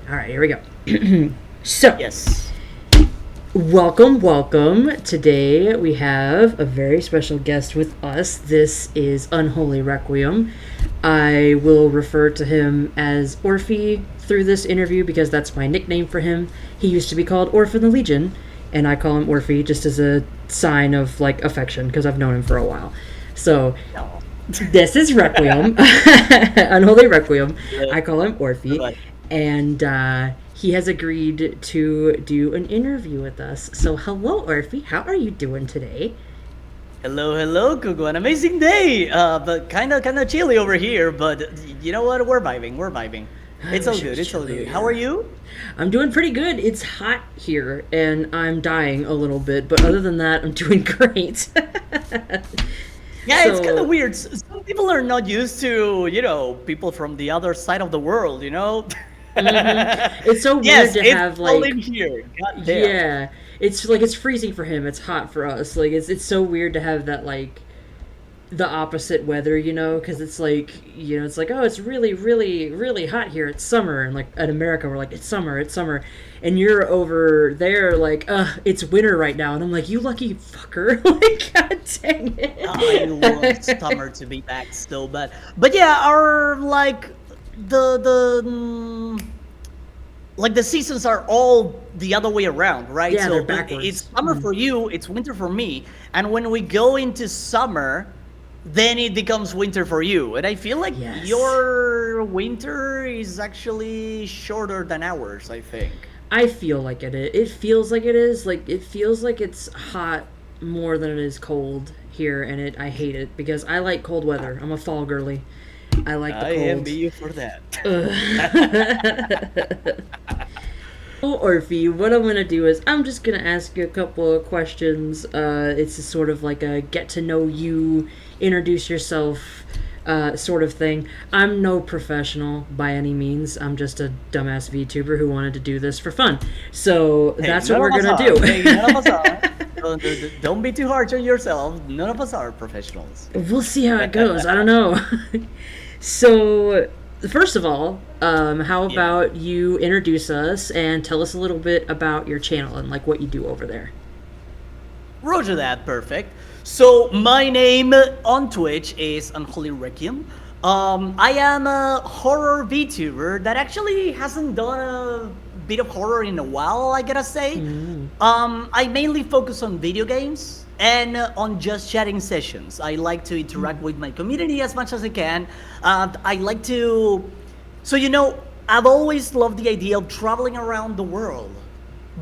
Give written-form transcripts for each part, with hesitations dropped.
All right, here we go. So, Yes. welcome. Today we have a very special guest with us. This is Unholy Requiem. I will refer to him as Orphie through this interview because that's my nickname for him. He used to be called Orphan the Legion, and I call him Orphie just as a sign of like affection because I've known him for a while. So, No. this is Requiem, Unholy Requiem. Good. I call him Orphie, But and he has agreed to do an interview with us. So, hello, Orphie. How are you doing today? hello, Google. An amazing day. But kind of chilly over here. But you know what? We're vibing. We're vibing. I It's all wish it good. was It's all good. How are chillier. you? I'm doing pretty good. It's hot here, and I'm dying a little bit, but other than that, I'm doing great. Yeah, it's kind of So, weird. Some people are not used to, people from the other side of the world. it's so weird Yes, to it's have cold like, in here. God damn. yeah, it's like it's freezing for him. It's hot for us. Like it's so weird to have that like the opposite weather, because it's like, it's like, oh, it's really hot here. It's summer. And like in America, we're like, it's summer. And you're over there like, it's winter right now. And I'm like, you lucky fucker. Like, god dang I want it. summer to be back so bad. But yeah, our like the like the seasons are all the other way around, right? Yeah, they're So it's backwards. summer for you, it's winter for me, and when we go into summer, then it becomes winter for you. And I feel like Yes. your winter is actually shorter than ours, I think. I feel like it is. It feels like it is. Like, it feels like it's hot more than it is cold here, and I hate it because I like cold weather. I'm a fall girly. I like the I envy cold. you for that. Ugh. Orphe, what I'm gonna do is I'm just gonna ask you a couple of questions. It's a sort of like a get to know you, introduce yourself, sort of thing. I'm no professional by any means. I'm just a dumbass VTuber who wanted to do this for fun. So Hey, that's what none we're of us gonna are. do. Okay, none of us are. Don't be too hard on yourself. None of us are professionals. We'll see how it goes. I don't know. So, first of all, how Yeah. about you introduce us and tell us a little bit about your channel and like what you do over there? Roger that, perfect. So my name on Twitch is UnholyRequiem. I am a horror VTuber that actually hasn't done a bit of horror in a while, I gotta say. Mm. I mainly focus on video games and on just chatting sessions. I like to interact with my community as much as I can. I like to. So, I've always loved the idea of traveling around the world.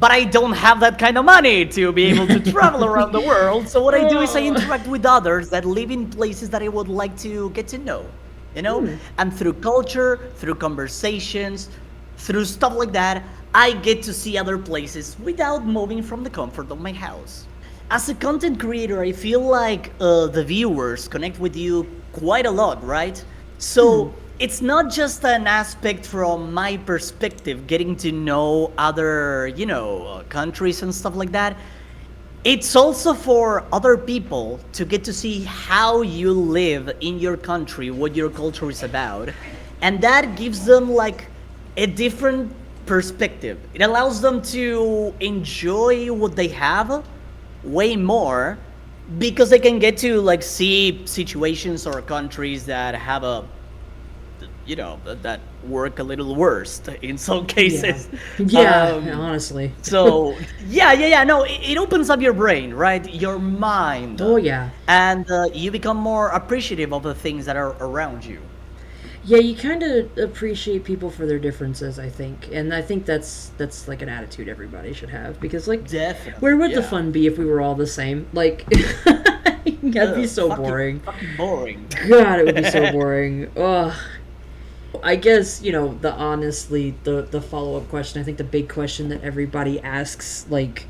But I don't have that kind of money to be able to travel around the world. So what I do is I Oh. interact with others that live in places that I would like to get to know, you know? Hmm. And through culture, through conversations, through stuff like that, I get to see other places without moving from the comfort of my house. As a content creator, I feel like the viewers connect with you quite a lot, right? Hmm. So it's not just an aspect from my perspective, getting to know other, countries and stuff like that. It's also for other people to get to see how you live in your country, what your culture is about. And that gives them like a different perspective. It allows them to enjoy what they have way more because they can get to like see situations or countries that have a that work a little worse in some Yeah. cases. Yeah, um honestly. so yeah, no, it opens up your brain, right, your mind, Oh, yeah. and you become more appreciative of the things that are around you. Yeah, you kind of appreciate people for their differences, I think. And I think that's like an attitude everybody should have because like Definitely, where would the yeah. fun be if we were all the same? Like that'd be so Fucking boring. fucking boring. God, it would be so boring. Ugh. I guess, the honestly the follow-up question, I think the big question that everybody asks like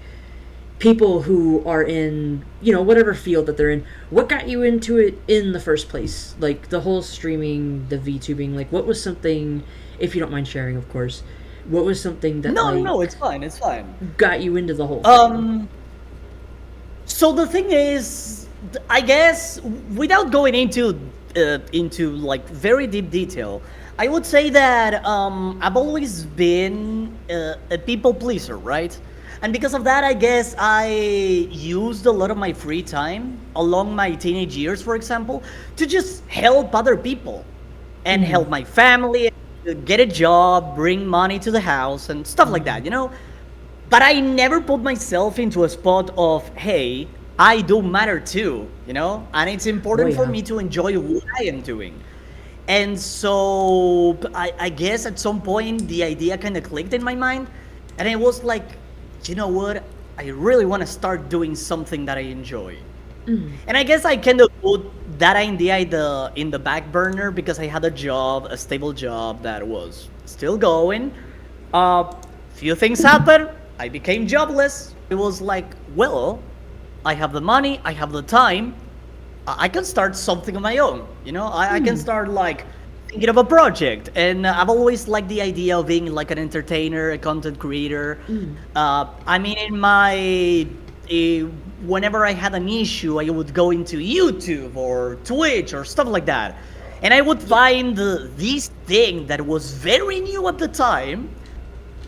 people who are in, whatever field that they're in, what got you into it in the first place? Like the whole streaming, the VTubing, like what was something, if you don't mind sharing, of course, what was something that No, like no, it's fine, it's fine. got you into the whole thing? um So the thing is, I guess, without going into like very deep detail, I would say that I've always been a people pleaser, right? And because of that, I guess I used a lot of my free time along my teenage years, for example, to just help other people and help my family, get a job, bring money to the house, and stuff like that, you know? But I never put myself into a spot of, hey, I do matter too, you know? And it's Oh important for yeah. me to enjoy what I am doing. And so I guess at some point the idea kind of clicked in my mind. And it was like, you know what? I really want to start doing something that I enjoy. And I guess I kind of put that idea in the back burner because I had a job, a stable job that was still going. Few things happened. I became jobless. It was like, well, I have the money, I have the time. I can start something of my own. You know, I can start like thinking of a project. And I've always liked the idea of being like an entertainer, a content creator. I mean, in my uh, whenever I had an issue, I would go into YouTube or Twitch or stuff like that, and I would find this thing that was very new at the time.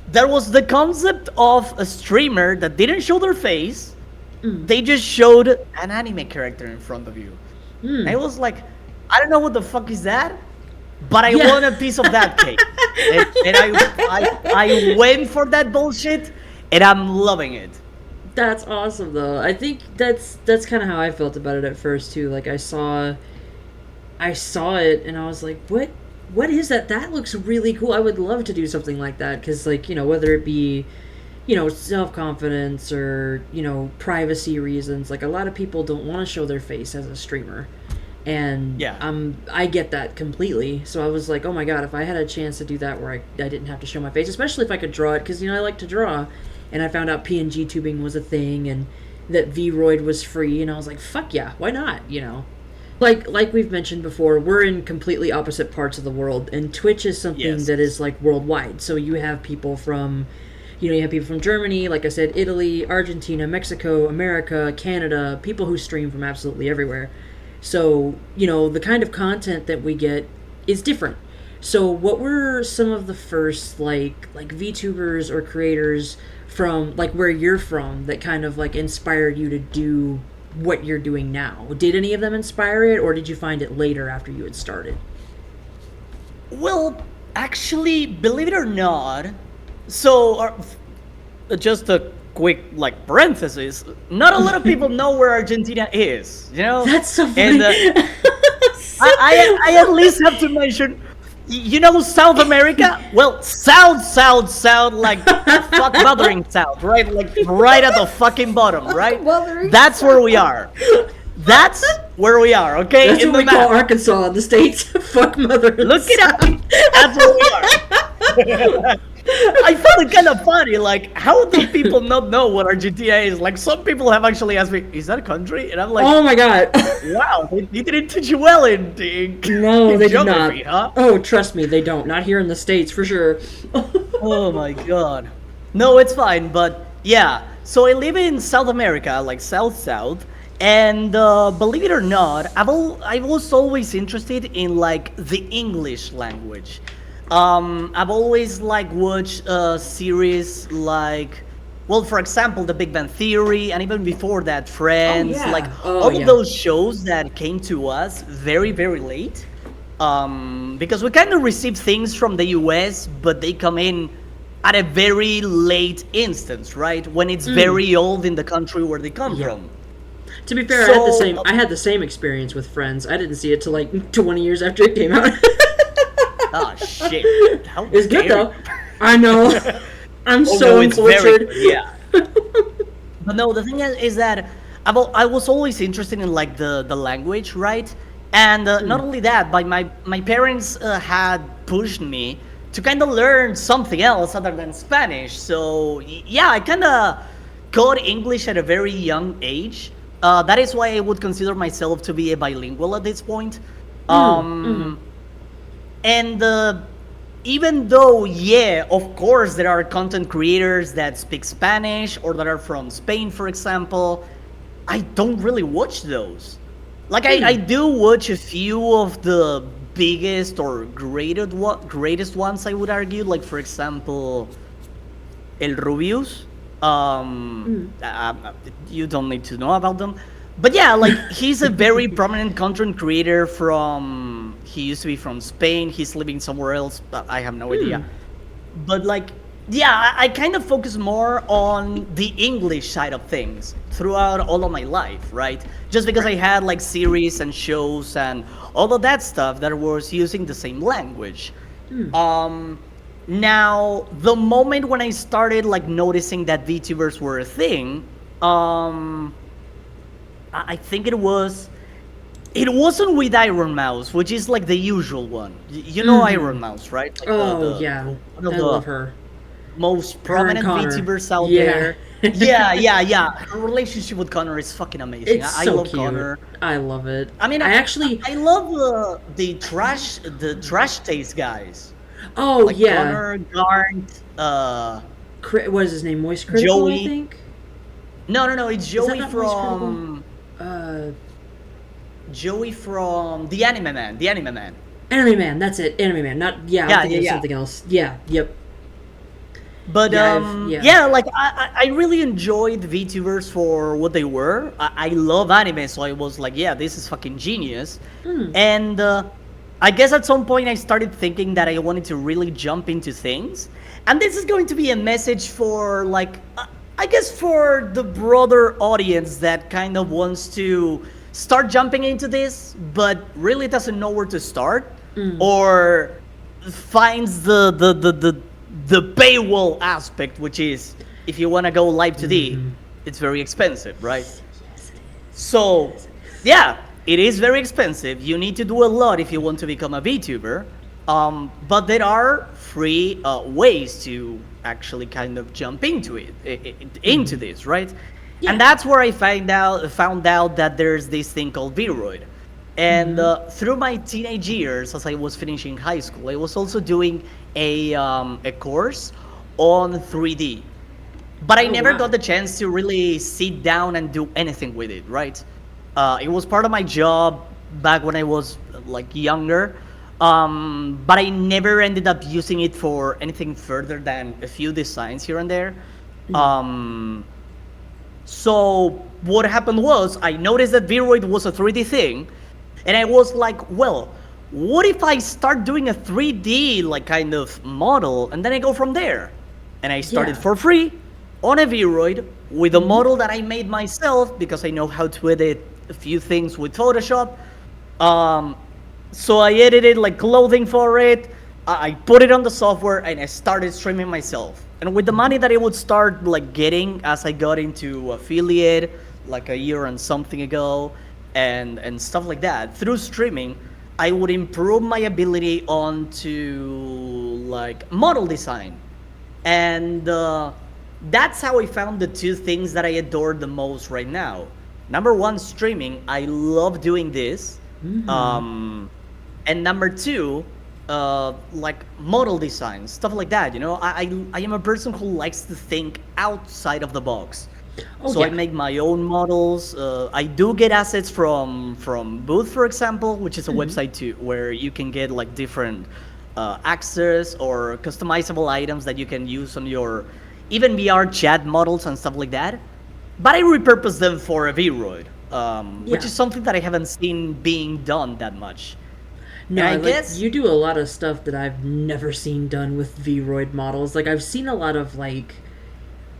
There was the concept of a streamer that didn't show their face. They just showed an anime character in front of you. And I was like, I don't know what the fuck is that, but I Yeah. want a piece of that cake. And I went for that bullshit, and I'm loving it. That's awesome though. I think that's kind of how I felt about it at first too. Like I saw it and I was like, what is that? That looks really cool. I would love to do something like that cuz like, whether it be self-confidence or privacy reasons, like a lot of people don't want to show their face as a streamer. And Yeah. I get that completely. So I was like, oh my god, if I had a chance to do that where I didn't have to show my face, especially if I could draw it, because I like to draw, and I found out PNG tubing was a thing, and that Vroid was free, and I was like, fuck yeah, why not? Like we've mentioned before, we're in completely opposite parts of the world, and Twitch is something Yes. that is like worldwide. So you have people from Germany, like I said, Italy, Argentina, Mexico, America, Canada, people who stream from absolutely everywhere. So, the kind of content that we get is different. So, what were some of the first like VTubers or creators from like where you're from that kind of like inspired you to do what you're doing now? Did any of them inspire it, or did you find it later after you had started? Well, actually, believe it or not, so just a quick like parenthesis. Not a lot of people know where Argentina is. You know, That's so and funny. I at least have to mention. You know South America? Well, South, like fuck mothering South, right? Like right at the fucking bottom, right? Mothering That's where we are. That's where we are, okay? That's In what the we call map. Arkansas in the States. Fuck mother. Look it up. That's where we are. I found it kind of funny. Like, how do people not know what Argentina is? Like, some people have actually asked me, "Is that a country?" And I'm like, Oh my god. "Wow, they didn't teach you well No, in they did not. geography, huh?" Oh, trust me, they don't. Not here in the States, for sure. Oh my god. No, it's fine, but yeah. So I live in South America, like South, and believe it or not, I was always interested in like the English language. I've always like watched series like, well, for example, The Big Bang Theory, and even before that, Friends, yeah. like Oh, all of yeah. those shows that came to us very, very late. Because we kind of receive things from the US, but they come in at a very late instance, right? When it's very old in the country where they come Yeah. from. To be fair, So, I had the same experience with Friends. I didn't see it till like 20 years after it came out. ah, shit. How It's good dare though. I know. I'm Oh, so no, it's very uncultured. good, yeah. But no, the thing is that I was always interested in like the language, right? And not only that, but my parents had pushed me to kind of learn something else other than Spanish. So yeah, I kind of got English at a very young age. That is why I would consider myself to be a bilingual at this point. And even though, yeah, of course, there are content creators that speak Spanish or that are from Spain, for example, I don't really watch those. Like, I do watch a few of the biggest or greatest ones, I would argue. Like, for example, El Rubius. You don't need to know about them. But yeah, like, he's a very prominent content creator from. He used to be from Spain. He's living somewhere else. But I have no idea. But like, yeah, I kind of focus more on the English side of things throughout all of my life, right? Just because I had like series and shows and all of that stuff that was using the same language. Now, the moment when I started like noticing that VTubers were a thing, I think it wasn't with Iron Mouse, which is like the usual one. You know Iron Mouse, right? Like Yeah. one of I the love her. most prominent Connor. VTubers out Yeah. there. Yeah. Her relationship with Connor is fucking amazing. It's I so love cute. Connor. I love it. I mean, I love the trash taste guys. Oh, Like yeah. Connor, Garnt, What is his name? Moist Critical, Joey. I think? no, it's that Joey not Moist from the Anime Man. Anime Man, that's it. Anime Man. Not, yeah, I'm thinking of something else. Yeah, yep. But Yeah, like I really enjoyed VTubers for what they were. I love anime, so I was like, yeah, this is fucking genius. And I guess at some point I started thinking that I wanted to really jump into things. And this is going to be a message for like, I guess for the broader audience that kind of wants to start jumping into this, but really doesn't know where to start, or finds the paywall aspect, which is if you want to go live 2D, it's very expensive, right? So, yeah, it is very expensive. You need to do a lot if you want to become a VTuber. But there are free ways to actually kind of jump into into this, right? Yeah. And that's where I found out that there's this thing called Vroid. And through my teenage years, as I was finishing high school, I was also doing a course on 3D. But I never got the chance to really sit down and do anything with it, right? It was part of my job back when I was like younger. But I never ended up using it for anything further than a few designs here and there. So what happened was I noticed that Vroid was a 3D thing. And I was like, well, what if I start doing a 3D like kind of model and then I go from there? And I started for free on a Vroid with a model that I made myself because I know how to edit a few things with Photoshop. So I edited like clothing for it. I put it on the software and I started streaming myself. And with the money that I would start like getting as I got into affiliate like a year and something ago, and stuff like that, through streaming, I would improve my ability onto like model design. And that's how I found the two things that I adore the most right now. Number one, streaming. I love doing this. And number two, like model design, stuff like that. You know, I am a person who likes to think outside of the box. I make my own models. I do get assets from Booth, for example, which is a website too, where you can get like different access or customizable items that you can use on your even VR chat models and stuff like that. But I repurpose them for a Vroid, which is something that I haven't seen being done that much. No, I guess you do a lot of stuff that I've never seen done with Vroid models. Like I've seen a lot of like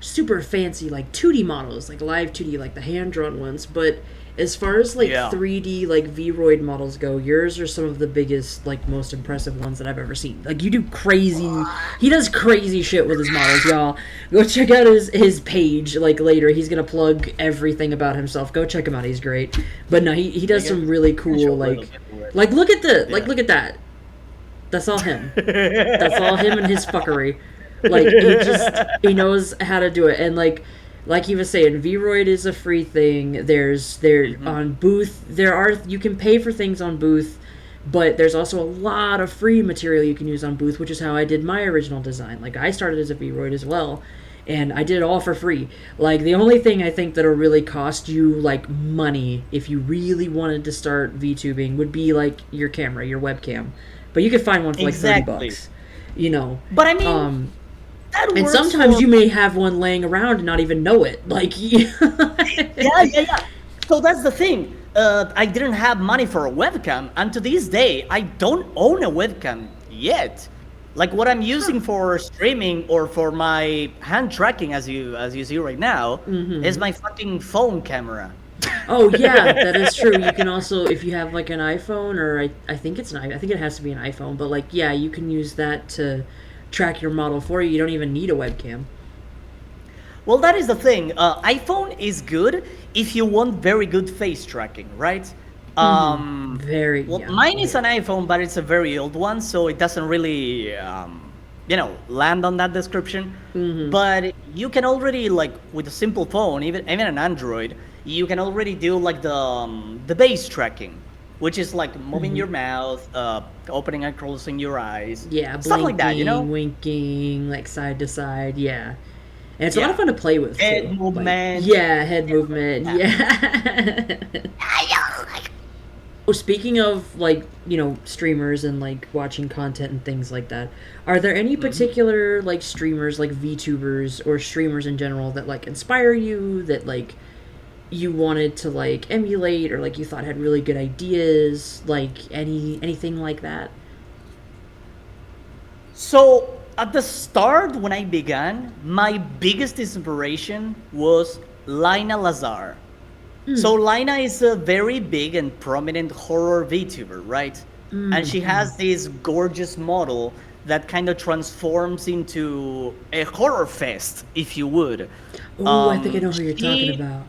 super fancy like 2D models, like live 2D, like the hand-drawn ones, but as far as like 3D like Vroid models go, yours are some of the biggest, like most impressive ones that I've ever seen. Like you do crazy, he does crazy shit with his models, y'all. Go check out his page like later. He's gonna plug everything about himself. Go check him out, he's great. But no, he does some really cool like look at look at that. That's all him. That's all him and his fuckery. Like he knows how to do it. And like he was saying, Vroid is a free thing. On Booth, you can pay for things on Booth, but there's also a lot of free material you can use on Booth, which is how I did my original design. Like I started as a Vroid as well, and I did it all for free. Like the only thing I think that'll really cost you like money if you really wanted to start VTubing would be like your camera, your webcam. But you could find one for like 30 Exactly. bucks. You know. But I mean, that And works sometimes for. you may have one laying around and not even know it. Like Yeah. So that's the thing. I didn't have money for a webcam, and to this day, I don't own a webcam yet. Like what I'm using for streaming or for my hand tracking, as you see right now, is my fucking phone camera. Oh yeah, that is true. You can also, if you have like an iPhone, or I think it's I think it has to be an iPhone, but like yeah, you can use that to track your model for you. You don't even need a webcam. Well, that is the thing. iPhone is good if you want very good face tracking, right? Very Well, yeah. mine is an iPhone, but it's a very old one, so it doesn't really, land on that description. But you can already, like, with a simple phone, even an Android, you can already do like the face tracking, which is like moving your mouth, opening and closing your eyes, Yeah, stuff like that, you know? blinking, winking, like side to side. Yeah, and it's a lot of Yeah. fun to play with Head too. Like movement. yeah, head movement. Yeah. Yeah. Oh, speaking of like streamers and like watching content and things like that, are there any particular like streamers like VTubers or streamers in general that like inspire you that like you wanted to like emulate or like you thought had really good ideas like anything like that? So at the start, when I began, my biggest inspiration was Lina Lazar. So Lina is a very big and prominent horror VTuber, right? And she has this gorgeous model that kind of transforms into a horror fest, if you would. Oh, I think I know who you're talking She about.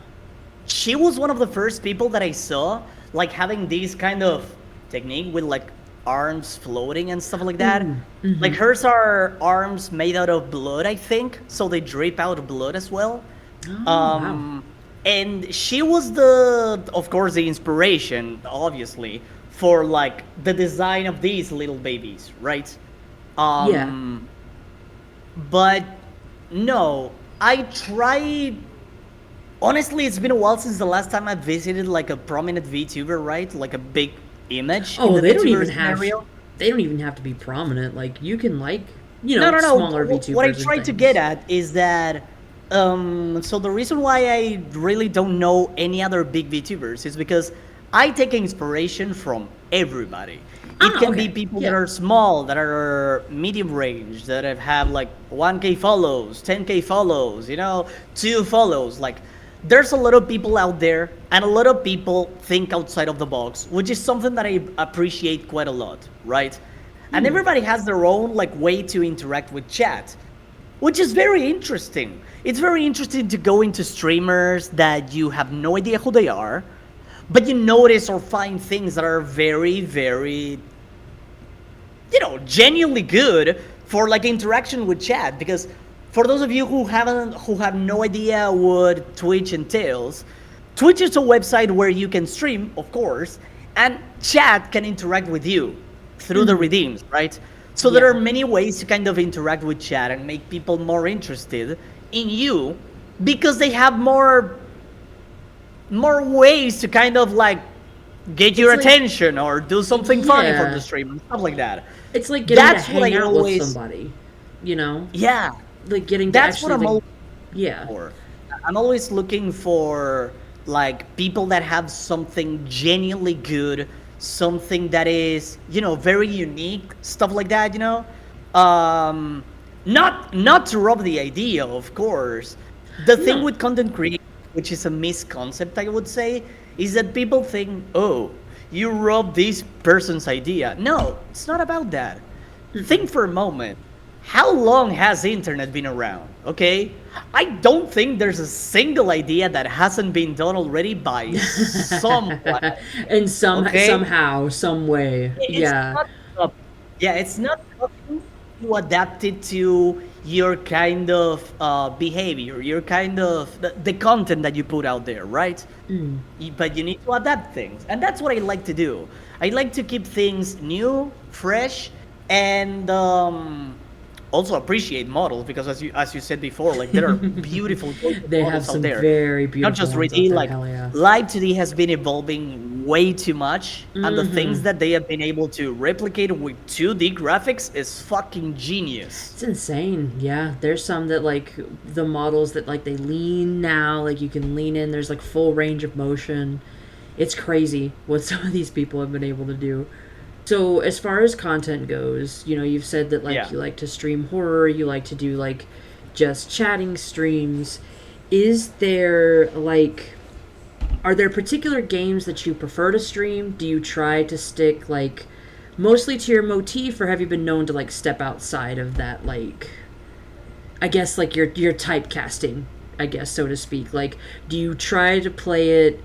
she was one of the first people that I saw like having this kind of technique with like arms floating and stuff like that. Like hers are arms made out of blood, I think, so they drip out blood as well. Oh, wow. And she was the, of course, the inspiration, obviously, for like the design of these little babies, right? Yeah. But no, I tried. Honestly, it's been a while since the last time I visited like a prominent VTuber, right? Like a big image in Oh, the they don't VTuber even have. scenario. They don't even have to be prominent. Like you can like No. smaller VTubers. What I and tried to things. get at is that. So the reason why I really don't know any other big VTubers is because I take inspiration from everybody. It can be Okay. people that Yeah. are small, that are medium range, that have like 1K follows, 10K follows, 2 follows. Like, there's a lot of people out there, and a lot of people think outside of the box, which is something that I appreciate quite a lot, right? And everybody has their own like way to interact with chat, which is very interesting. It's very interesting to go into streamers that you have no idea who they are, but you notice or find things that are very, very, genuinely good for like interaction with chat. Because for those of you who have no idea what Twitch entails, Twitch is a website where you can stream, of course, and chat can interact with you through the redeems, right? So there are Yeah. many ways to kind of interact with chat and make people more interested in you because they have more ways to kind of like get your It's like attention or do something funny for yeah. the stream and stuff like that. It's like getting That's to what hang I out with always somebody. You know, Yeah, like getting to that's what actually I'm like always yeah. for. I'm always looking for like people that have something genuinely good, something that is, very unique, stuff like that. Not to rob the idea, of course. The thing No. with content creation, which is a misconcept, I would say, is that people think, oh, you robbed this person's idea. No, it's not about that. Think for a moment. How long has the internet been around? Okay? I don't think there's a single idea that hasn't been done already by someone. And Okay? somehow, some way. It's Yeah. not it's not something you adapt it to your kind of behavior, your kind of the content that you put out there, right? But you need to adapt things, and that's what I like to do. I like to keep things new, fresh, and also appreciate models because as you said before, like there are beautiful They have models out some there. very Not beautiful just ones 3D, out there. like Hell yeah. Live 2D has been evolving way too much, and the things that they have been able to replicate with 2D graphics is fucking genius. It's insane. Yeah, there's some that like the models that like they lean now, like you can lean in. There's like full range of motion. It's crazy what some of these people have been able to do. So as far as content goes, you've said that like Yeah. you like to stream horror, you like to do like just chatting streams. Is there like are there particular games that you prefer to stream? Do you try to stick like mostly to your motif, or have you been known to like step outside of that, like I guess like your typecasting, I guess, so to speak? Like, do you try to play it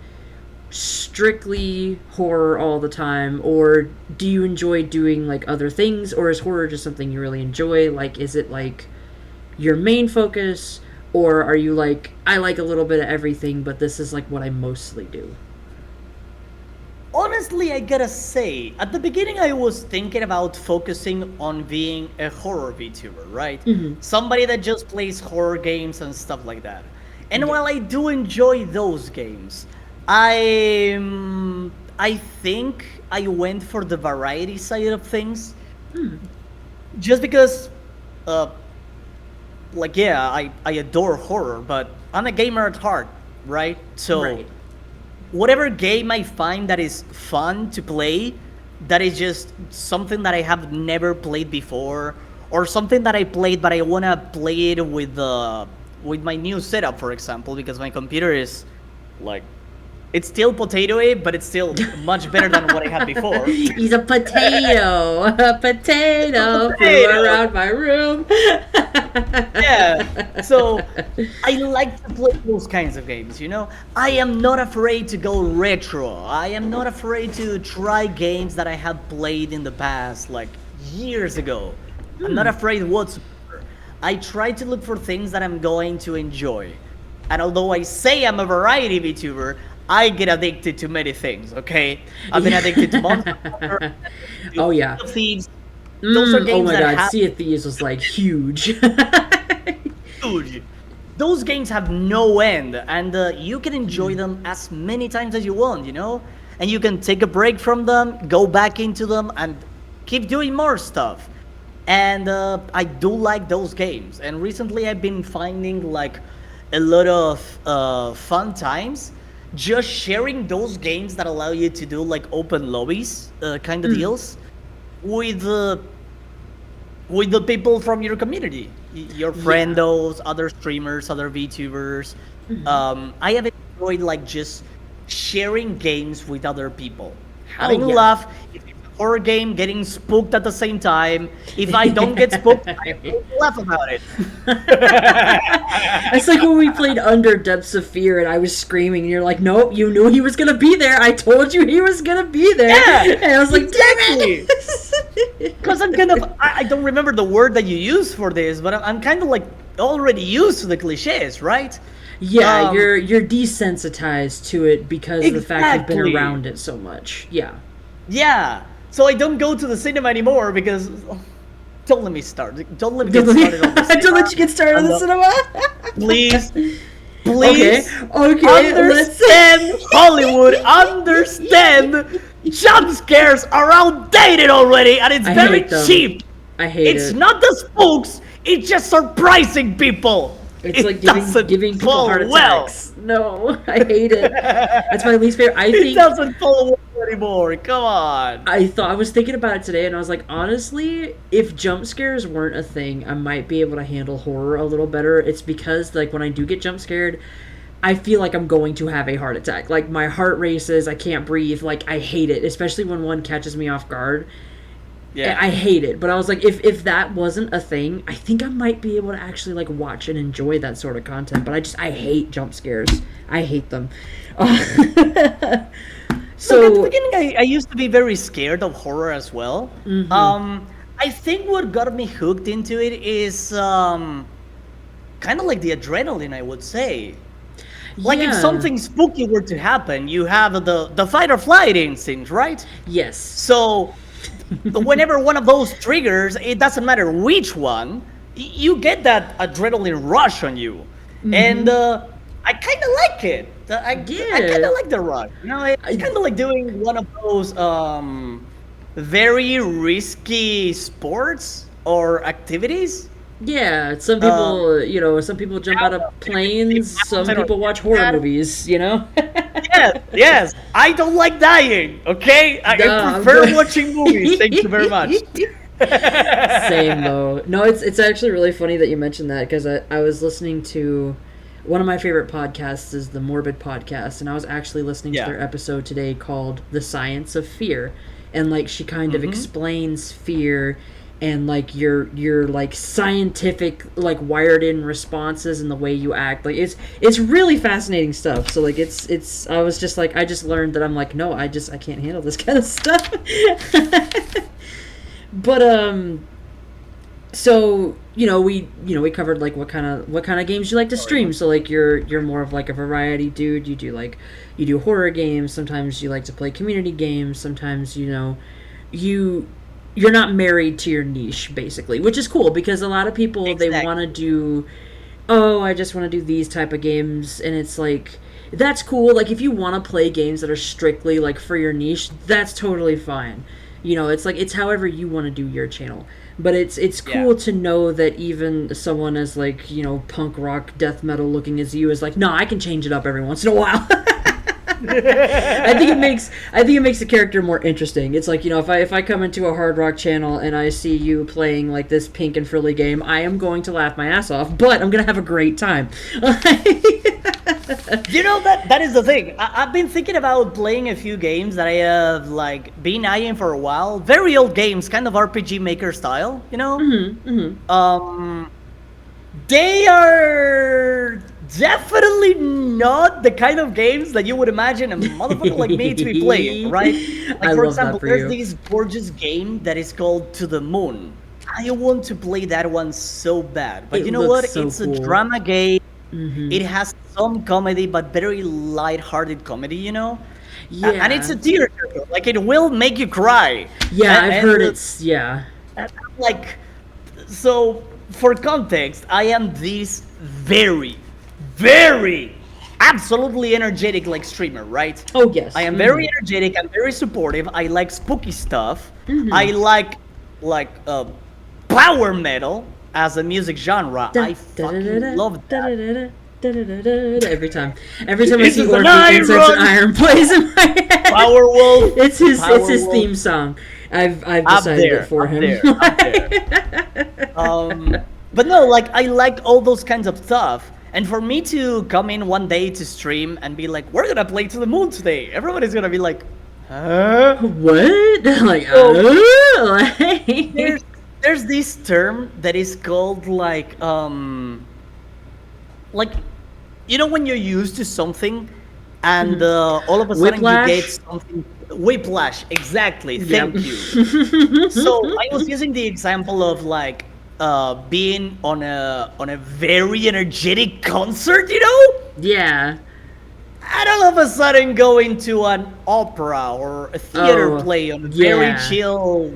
strictly horror all the time, or do you enjoy doing like other things, or is horror just something you really enjoy? Like, is it like your main focus, or are you like, I like a little bit of everything, but this is like what I mostly do? Honestly, I gotta say, at the beginning I was thinking about focusing on being a horror VTuber, right? Somebody that just plays horror games and stuff like that. And while I do enjoy those games, I think I went for the variety side of things, just because, like, yeah, I adore horror, but I'm a gamer at heart, right? So Right. whatever game I find that is fun to play, that is just something that I have never played before, or something that I played but I wanna play it with my new setup, for example, because my computer is like, it's still potatoey, but it's still much better than what I had before. He's a potato, a potato, flew around my room. Yeah, so I like to play those kinds of games, you know? I am not afraid to go retro. I am not afraid to try games that I have played in the past, like years ago. I'm not afraid whatsoever. I try to look for things that I'm going to enjoy. And although I say I'm a variety VTuber, I get addicted to many things, okay? I've been addicted to Monster Hunter, Oh, yeah. Sea of Thieves. Those are Oh games my that god, have Sea of Thieves was like huge. huge. Those games have no end, and you can enjoy them as many times as you want, you know? And you can take a break from them, go back into them, and keep doing more stuff. And I do like those games. And recently I've been finding like a lot of fun times just sharing those games that allow you to do like open lobbies kind of deals with the people from your community, your friendos, other streamers, other VTubers. I have enjoyed like just sharing games with other people, having a yeah. laugh. If it's a horror game, getting spooked at the same time. If I don't get spooked, I laugh about it. It's like when we played Under Depths of Fear and I was screaming and you're like, nope, you knew he was gonna be there. I told you he was gonna be there. Yeah, And I was like, exactly. damn it. Because I'm kind of, I don't remember the word that you use for this, but I'm kind of like already used to the cliches, right? Yeah, you're desensitized to it because of the fact you've been Exactly. around it so much. Yeah. Yeah. So I don't go to the cinema anymore because, don't let me start. Don't let me get started on the cinema. Don't let you get started on the cinema. Please. Please. Okay. Understand, Hollywood. Understand. Jump scares are outdated already, and it's I very hate them. cheap. I hate It's it. not the spooks. It's just surprising people. It's It like doesn't giving people fall heart well. attacks. No, I hate it. That's my least favorite. I It think doesn't fall well anymore. Come on. I was thinking about it today and I was like, honestly, if jump scares weren't a thing, I might be able to handle horror a little better. It's because like when I do get jump scared, I feel like I'm going to have a heart attack. Like my heart races, I can't breathe. Like I hate it, especially when one catches me off guard. Yeah. I hate it. But I was like, if that wasn't a thing, I think I might be able to actually like watch and enjoy that sort of content. But I hate jump scares. I hate them. So Look, at the beginning, I used to be very scared of horror as well. I think what got me hooked into it is kind of like the adrenaline, I would say. Like if yeah. something spooky were to happen, you have the fight or flight instinct, right? Yes. So whenever one of those triggers, it doesn't matter which one, you get that adrenaline rush on you, and I kind of like it. I kind Yeah. of like the rush. You know, it's I, kind of like doing one of those very risky sports or activities. yeah, some Um, people, some people jump out yeah, of maybe to see planes, some mountain or people something watch like horror that. movies, Yes, yes. I don't like dying. Okay, I Nah, I'm prefer good. watching movies. Thank you very much. Same though. No, it's actually really funny that you mentioned that because I was listening to one of my favorite podcasts is the Morbid podcast, and I was actually listening to Yeah. their episode today called "The Science of Fear," and like she kind of Mm-hmm. explains fear and like your like scientific like wired in responses and the way you act. Like it's really fascinating stuff. So like it's I was just like I just learned that I'm like no I can't handle this kind of stuff. But so we covered like what kind of games you like to Sorry, stream. one So like you're more of like a variety dude. You do horror games. Sometimes you like to play community games. Sometimes you you're not married to your niche basically, which is cool because a lot of people they want to exactly. do, oh, I just want to do these type of games, and it's like that's cool. Like if you want to play games that are strictly like for your niche, that's totally fine. It's like it's however you want to do your channel. But it's Yeah. cool to know that even someone as like punk rock death metal looking as you is like, no, I can change it up every once in a while. I think it makes the character more interesting. It's like if I come into a hard rock channel and I see you playing like this pink and frilly game, I am going to laugh my ass off, but I'm gonna have a great time. You know that is the thing. I've been thinking about playing a few games that I have like been eyeing for a while. Very old games, kind of RPG Maker style. You know. Um, they are definitely not the kind of games that you would imagine a motherfucker like me to be playing, right? Like I for love that example, for there's you. this gorgeous game that is called To the Moon. I want to play that one so bad, but It you know looks what? so It's a cool. drama game. Hmm. It has some comedy, but very light-hearted comedy, you know? And it's Yeah. a tearjerker. Like, it will make you cry. Yeah, I've heard And it's yeah. like, so for context, I am this very, very, absolutely energetic, like, streamer, right? Oh yes. I am very energetic. I'm very supportive. I like spooky stuff. I like power metal as a music genre. Da, I da, da, da, fucking da, love da, that. da, da, da, da, da, da, da. Every time I This see is the Orphie, night Incense and run. Iron plays in my head. Power Wolf. It's Power his Wolf. theme song. I've Up decided it there. for Up him. there. Up there. But no, like I like all those kinds of stuff. And for me to come in one day to stream and be like, "We're gonna play To the Moon today," everybody's gonna be like, "Huh?" What? Like, So like, there's there's this term that is called like you know when you're used to something and all of a sudden you get whiplash. something whiplash. Exactly. Yep. Thank you. So I was using the example of like being on a very energetic concert, you know, Yeah. and all of a sudden go into an opera or a theater Oh, play on a very yeah. chill,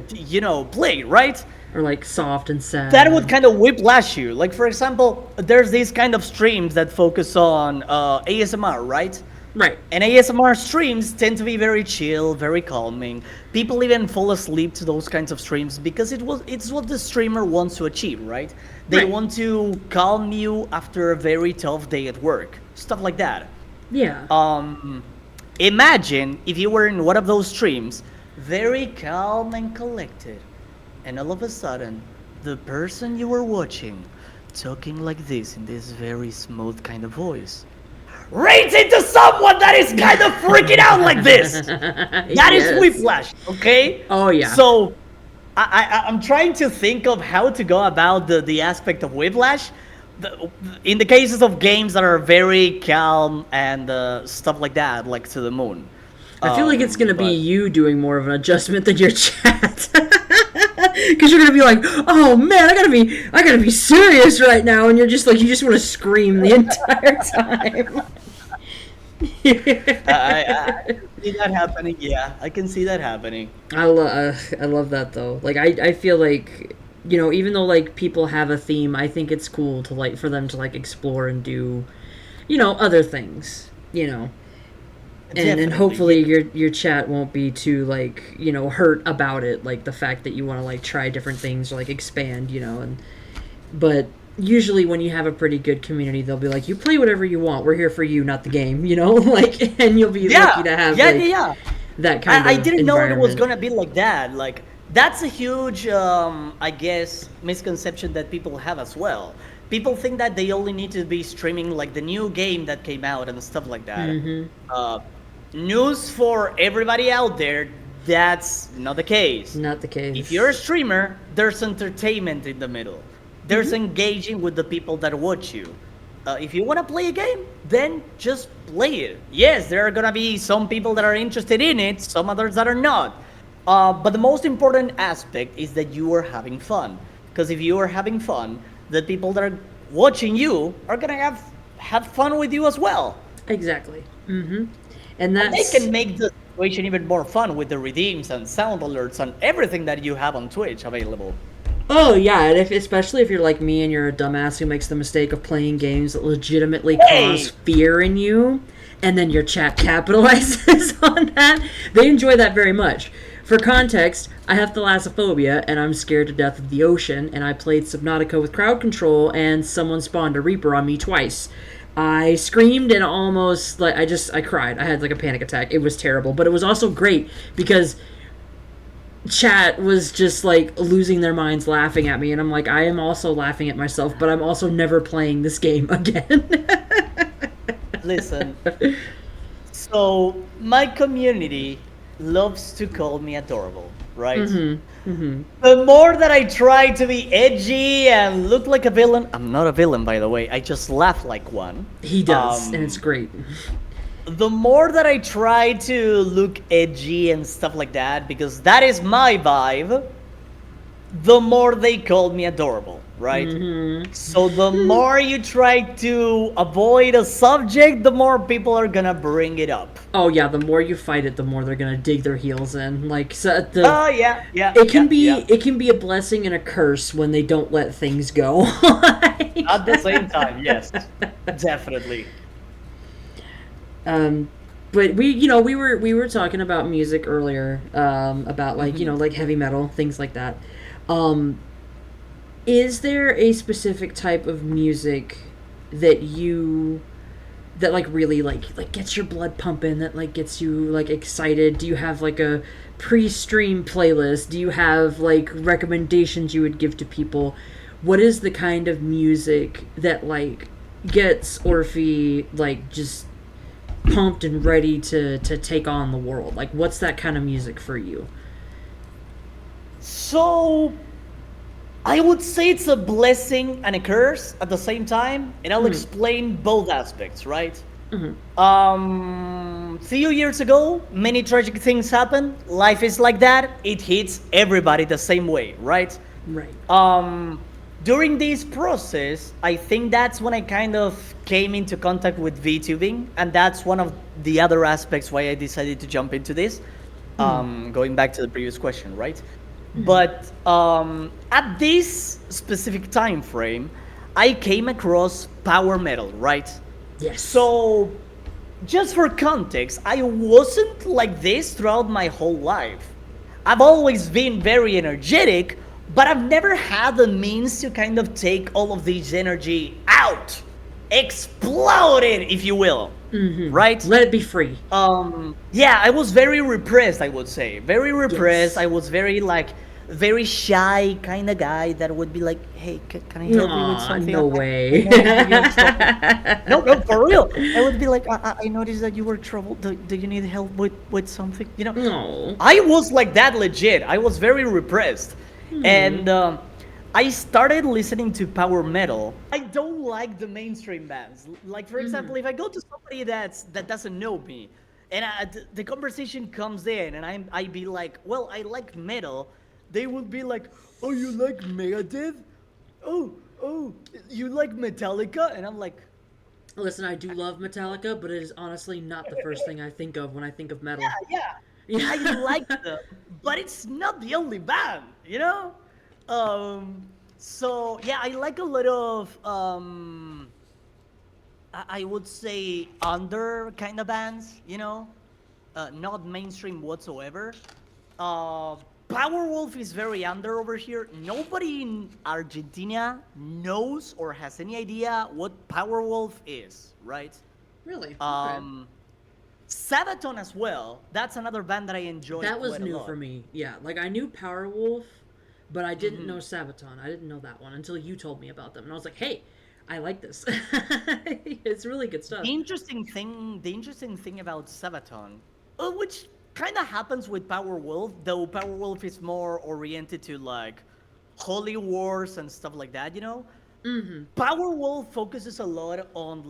play, right? Or like soft and That would sad. kind of whiplash you. Like for example, there's these kind of streams that focus on ASMR, right? Right. And ASMR streams tend to be very chill, very calming. People even fall asleep to those kinds of streams because it's what the streamer wants to achieve, right? They Right. want to calm you after a very tough day at work. Stuff like that. Yeah. Imagine if you were in one of those streams, very calm and collected, and all of a sudden, the person you were watching talking like this in this very smooth kind of voice rates into someone that is kind of freaking out like this. That is Yes. whiplash, okay? Oh yeah. So I'm trying to think of how to go about the aspect of whiplash. In the cases of games that are very calm and stuff like that, like To the Moon. I feel like it's gonna be But you doing more of an adjustment than your chat. Because you're gonna be like, "Oh man, I gotta be serious right now," and you're just like, you just want to scream the entire time. I can see that happening. Yeah, I can see that happening. I love that though. Like I feel like you know, even though like people have a theme, I think it's cool to like for them to like explore and do, you know, other things, you know. And Definitely, yeah. hopefully your chat won't be too like, you know, hurt about it, like the fact that you want to like try different things or like expand, you know. And but usually when you have a pretty good community, they'll be like, you play whatever you want, we're here for you, not the game, you know. Like, and you'll be Yeah, lucky to have yeah, yeah, like yeah. that kind I of didn't know it was environment. gonna be like that. Like that's a huge, I guess, misconception that people have as well. People think that they only need to be streaming like the new game that came out and stuff like that. Mm-hmm. Uh, News for everybody out there, that's not the case. Not the If you're a case. streamer, there's entertainment in the middle. There's Mm-hmm. engaging with the people that watch you. If you want to play a game, then just play it. Yes, there are gonna be some people that are interested in it, some others that are not. But the most important aspect is that you are having fun. Because if you are having fun, the people that are watching you are gonna have fun with you as well. Exactly. Mm-hmm. And And they that's can make the situation even more fun with the redeems and sound alerts and everything that you have on Twitch available. oh yeah, and if especially if you're like me and you're a dumbass who makes the mistake of playing games that legitimately cause Hey! fear in you, and then your chat capitalizes on that, they enjoy that very much. For context, I have thalassophobia and I'm scared to death of the ocean, and I played Subnautica with crowd control and someone spawned a Reaper on me twice. I screamed and almost like I cried. I had like a panic attack. It was terrible, but it was also great because chat was just like losing their minds laughing at me, and I'm like, I am also laughing at myself, but I'm also never playing this game again. Listen, so my community loves to call me adorable, right? The more that I try to be edgy and look like a villain, I'm not a villain, by the way. I just laugh like one. He does, and it's great. The more that I try to look edgy and stuff like that, because that is my vibe, the more they call me adorable, right? So the more you try to avoid a subject, the more people are gonna bring it up. Oh yeah, the more you fight it, the more they're gonna dig their heels in. Like so Oh yeah, yeah, it can yeah, yeah. be it can be a blessing and a curse when they don't let things go. Like, At the same time, yes, definitely. Um, but we were talking about music earlier, about like like heavy metal things like that. Um, is there a specific type of music that you that like really like gets your blood pumping, that like gets you like excited? Do you have like a pre-stream playlist? Do you have like recommendations you would give to people? What is the kind of music that like gets Orphie like just pumped and ready to take on the world? Like, what's that kind of music for you? So I would say it's a blessing and a curse at the same time, and I'll explain both aspects, right? Few years ago, many tragic things happened. Life is like that. It hits everybody the same way, right? Right. During this process, I think that's when I kind of came into contact with VTubing, and that's one of the other aspects why I decided to jump into this. Going back to the previous question, right? But at this specific time frame, I came across power metal, right? Yes. So, just for context, I wasn't like this throughout my whole life. I've always been very energetic, but I've never had the means to kind of take all of this energy out, explode it, if you will, right? Let it be free. Yeah, I was very repressed, I would say. Very repressed. Yes. I was very like very shy kind of guy that would be like, "Hey, can I help you with Aw, something? no I way. noticed that you're trouble." No, no, for real. I would be like, I noticed that you were troubled. Do you need help with something? You know, No. I was like that legit. I was very repressed, and I started listening to power metal. I don't like the mainstream bands. Like for example, if I go to somebody that doesn't know me, and the conversation comes in, and I be like, well, I like metal. They would be like, oh, you like Megadeth? Oh, you like Metallica? And I'm like, Listen, I do love Metallica, but it is honestly not the first thing I think of when I think of metal. yeah, Yeah. I like them, but it's not the only band, you know? So yeah, I like a lot of I would say under kind of bands, not mainstream whatsoever. Uh, Powerwolf is very under over here. Nobody in Argentina knows or has any idea what Powerwolf is, right? Really? Okay. Um, Sabaton as well. That's another band that I enjoy That was quite a new lot. for me. Yeah, like I knew Powerwolf, but I didn't know Sabaton. I didn't know that one until you told me about them, and I was like, "Hey, I like this. It's really good stuff." The interesting thing about Sabaton, which kind of happens with Powerwolf, though Powerwolf is more oriented to like holy wars and stuff like that. Powerwolf focuses a lot on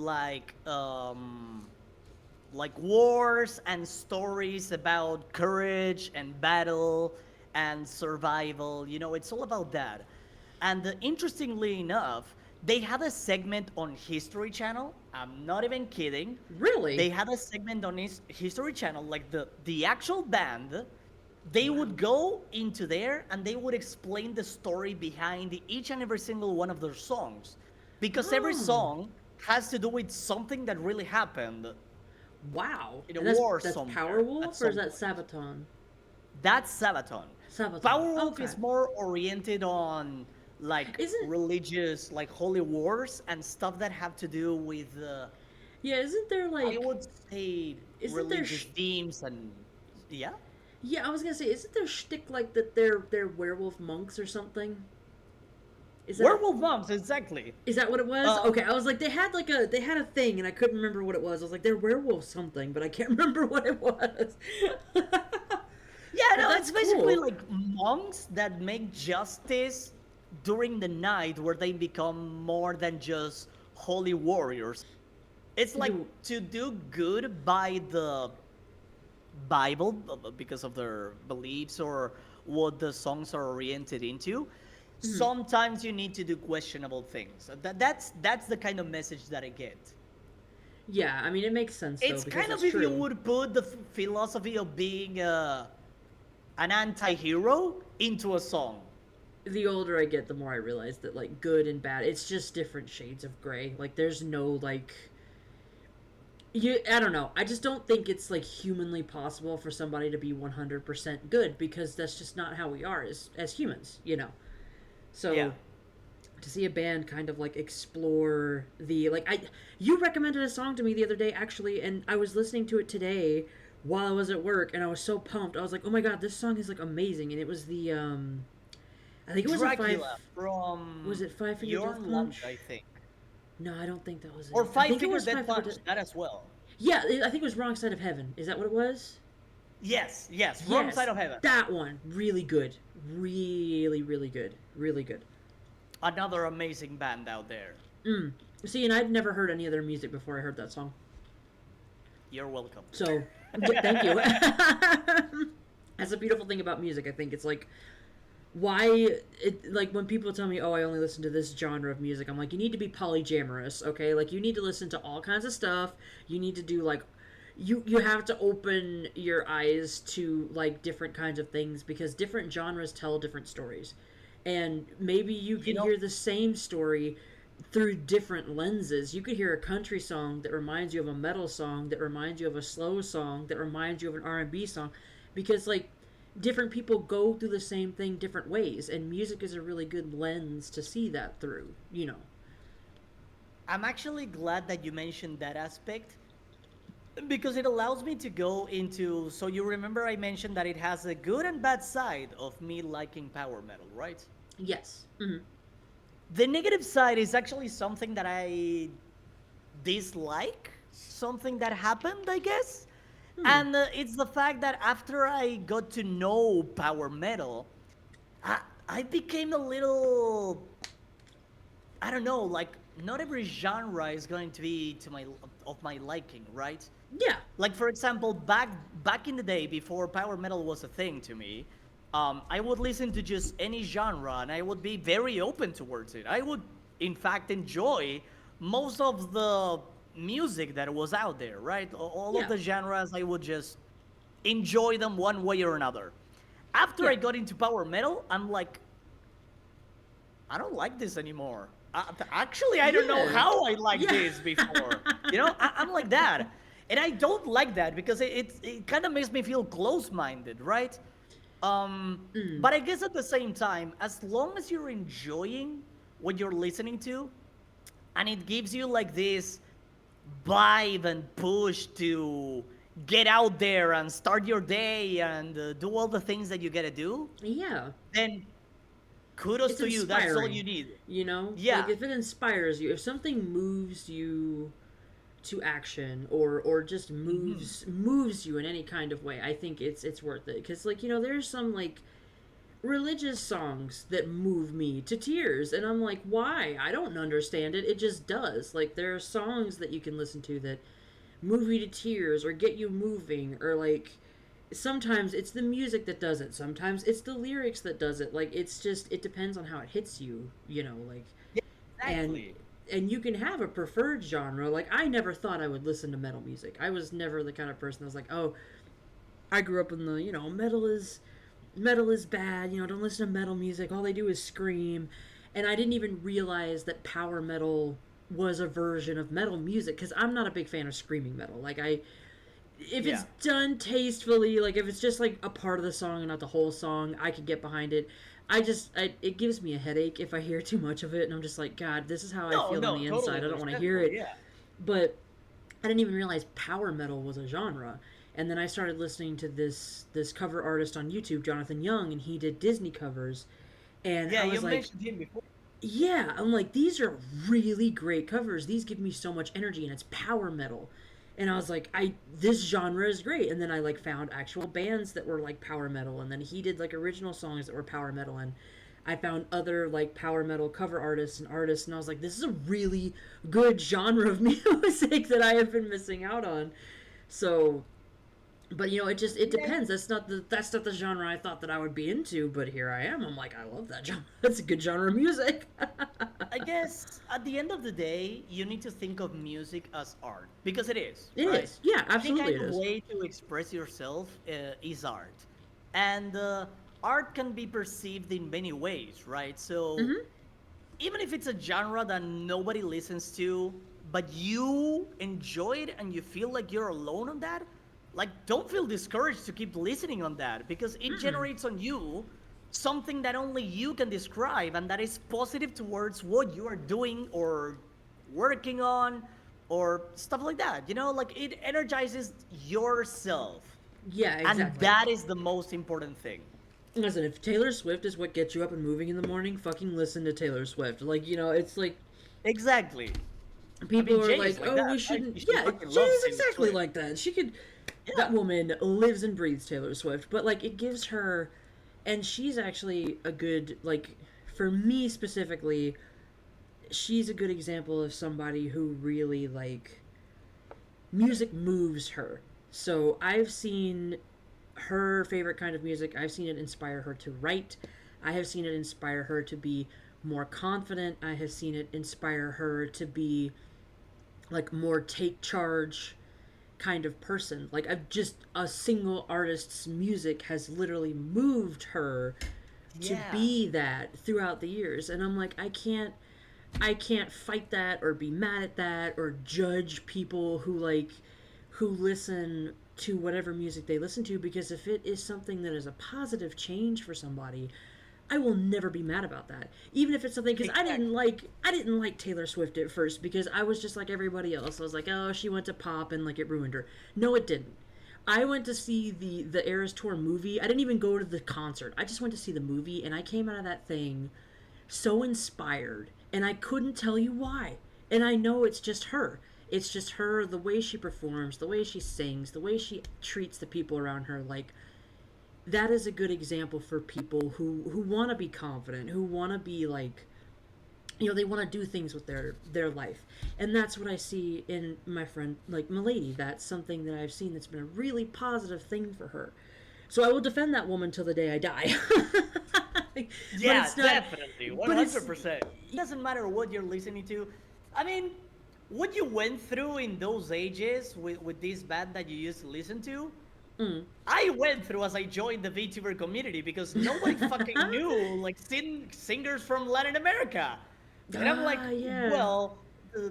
like wars and stories about courage and battle and survival. It's all about that. And interestingly enough, they had a segment on History Channel. I'm not even kidding. They Really? had a segment on History Channel, like the actual band. They Wow. would go into there and they would explain the story behind each and every single one of their songs, because every Oh, song has to do with something that really happened wow. in a And that's war that's somewhere at Powerwolf or is some that point. Sabaton? That's Sabaton. Sabaton. Powerwolf is Okay. more oriented on like Isn't religious, like holy wars and stuff that have to do with, yeah? Isn't there I like? would say, Isn't there? religious themes and yeah. Yeah, I was gonna say, isn't there shtick like that? They're werewolf monks or something? Is that Werewolf monks, exactly. is that what it was? Uh, Okay, I was like, they had a thing, and I couldn't remember what it was. I was like, they're werewolf something, but I can't remember what it was. yeah, But no, that's it's basically cool. like monks that make justice during the night, where they become more than just holy warriors. It's like You, to do good by the Bible, because of their beliefs or what the songs are oriented into. Sometimes you need to do questionable things. That's the kind of message that I get. yeah, I mean, it makes sense though It's because kind of it's if you true. would put the philosophy of being an anti-hero into a song. The older I get, the more I realize that like good and bad, it's just different shades of gray. Like, there's no like you. I don't know. I just don't think it's like humanly possible for somebody to be 100% good because that's just not how we are as humans. So Yeah. to see a band kind of like explore the like I you recommended a song to me the other day actually, and I was listening to it today while I was at work, and I was so pumped. I was like, oh my god, this song is like amazing. And it was the I think it was a Dracula five was from it Five Finger Death Bjorn Land, I Punch? think. No, I don't think that was Or it. I Five think it Finger was Death Five Finger Punch, Death. that as well. Yeah, I think it was Wrong Side of Heaven. Is that what it was? Yes, yes, Wrong Side Yes, of Heaven. that one. Really good. Really, really good. Really good. Another amazing band out there. See, and I'd never heard any of their music before I heard that song. You're welcome. So, yeah, thank you. That's a beautiful thing about music. I think it's like why it like when people tell me, "Oh, I only listen to this genre of music." I'm like, "You need to be polyamorous, okay? Like you need to listen to all kinds of stuff. You need to do like you have to open your eyes to like different kinds of things because different genres tell different stories. And maybe you You can know, hear the same story through different lenses. You could hear a country song that reminds you of a metal song, that reminds you of a slow song, that reminds you of an R&B song because like different people go through the same thing different ways, and music is a really good lens to see that through. I'm actually glad that you mentioned that aspect, because it allows me to go into. So, you remember I mentioned that it has a good and bad side of me liking power metal, right? Yes. The negative side is actually something that I dislike, something that happened, I guess. And it's the fact that after I got to know power metal, I became a little, I don't know, like not every genre is going to be to my of my liking, right? Yeah. Like for example, back in the day before power metal was a thing to me, I would listen to just any genre and I would be very open towards it. I would, in fact, enjoy most of the music that was out there, right? All of Yeah. the genres, I would just enjoy them one way or another. After I Yeah. got into power metal, I'm like, I don't like this anymore. Actually, I don't know Yeah. how I liked Yeah. this before. I'm like that. And I don't like that because it kind of makes me feel close-minded, right? But I guess at the same time, as long as you're enjoying what you're listening to, and it gives you like this vibe and push to get out there and start your day and do all the things that you gotta do, Yeah. then kudos It's to you. That's all inspiring, you need. you know? Like, Yeah. if it inspires you, if something moves you to action or just Hmm. moves you in any kind of way, I think it's worth it. Because, like, there's some, like, religious songs that move me to tears, and I'm like, why? I don't understand it. It just does. Like, there are songs that you can listen to that move you to tears or get you moving, or, like, sometimes it's the music that does it, sometimes it's the lyrics that does it. Like, it's just, it depends on how it hits you, like. Yeah, and exactly. and you can have a preferred genre. Like, I never thought I would listen to metal music. I was never the kind of person that was like, oh, I grew up in the, metal is bad, don't listen to metal music, all they do is scream. And I didn't even realize that power metal was a version of metal music, because I'm not a big fan of screaming metal. Like, if it's Yeah. done tastefully, like if it's just like a part of the song and not the whole song, I could get behind it. It gives me a headache if I hear too much of it, and I'm just like, God, this is how I No, feel on no, the totally inside. I don't want to hear understandable. it. Yeah. But I didn't even realize power metal was a genre. And then I started listening to this cover artist on YouTube, Jonathan Young, and he did Disney covers. And Yeah, I you was like, mentioned him before. yeah, I'm like, these are really great covers. These give me so much energy, and it's power metal. And I was like, this genre is great. And then I like found actual bands that were like power metal, and then he did like original songs that were power metal, and I found other like power metal cover artists, and I was like, this is a really good genre of music that I have been missing out on. So, but it Yeah. depends. That's not the genre I thought that I would be into, but here I am. I'm like, I love that genre. That's a good genre of music. I guess at the end of the day, you need to think of music as art because it is, It right? is. Yeah, Any kind absolutely it of is. way to express yourself is art. And art can be perceived in many ways, right? So Mhm. even if it's a genre that nobody listens to, but you enjoy it and you feel like you're alone on that, like don't feel discouraged to keep listening on that because it Mm-mm. generates on you something that only you can describe and that is positive towards what you are doing or working on or stuff like that. Like it energizes yourself. Yeah, And exactly. that is the most important thing. Listen, if Taylor Swift is what gets you up and moving in the morning, fucking listen to Taylor Swift. Like, it's like Exactly. I mean, people are Jay is like, like "Oh, that, we right? shouldn't." She Yeah, fucking loves Jay's Taylor exactly Swift. like that. She could. That Yeah. woman lives and breathes Taylor Swift, but like it gives her, and she's actually a good, like, for me specifically, she's a good example of somebody who really, like, music moves her. So I've seen her favorite kind of music. I've seen it inspire her to write. I have seen it inspire her to be more confident. I have seen it inspire her to be like more take charge kind of person. Like, I've just, a single artist's music has literally moved her to Yeah. be that throughout the years. And I'm like, I can't fight that or be mad at that or judge people who listen to whatever music they listen to, because if it is something that is a positive change for somebody, I will never be mad about that. Even if it's something, because Exactly. I didn't like Taylor Swift at first because I was just like everybody else. I was like, oh, she went to pop and like it ruined her. No, it didn't. I went to see the Eras Tour movie. I didn't even go to the concert. I just went to see the movie, and I came out of that thing so inspired, and I couldn't tell you why. And I know it's just her. It's just her, the way she performs, the way she sings, the way she treats the people around her. Like, that is a good example for people who want to be confident, who want to be like, they want to do things with their life. And that's what I see in my friend like Milady. That's something that I've seen that's been a really positive thing for her. So I will defend that woman till the day I die. But Yeah, it's not, definitely. but it's 100%. Doesn't matter what you're listening to. I mean, what you went through in those ages with this band that you used to listen to, Mm. I went through as I joined the VTuber community because nobody fucking knew like singers from Latin America. And I'm like, Ah, yeah. well,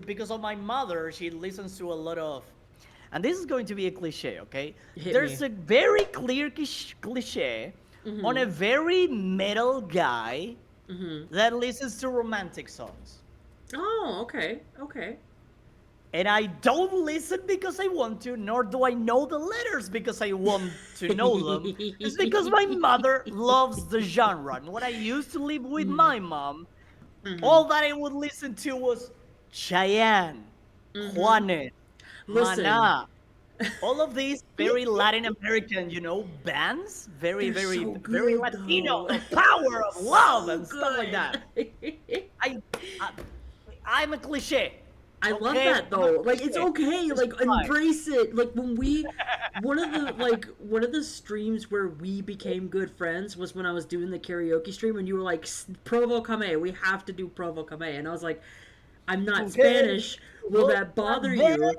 because of my mother, she listens to a lot of. And this is going to be a cliche, okay? Hit There's me. a very clear cliche on a very metal guy that listens to romantic songs. Oh, okay. Okay. And I don't listen because I want to, nor do I know the letters because I want to know them. It's because my mother loves the genre. And when I used to live with my mom, all that I would listen to was Cheyenne, Juanes, Listen, Mana, all of these very Latin American, bands, very, they're very, so very good Latino, though. the power of love So and stuff like good. that. I, I I'm a cliche. I love Okay, that I'm a though. Like it's cliche. okay. It's Like fine. embrace it. Like when we one of the streams where we became good friends was when I was doing the karaoke stream and you were like Provo Kame, we have to do Provo Kame. And I was like, I'm not Okay. Spanish. Will Look that at bother that. you?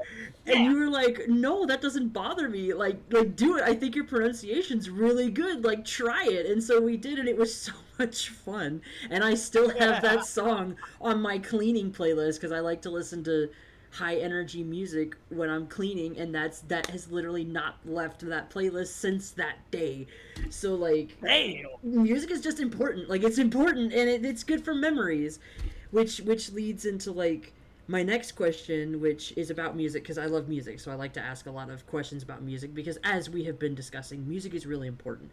And Yeah. you were like, no, that doesn't bother me. Like do it. I think your pronunciation's really good. Like try it. And so we did and it was so much fun. And I still have that song on my cleaning playlist because I like to listen to high energy music when I'm cleaning and that has literally not left that playlist since that day. So like Damn. music is just important. Like it's important and it's good for memories, which leads into like my next question, which is about music because I love music. So I like to ask a lot of questions about music because as we have been discussing, music is really important.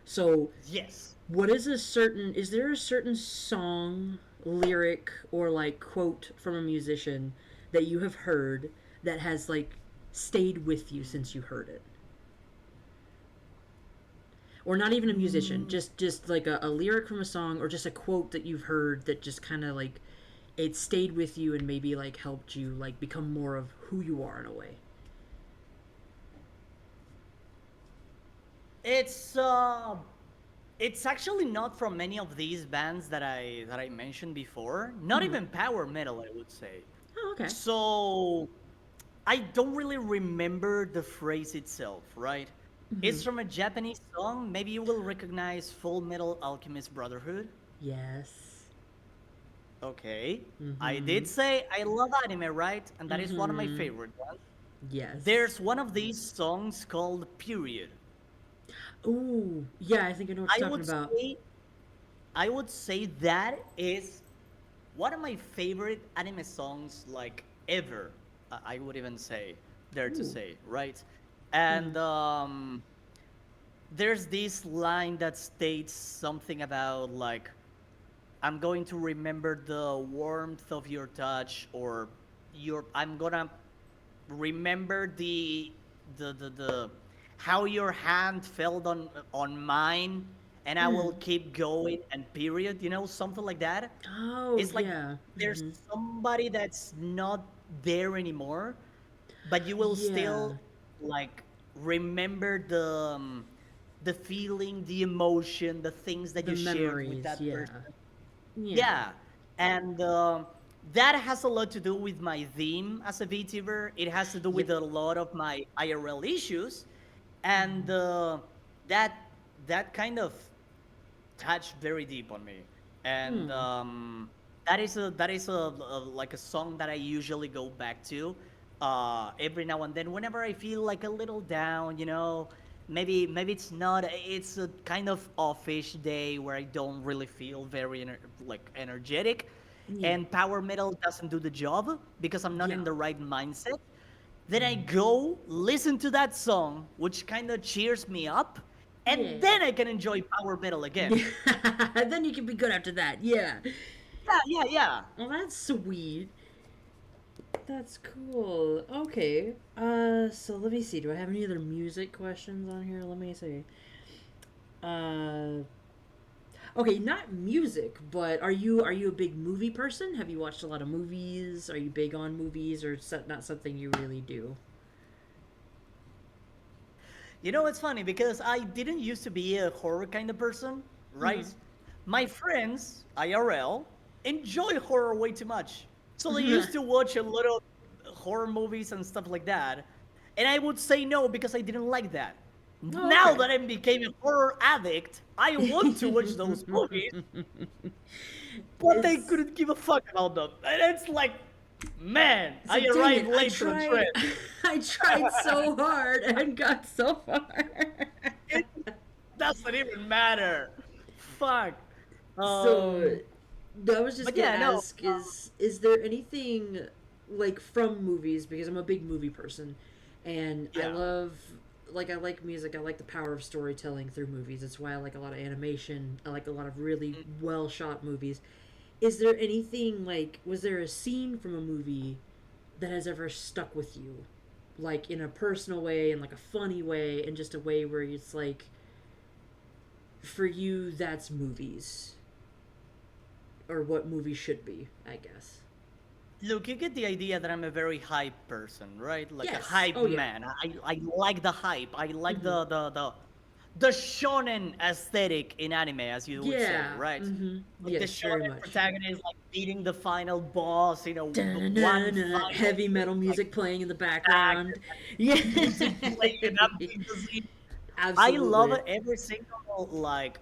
So Yes. is there a certain song, lyric, or like quote from a musician that you have heard that has like stayed with you since you heard it? Or not even a musician, just like a lyric from a song or just a quote that you've heard that just kind of like it stayed with you and maybe like helped you like become more of who you are in a way. It's uh it's actually not from any of these bands that I mentioned before. Not even power metal, I would say. Oh, okay. So I don't really remember the phrase itself, right? It's from a Japanese song. Maybe you will recognize Full Metal Alchemist Brotherhood. Yes. Okay. I did say I love anime, right? And that is one of my Mm-hmm. favorite ones. Yes. There's one of these songs called Period. Ooh, yeah, I think I know what I you're talking would about. say I would say that is one of my favorite anime songs like ever. I would even say, dare to Ooh. say, right? And there's this line that states something about like I'm going to remember the warmth of your touch, or your I'm gonna remember the how your hand felt on mine, and I will keep going, and period, something like that. Oh, It's like yeah. there's somebody that's not there anymore, but you will Yeah. still like remember the feeling, the emotion, the things that The you shared with memories, that yeah. person. Yeah. Yeah, and that has a lot to do with my theme as a VTuber. It has to do with Yep. a lot of my IRL issues, and that that kind of touched very deep on me. And that is a like a song that I usually go back to every now and then whenever I feel like a little down. Maybe it's not. It's a kind of offish day where I don't really feel very like energetic, Yeah. and power metal doesn't do the job because I'm not in Yeah. the right mindset. Then I go listen to that song, which kind of cheers me up, and Yeah. then I can enjoy power metal again. Yeah. Then you can be good after that. Yeah. Yeah, yeah, yeah. Well, that's sweet. That's cool. Okay. So let me see. Do I have any other music questions on here? Let me see. Uh, okay, not music, but are you a big movie person? Have you watched a lot of movies? Are you big on movies, or is that not something you really do? It's funny because I didn't used to be a horror kind of person, right? My friends, IRL, enjoy horror way too much. So they used to watch a lot of horror movies and stuff like that. And I would say no because I didn't like that. Oh, Now okay. that I became a horror addict, I want to watch those movies, but they It's couldn't give a fuck about them. And it's like, man, it's I like, dang arrived it! I late to the tried, trend. I tried so hard and got so far. It doesn't even matter. Fuck. So Um, I was just but gonna yeah, no. ask: is there anything like from movies? Because I'm a big movie person, and I Yeah. love I like music. I like the power of storytelling through movies. That's why I like a lot of animation. I like a lot of really well shot movies. Is there anything like was there a scene from a movie that has ever stuck with you? Like in a personal way and like a funny way and just a way where it's like for you that's movies or what movies should be, I guess. Look, you get the idea that I'm a very hype person, right? Like a Yes. hype Oh yeah. man. I like the hype. I like Mhm. the shonen aesthetic in anime, as you would say, Yeah. right? Mhm. Like the Yes, very shonen much. protagonist, like beating the final boss, one Da-na-na-na, final heavy metal like music playing in the attack, background. Yeah. music playing, and I'm being the scene. I love Absolutely. it. Every single like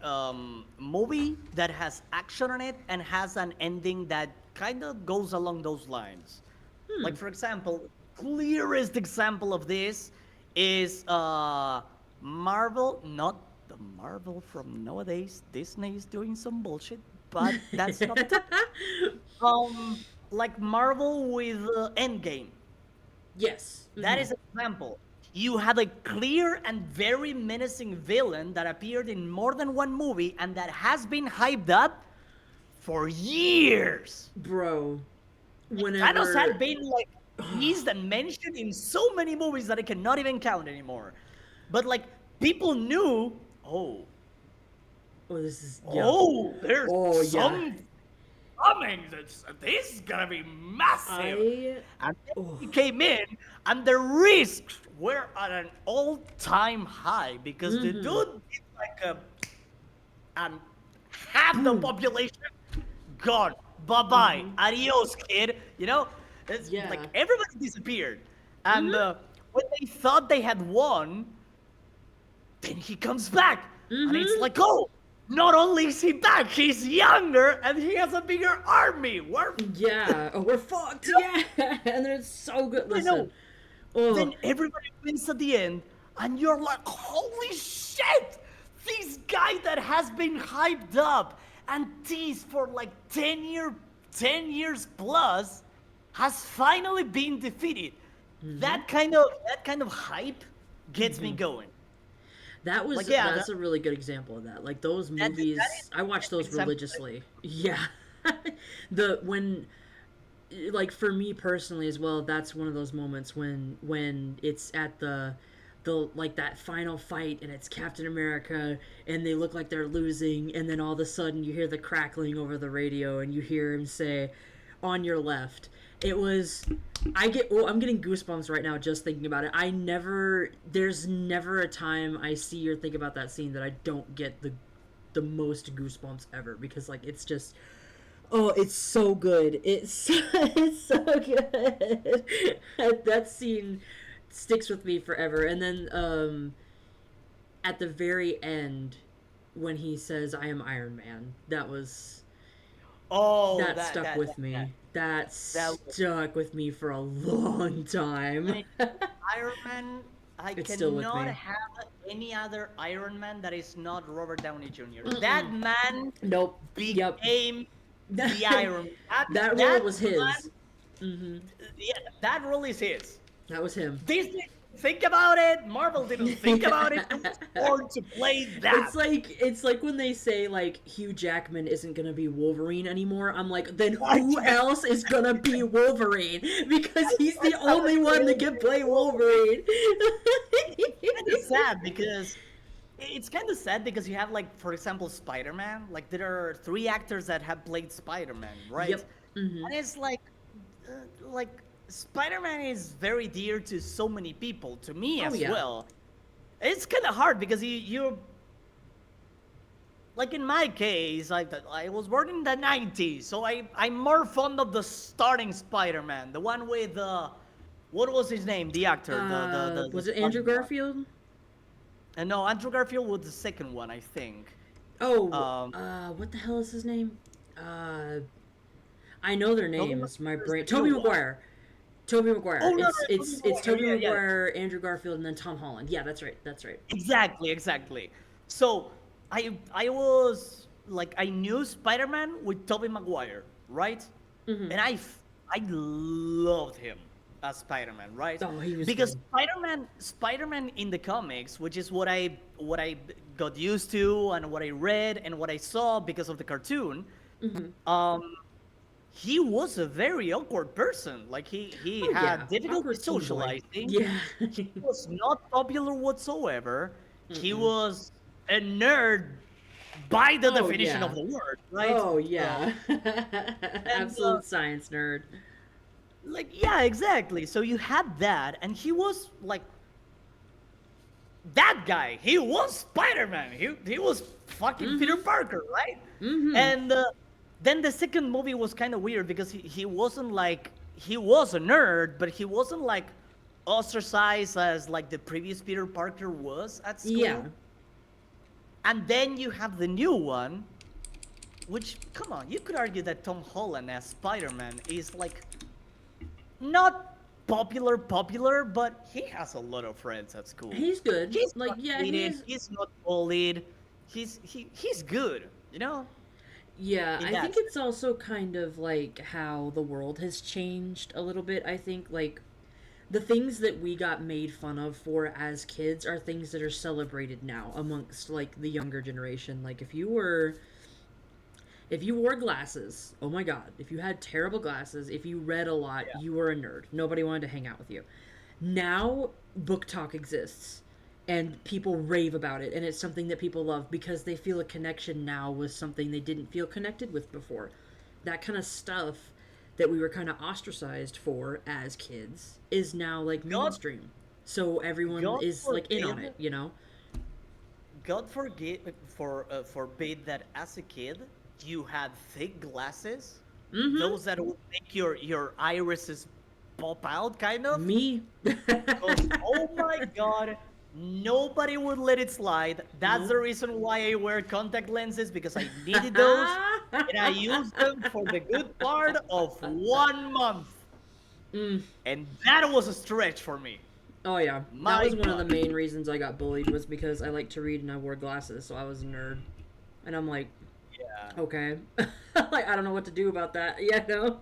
movie that has action on it and has an ending that kind of goes along those lines. Hmm. Like for example, clearest example of this is Marvel, not the Marvel from nowadays. Disney is doing some bullshit, but that's not the topic. Like Marvel with Endgame. Yes. That Mhm. is an example. You had a clear and very menacing villain that appeared in more than one movie and that has been hyped up for years. Bro, Thanos had whenever been like teased and mentioned in so many movies that I cannot even count anymore. But like people knew, oh, this is yeah. there's Oh yeah. some coming. This is gonna be massive. I And then oh. he came in, and the risks were at an all-time high because the Mhm. dude is like and half the Boom. population gone. Bye bye. Mhm. Adios, kid. It's like Yeah. everybody disappeared. And Mhm. when they thought they had won, then he comes back. And it's Mhm. like, oh, not only is he back, he's younger and he has a bigger army. Yeah. Oh, we're fucked. Yeah. And it's so good. I know. Listen. Oh, Then everybody wins at the end, and you're like, holy shit! This guy that has been hyped up and teased for like 10 years plus has finally been defeated. That kind of hype gets me going. Like yeah, that's a really good example of that. Like those that is movies, I the watch best those example. religiously. Yeah. The when like for me personally as well, that's one of those moments when it's at the like that final fight and it's Captain America and they look like they're losing and then all of a sudden you hear the crackling over the radio and you hear him say on your left. It was I'm getting goosebumps right now just thinking about it. There's never a time I see or think about that scene that I don't get the most goosebumps ever because like it's just oh, it's so good. It's so good. That scene sticks with me forever. And then at the very end when he says I am Iron Man, Oh, that stuck with that me. That that was. stuck with me for a long When time. it comes to Iron Man, I It's still with cannot me. have any other Iron Man that is not Robert Downey Jr. That man Nope. Yep. became the that Iron Man. That, role that was man, his. Hmm. yeah, that role is his. That was him. Disney didn't think about it. Marvel didn't think about it. It was born to play that. It's like when they say like Hugh Jackman isn't gonna be Wolverine anymore. I'm like, then I who can't. else is gonna be Wolverine? Because he's the I only one that can play Wolverine. It's kind of sad because you have like, for example, Spider-Man. Like there are three actors that have played Spider-Man, right? Yep. Hmm. And it's like Spider-Man is very dear to so many people, to me Oh as yeah. well. It's kind of hard because you like in my case, I was born in the '90s, so I'm more fond of the starting Spider-Man, the one with what was his name, the actor, the Was it Andrew starting one. Garfield? And no, Andrew Garfield was the second one, I think. Oh, Um, what the hell is his name? Uh, I know their Tobey names. My Maguire is the brain. new Toby one. Maguire. Toby Maguire. Oh no, no, It's Tobey Toby Maguire. Yeah, yeah, Maguire, Andrew Garfield, and then Tom Holland. Yeah, that's right. That's right. exactly, exactly. So I was like I knew Spider-Man with Tobey Maguire, right? And I loved him as Spider-Man, right? Oh, he was Because good. Spider-Man in the comics, which is what I got used to and what I read and what I saw because of the cartoon, um, he was a very awkward person. Like he Oh had yeah, difficulty awkward teen boy. socializing. Yeah. He was not popular whatsoever. He was a nerd by the Oh definition of yeah. the word, right? Oh yeah. And Absolute science nerd. like yeah, exactly. So you had that, and he was like that guy. He was Spider-Man. He was fucking Peter Parker, right? And then the second movie was kind of weird because he wasn't like he was a nerd, but he wasn't like ostracized as like the previous Peter Parker was at school. Yeah. And then you have the new one, which come on, you could argue that Tom Holland as Spider-Man is like not popular, but he has a lot of friends at school. He's good. He's Like not yeah, hated. he's He's not bullied. He's good. You know, yeah, in I that think sense. it's also kind of like how the world has changed a little bit. I think like the things that we got made fun of for as kids are things that are celebrated now amongst like the younger generation. Like if you wore glasses, oh my god, if you had terrible glasses, if you read a lot, Yeah. you were a nerd. Nobody wanted to hang out with you. Now book talk exists and people rave about it and it's something that people love because they feel a connection now with something they didn't feel connected with before. That kind of stuff that we were kind of ostracized for as kids is now like God, mainstream. So everyone God is like in on it, forbid, you know? God forbid that as a kid you had thick glasses, those that would make your irises pop out, kind of. Me. Because, oh my god, nobody would let it slide. That's the Nope. reason why I wear contact lenses, because I needed those. And I used them for the good part of 1 month. And that was a stretch for me. Oh yeah, that My was one of the god. main reasons I got bullied was because I like to read and I wore glasses, so I was a nerd. And I'm like, Yeah. okay, like I don't know what to do about that, you know.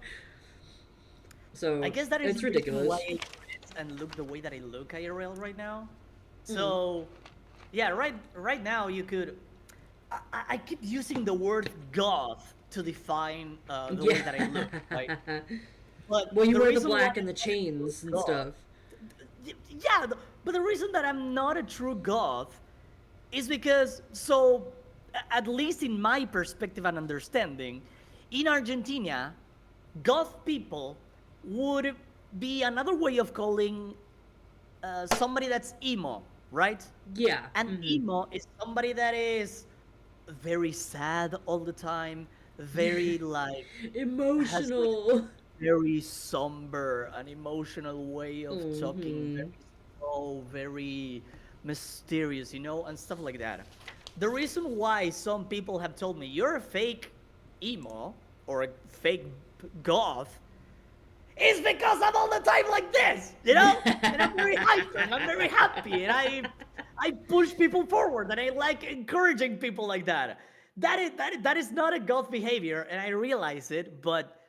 I So guess that is it's the reason why ridiculous. I dress and look the way that I look IRL right now. So, yeah, right now you could. I keep using the word goth to define the way that I look, right? Yeah. But Well, you the wear the reason why black and the I'm not a true chains and goth, stuff. yeah, but the reason that I'm not a true goth is because, so, at least in my perspective and understanding, in Argentina, goth people would be another way of calling somebody that's emo, right? Yeah. And emo is somebody that is very sad all the time, very like has like Emotional. very somber and emotional way of talking, Hmm. very slow, very mysterious, and stuff like that. The reason why some people have told me you're a fake emo or a fake goth is because I'm all the time like this, and I'm very hyper, and I'm very happy, and I push people forward, and I like encouraging people like that. That is not a goth behavior, and I realize it, but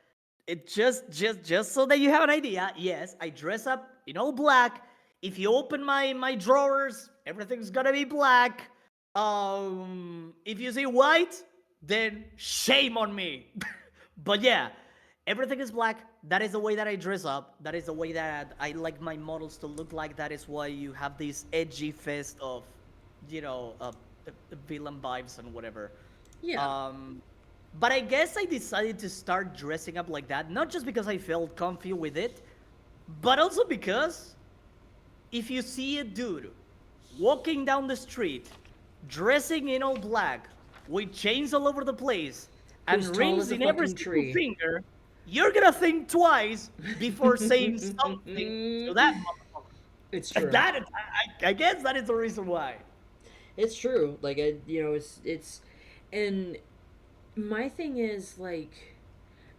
it just so that you have an idea. Yes, I dress up in all black. If you open my drawers, everything's gonna be black. If you see white, then shame on me. But yeah, everything is black. That is the way that I dress up. That is the way that I like my models to look like. That is why you have this edgy fest of, you know, uh, villain vibes and whatever. Yeah. Um, but I guess I decided to start dressing up like that, not just because I felt comfy with it, but also because if you see a dude walking down the street, dressing in all black, with chains all over the place, Who's and tall rings as a in every fucking single tree. finger, you're gonna think twice before saying something to that motherfucker. It's And true. I guess that is the reason why. It's true. Like it's, and my thing is like,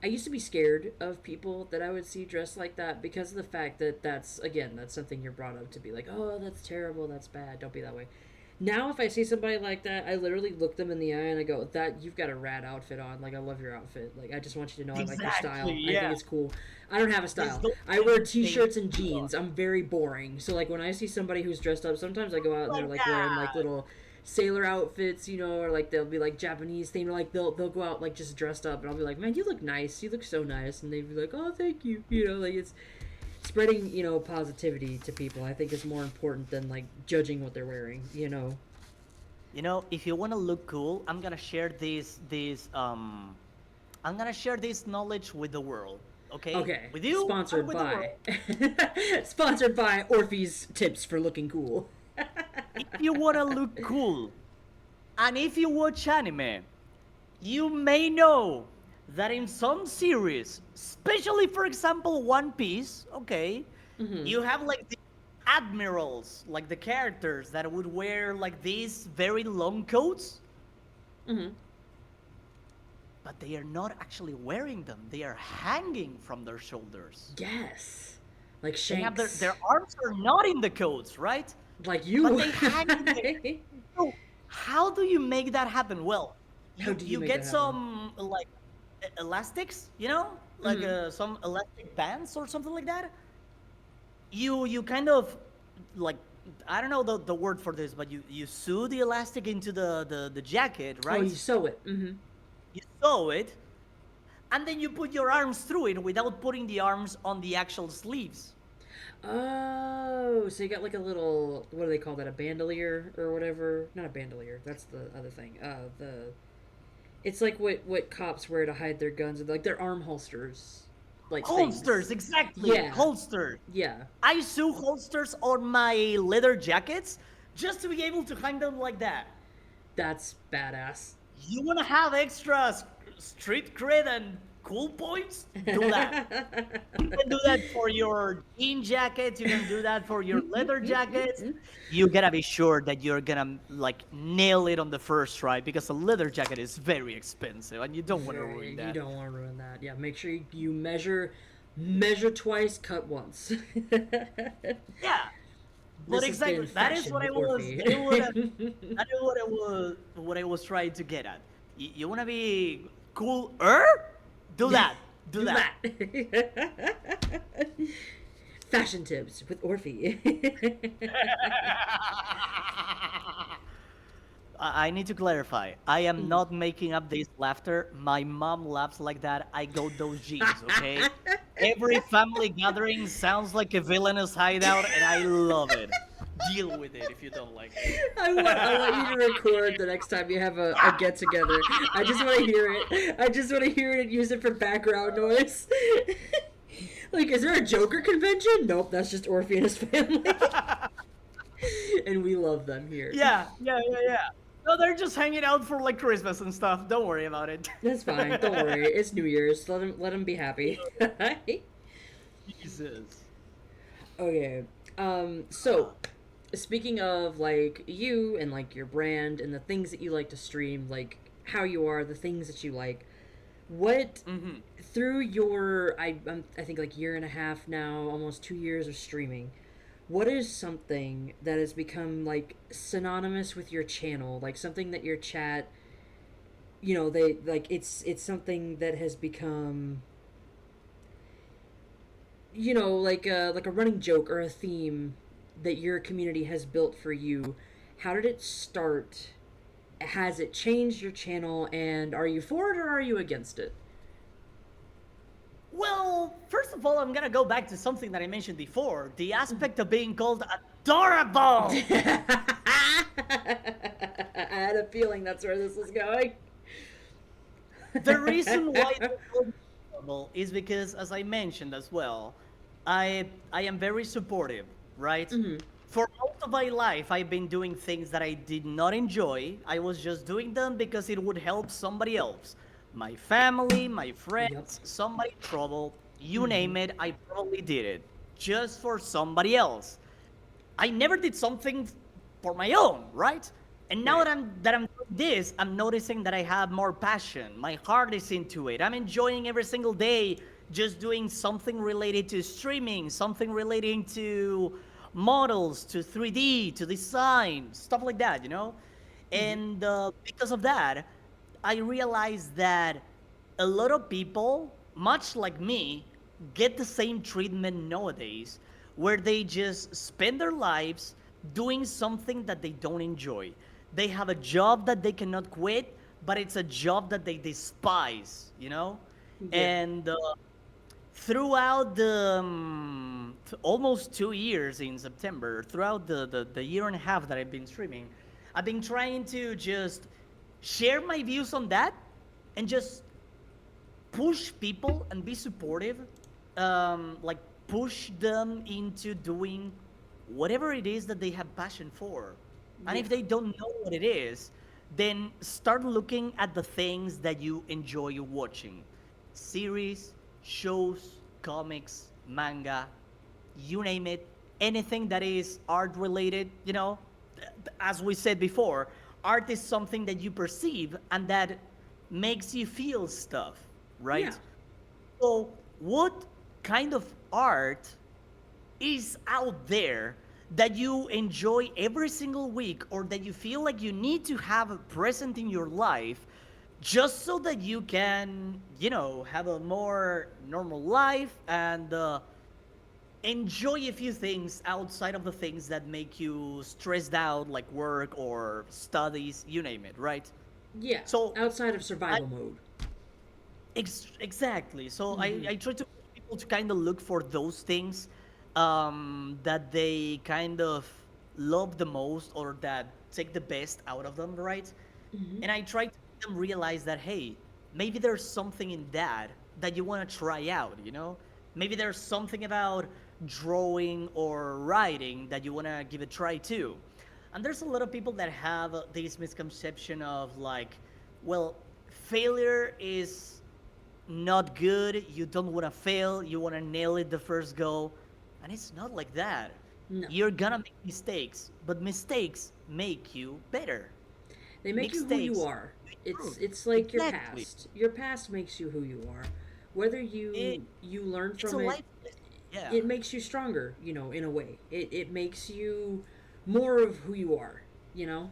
I used to be scared of people that I would see dressed like that because of the fact that that's something you're brought up to be like, oh, that's terrible, that's bad, don't be that way. Now, if I see somebody like that, I literally look them in the eye and I go, "That you've got a rad outfit on. Like, I love your outfit. Like, I just want you to know I like your Exactly. style. I think Yeah. it's cool. I don't have a Just style. don't I wear think t-shirts and jeans. I'm very boring. So, like, when I see somebody who's dressed up, sometimes I go out and they're like like wearing like that. little sailor outfits, or like they'll be like Japanese theme, or like they'll go out like just dressed up, and I'll be like, "Man, you look nice. You look so nice," and they'd be like, "Oh, thank you." Like it's spreading positivity to people. I think is more important than like judging what they're wearing. If you want to look cool, I'm gonna share this knowledge with the world. Okay, Okay, with you and sponsored with the by world. sponsored by Orphie's tips for looking cool. If you want to look cool, and if you watch anime, you may know that in some series, especially for example One Piece, okay, you have like the admirals, like the characters that would wear like these very long coats, but they are not actually wearing them. They are hanging from their shoulders. Yes, like They have their, Shanks, their arms are not in the coats, right? like But you. they hang in there. So how do you make that happen? Well, How you do you you make that get happen? some like elastics, like Mm-hmm. some elastic bands or something like that. You kind of like, I don't know the word for this, but you sew the elastic into the jacket, Oh, you right? sew it. Mm-hmm. You sew it, and then you put your arms through it without putting the arms on the actual sleeves. Oh, so you got like a little, what do they call that? A bandolier or whatever? Not a bandolier. That's the other thing. The It's like what cops wear to hide their guns, like their arm holsters, like Holsters, things. exactly. Yeah, Holsters. yeah. I sew holsters on my leather jackets just to be able to hang them like that. That's badass. You want to have extra street cred and cool points? Do that. You can do that for your jean jackets. You can do that for your leather jackets. You gotta be sure that you're gonna like nail it on the first try because a leather jacket is very expensive and you don't want to ruin You that. don't want to ruin that. Yeah, make sure you measure twice, cut once. Yeah, but This has been exactly that is fashion what I with was. Orphie. That is what I was trying to get at. You want to be cooler? Do that. Do Do that. that. Fashion tips with Orphie. I need to clarify. I am not making up this laughter. My mom laughs like that. I got those genes, okay? Every family gathering sounds like a villainous hideout, and I love it. Deal with it if you don't like it. I want you to record the next time you have a get together. I just want to hear it. I just want to hear it and use it for background noise. Like, is there a Joker convention? Nope, that's just Orphe and his family. And we love them here. Yeah. No, they're just hanging out for like Christmas and stuff. Don't worry about it. That's fine. Don't worry. It's New Year's. Let him be happy. Jesus. Okay. So speaking of like you and like your brand and the things that you like to stream, like how you are, the things that you like, what through your I think like year and a half now, almost 2 years of streaming, what is something that has become like synonymous with your channel, like something that your chat, they like it's something that has become like a running joke or a theme that your community has built for you. How did it start? Has it changed your channel, and are you for it or are you against it? Well, first of all, I'm gonna go back to something that I mentioned before: the aspect of being called adorable. I had a feeling that's where this was going. The reason why they're called adorable is because, as I mentioned as well, I am very supportive, right? For most of my life, I've been doing things that I did not enjoy. I was just doing them because it would help somebody else. My family, my Yep. friends, somebody in trouble, you name it, I probably did it. Just for somebody else. I never did something for my own, right? And now Right. that I'm doing this, I'm noticing that I have more passion. My heart is into it. I'm enjoying every single day just doing something related to streaming, something relating to models, to 3D, to design, stuff like that, you know? Mm-hmm. And because of that, I realized that a lot of people, much like me, get the same treatment nowadays where they just spend their lives doing something that they don't enjoy. They have a job that they cannot quit, but it's a job that they despise, you know? Yeah. And throughout the almost 2 years in September, throughout the year and a half that I've been streaming, I've been trying to just share my views on that and just push people and be supportive, like push them into doing whatever it is that they have passion for. And if Yeah. they don't know what it is, then start looking at the things that you enjoy watching: series, shows, comics, manga, you name it, anything that is art related, you know. As we said before, art is something that you perceive and that makes you feel stuff, Yeah. right? So, what kind of art is out there that you enjoy every single week or that you feel like you need to have present in your life just so that you can, you know, have a more normal life and enjoy a few things outside of the things that make you stressed out, like work or studies, you name it, right? Yeah. So, Outside of I, survival mode. exactly. So Mm-hmm. I try to push people to kind of look for those things that they kind of love the most or that take the best out of them, right? Mm-hmm. And I try to make them realize that, hey, maybe there's something in that you want to try out, you know? Maybe there's something about drawing or writing that you want to give a try too. And there's a lot of people that have this misconception of like, well, failure is not good. You don't want to fail. You want to nail it the first go. And it's not like that. No. You're gonna make mistakes, but mistakes make you better. They make you who you Mistakes are. It's improve. it's like your Exactly. past. Your past makes you who you are. Whether It, you learn it's a from it, life lesson. Yeah. it makes you stronger, in a way. It makes you more of who you are, you know?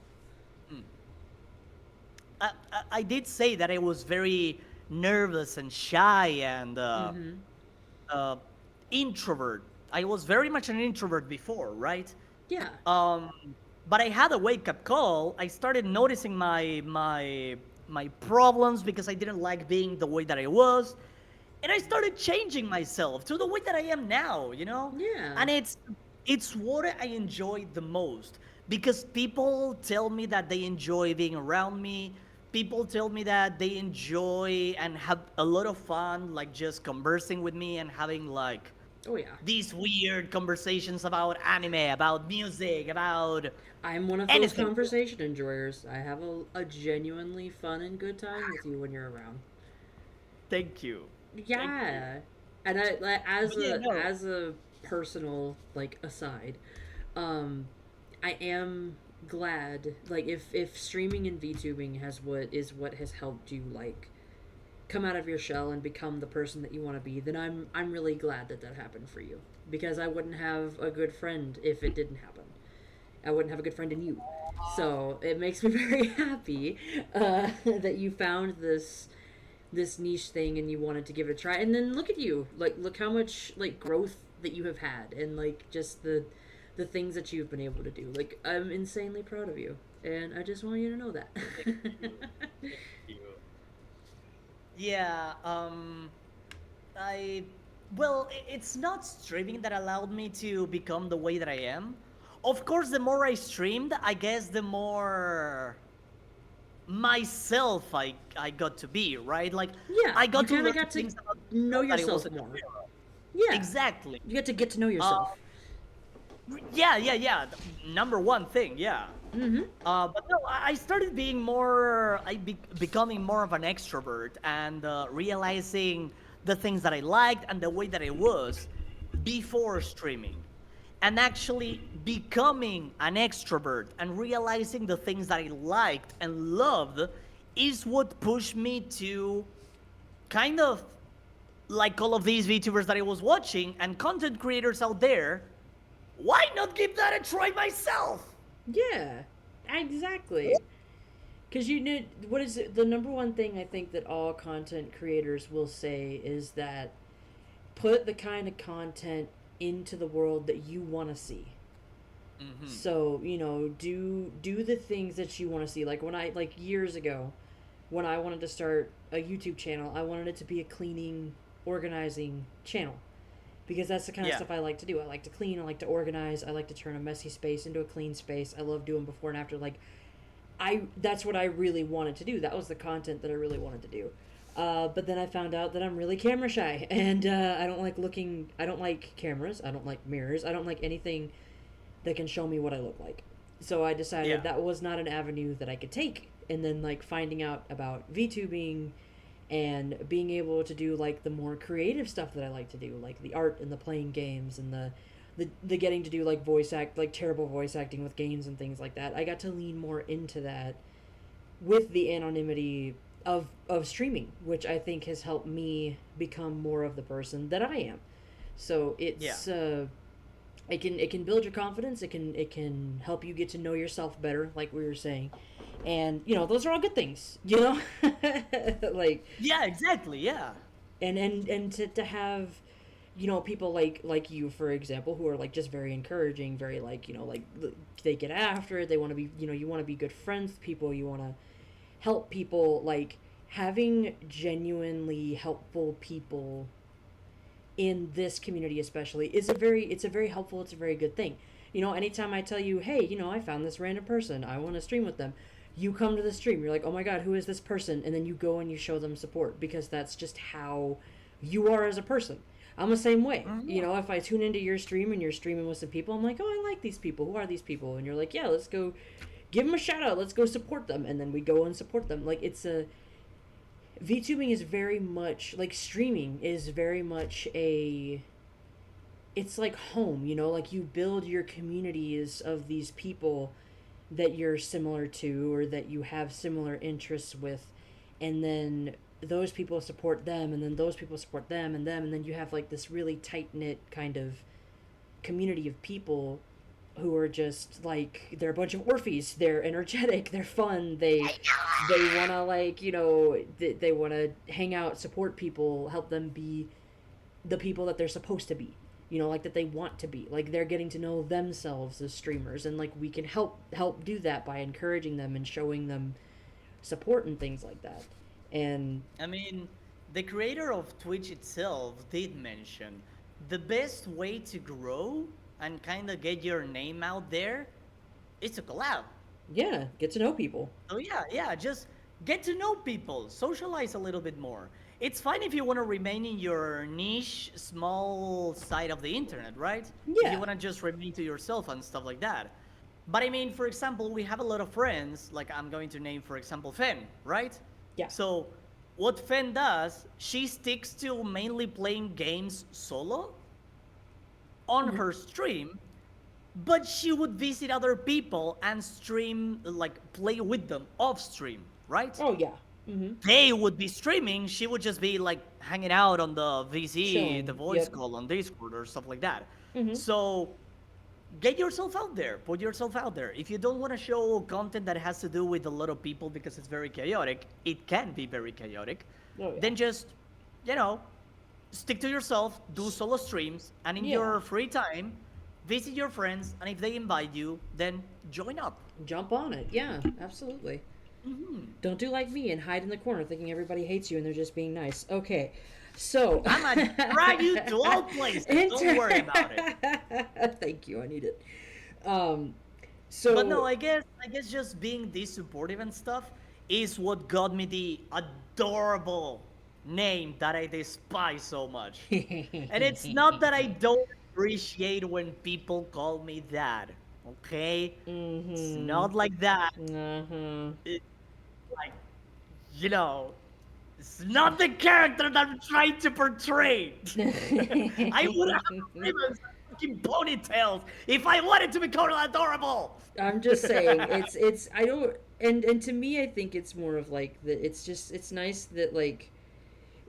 I did say that I was very nervous and shy and Mm-hmm. uh, introvert. I was very much an introvert before, right? Yeah. Um, but I had a wake up call. I started noticing my problems because I didn't like being the way that I was, and I started changing myself to the way that I am now. You know, Yeah. and it's what I enjoy the most because people tell me that they enjoy being around me. People tell me that they enjoy and have a lot of fun, like just conversing with me and having like Oh yeah. these weird conversations about anime, about music, about I'm one of those anything. conversation enjoyers. I have a genuinely fun and good time with you when you're around. Thank you. Thank you. Yeah. And I like But yeah, no. as a personal like aside, um I am glad like if streaming and VTubing what has helped you like come out of your shell and become the person that you want to be, then I'm really glad that that happened for you because I wouldn't have a good friend if it didn't happen. I wouldn't have a good friend in you. So it makes me very happy that you found this niche thing and you wanted to give it a try. And then look at you, like look how much like growth that you have had and like just the things that you've been able to do. Like I'm insanely proud of you, and I just want you to know that. Thank you. Thank you. Yeah, I well, it's not streaming that allowed me to become the way that I am. Of course, the more I streamed, I guess the more myself I got to be, right? Like Yeah, I you got to kind of learn got to things about know myself that I yourself wasn't more. aware of. Yeah, Exactly. you get to know Uh, yourself. yeah. Number one thing, yeah. Mm-hmm. But no, I started being more, becoming more of an extrovert and realizing the things that I liked and the way that I was before streaming. and actually becoming an extrovert and realizing the things that I liked and loved is what pushed me to kind of like all of these VTubers that I was watching and content creators out there. Why not give that a try myself? Yeah, exactly. Because you know, what is it? The number one thing I think that all content creators will say is that put the kind of content into the world that you want to see. Mm-hmm. So, you know, do the things that you want to see. Like when I like years ago, when I wanted to start a YouTube channel, I wanted it to be a cleaning, organizing channel because that's the kind of Yeah. stuff I like to do. I like to clean, I like to organize, I like to turn a messy space into a clean space. I love doing before and after. Like I that's what I really wanted to do. That was the content that I really wanted to do. But then I found out that I'm really camera shy, and I don't like looking. I don't like cameras. I don't like mirrors. I don't like anything that can show me what I look like. So I decided Yeah. that was not an avenue that I could take. And then like finding out about VTubing and being able to do like the more creative stuff that I like to do, like the art and the playing games and the getting to do like like terrible voice acting with games and things like that. I got to lean more into that with the anonymity of streaming, which I think has helped me become more of the person that I am. So Yeah. it can build your confidence. It can help you get to know yourself better, like we were saying, and you know those are all good things. You know, like Yeah, exactly. Yeah. and to have you know people like you for example who are like just very encouraging, very like you know like they get after it. They want to be you know you want to be good friends with people. You want to help people. Like having genuinely helpful people in this community especially is a very helpful, it's a very good thing. You know, anytime I tell you, hey, you know, I found this random person, I want to stream with them, you come to the stream, you're like, oh my god, who is this person? And then you go and you show them support because that's just how you are as a person. I'm the same way. You Mhm. know, if I tune into your stream and you're streaming with some people, I'm like, oh, I like these people. Who are these people? And you're like, yeah, let's go give them a shout out. Let's go support them. And then we go and support them. Like, it's a VTubing is very much like streaming is very much a it's like home, you know, like you build your communities of these people that you're similar to or that you have similar interests with, and then those people support them and then those people support them and then you have like this really tight knit kind of community of people who are just like they're a bunch of Orphies. They're energetic. They're fun. They want to like you know they want to hang out, support people, help them be the people that they're supposed to be. You know, like that they want to be. Like they're getting to know themselves as streamers, and like we can help do that by encouraging them and showing them support and things like that. And I mean, the creator of Twitch itself did mention the best way to grow and kind of get your name out there is to collab. yeah, get to know people. So yeah, yeah, just get to know people, socialize a little bit more. It's fine if you want to remain in your niche, small side of the internet, right? If you Yeah, want to just remain to yourself and stuff like that. But I mean, for example, we have a lot of friends, like I'm going to name, for example, Fen, right? yeah. So, what Fen does, she sticks to mainly playing games solo on Mm-hmm. her stream, but she would visit other people and stream, like play with them off stream, right? Oh yeah. Mm-hmm. They would be streaming, she would just be like hanging out on the VC, the Chilling. voice Yep. call on Discord or stuff like that. Mm-hmm. So get yourself out there, put yourself out there. If you don't want to show content that has to do with a lot of people because it's very chaotic, it can be very chaotic, Oh yeah. then just, you know, stick to yourself, do solo streams, and in Yeah. your free time, visit your friends, and if they invite you, then join up. Jump on it. Yeah, absolutely. Don't do like me and hide in the corner thinking everybody hates you and they're just being nice. Okay, so. I'm gonna drag you to all places. Don't worry about it. Thank you, I need it. Um, But no, so. I guess just being this supportive and stuff is what got me the adorable name that I despise so much. And it's not that I don't appreciate when people call me that. Okay? It's Mm-hmm. not like that. Uh-huh. It's like, you know, it's not the character that I'm trying to portray. I would have ribbons fucking ponytails if I wanted to be Conan adorable. I'm just saying it's I don't and to me I think it's more of like that it's just it's nice that like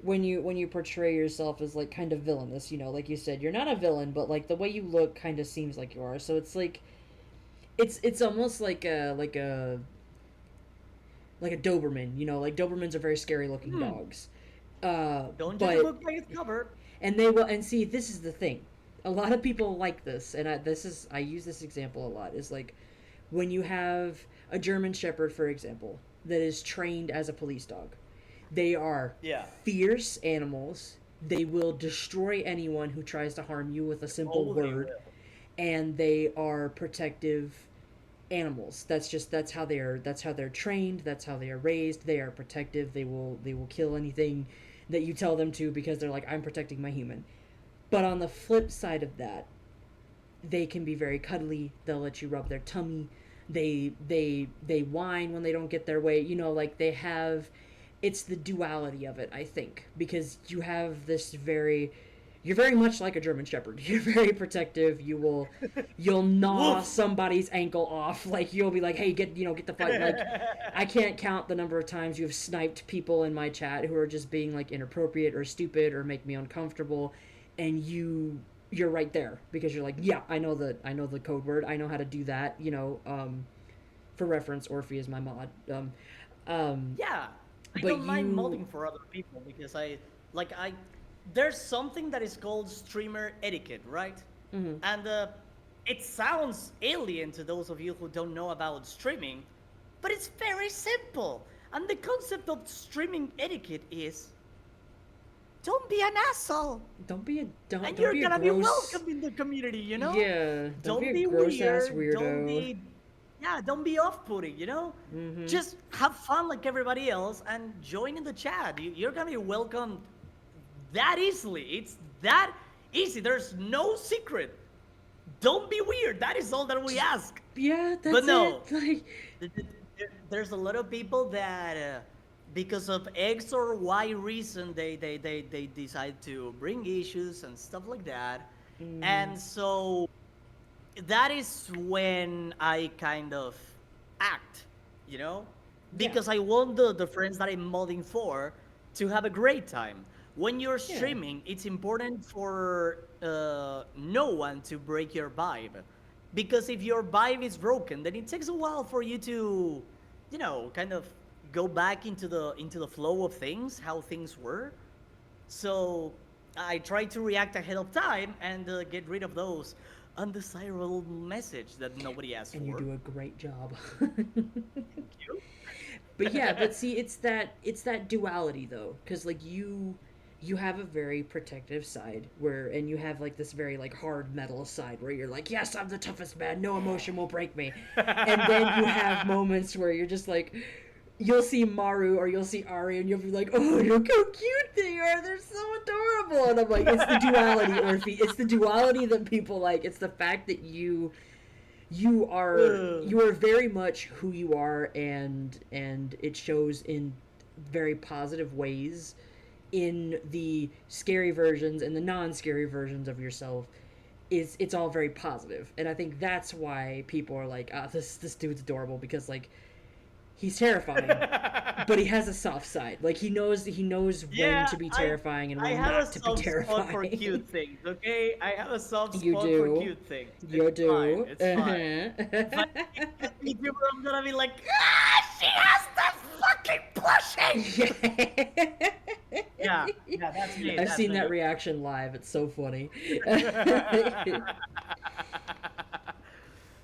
when you portray yourself as like kind of villainous, you know, like you said, you're not a villain, but like the way you look kind of seems like you are. So it's like it's almost like a Doberman, you know, like Dobermans are very scary looking dogs. Don't judge a But book by its cover. and they will and see this is the thing. A lot of people like this, and I use this example a lot. Is like when you have a German Shepherd, for example, that is trained as a police dog. They are Yeah. fierce animals. They will destroy anyone who tries to harm you with a simple Oh, they word, will. and they are protective animals. That's how they're trained, that's how they are raised. They are protective. They will kill anything that you tell them to because they're like I'm protecting my human. But on the flip side of that, they can be very cuddly. They'll let you rub their tummy. They whine when they don't get their way. You know, like they have it's the duality of it, I think, because you have this very you're very much like a German shepherd. You're very protective. You'll gnaw Woof. somebody's ankle off. Like you'll be like, "Hey, get the fight." Like I can't count the number of times you've sniped people in my chat who are just being like inappropriate or stupid or make me uncomfortable, and you're right there because you're like, yeah, I know the code word. I know how to do that. You know, for reference, Orphie is my mod. Yeah, I But don't mind you, modding for other people because I there's something that is called streamer etiquette, right? And it sounds alien to those of you who don't know about streaming, but it's very simple. And the concept of streaming etiquette is don't be an asshole. And don't you're be a gonna be gross. welcome in the community, you know? Yeah, don't be Don't a be gross ass weird. Don't weirdo. be, yeah, don't be off-putting, you know? Just have fun like everybody else and join in the chat. You're gonna be welcomed that easily. It's that easy. There's no secret. Don't be weird. That is all that we ask. Yeah, But that's no, it. Like, there's a lot of people that because of X or Y reason they decide to bring issues and stuff like that. And so that is when I kind of act, you know? yeah, Because I want the friends that I'm modding for to have a great time. When you're yeah. streaming, it's important for no one to break your vibe. Because if your vibe is broken, then it takes a while for you to, you know, kind of go back into the flow of things, how things were. So I try to react ahead of time and get rid of those undesirable message that nobody asked And you for. do a great job. Thank you. But yeah, but see, it's that duality though, because like you have a very protective side where and you have like this very like hard metal side where you're like, yes, I'm the toughest man, no emotion will break me. And then you have moments where you're just like you'll see Maru or you'll see Ari and you'll be like, oh, look how cute they are, they're so adorable. And I'm like, it's the duality, Orphie. It's the duality that people like. It's the fact that you are very much who you are, and it shows in very positive ways in the scary versions and the non-scary versions of yourself. It's all very positive, and I think that's why people are like, ah, this dude's adorable because like he's terrifying, but he has a soft side. Like he knows when Yeah, to be I terrifying and I when have a not to be soft spot for terrifying. cute things, okay? I have a soft You spot for do. cute things. You It's fine. do. It's fine. If I Uh-huh. see a YouTuber, I'm gonna be like, ah, she has the fucking plushie. Yeah, yeah, that's me. I've That's seen that me. reaction live. It's so funny.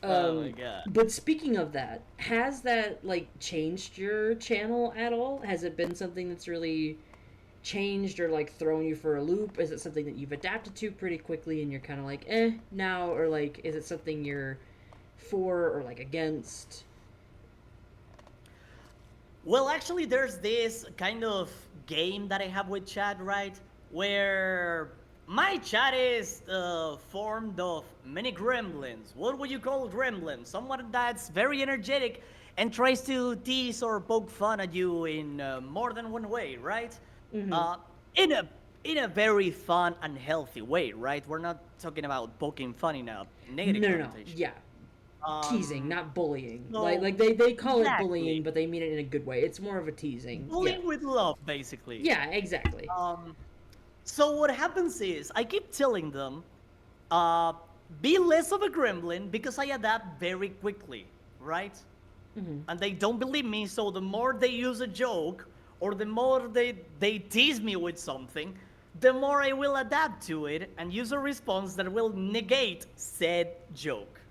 Oh my god. But speaking of that, has that like changed your channel at all? Has it been something that's really changed or like thrown you for a loop? Is it something that you've adapted to pretty quickly and you're kind of like, now? Or like, is it something you're for or like against? Well, actually, there's this kind of game that I have with chat, right? Where my chat is formed of many gremlins. What would you call a gremlin? Someone that's very energetic and tries to tease or poke fun at you in more than one way, right? Uh, in a in a very fun and healthy way, right? We're not talking about poking fun in a negative No, no, no. connotation. Yeah, teasing, Um, not bullying. so They call it bullying, exactly, but they mean it in a good way. It's more of a teasing. Yeah. bullying with love, basically. Yeah, exactly. Um, so what happens is I keep telling them, uh, be less of a gremlin because I adapt very quickly, right? And they don't believe me, so the more they use a joke or the more they tease me with something, the more I will adapt to it and use a response that will negate said joke.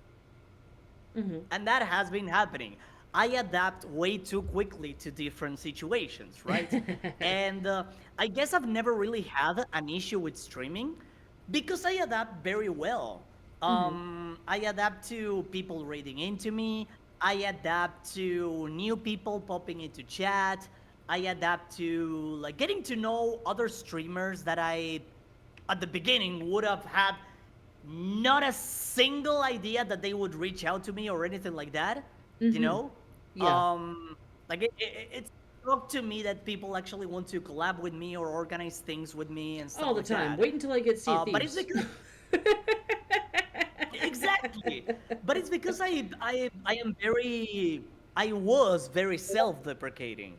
And that has been happening. I adapt way too quickly to different situations, right? And I guess I've never really had an issue with streaming because I adapt very well. I adapt to people reading into me. I adapt to new people popping into chat. I adapt to like getting to know other streamers that I at the beginning would have had not a single idea that they would reach out to me or anything like that. You know, Yeah. um, like it's up to me that people actually want to collab with me or organize things with me and stuff All the like time. that. Wait until I get Sea of But it's Thieves. because exactly, but it's because I am very I was very self-deprecating,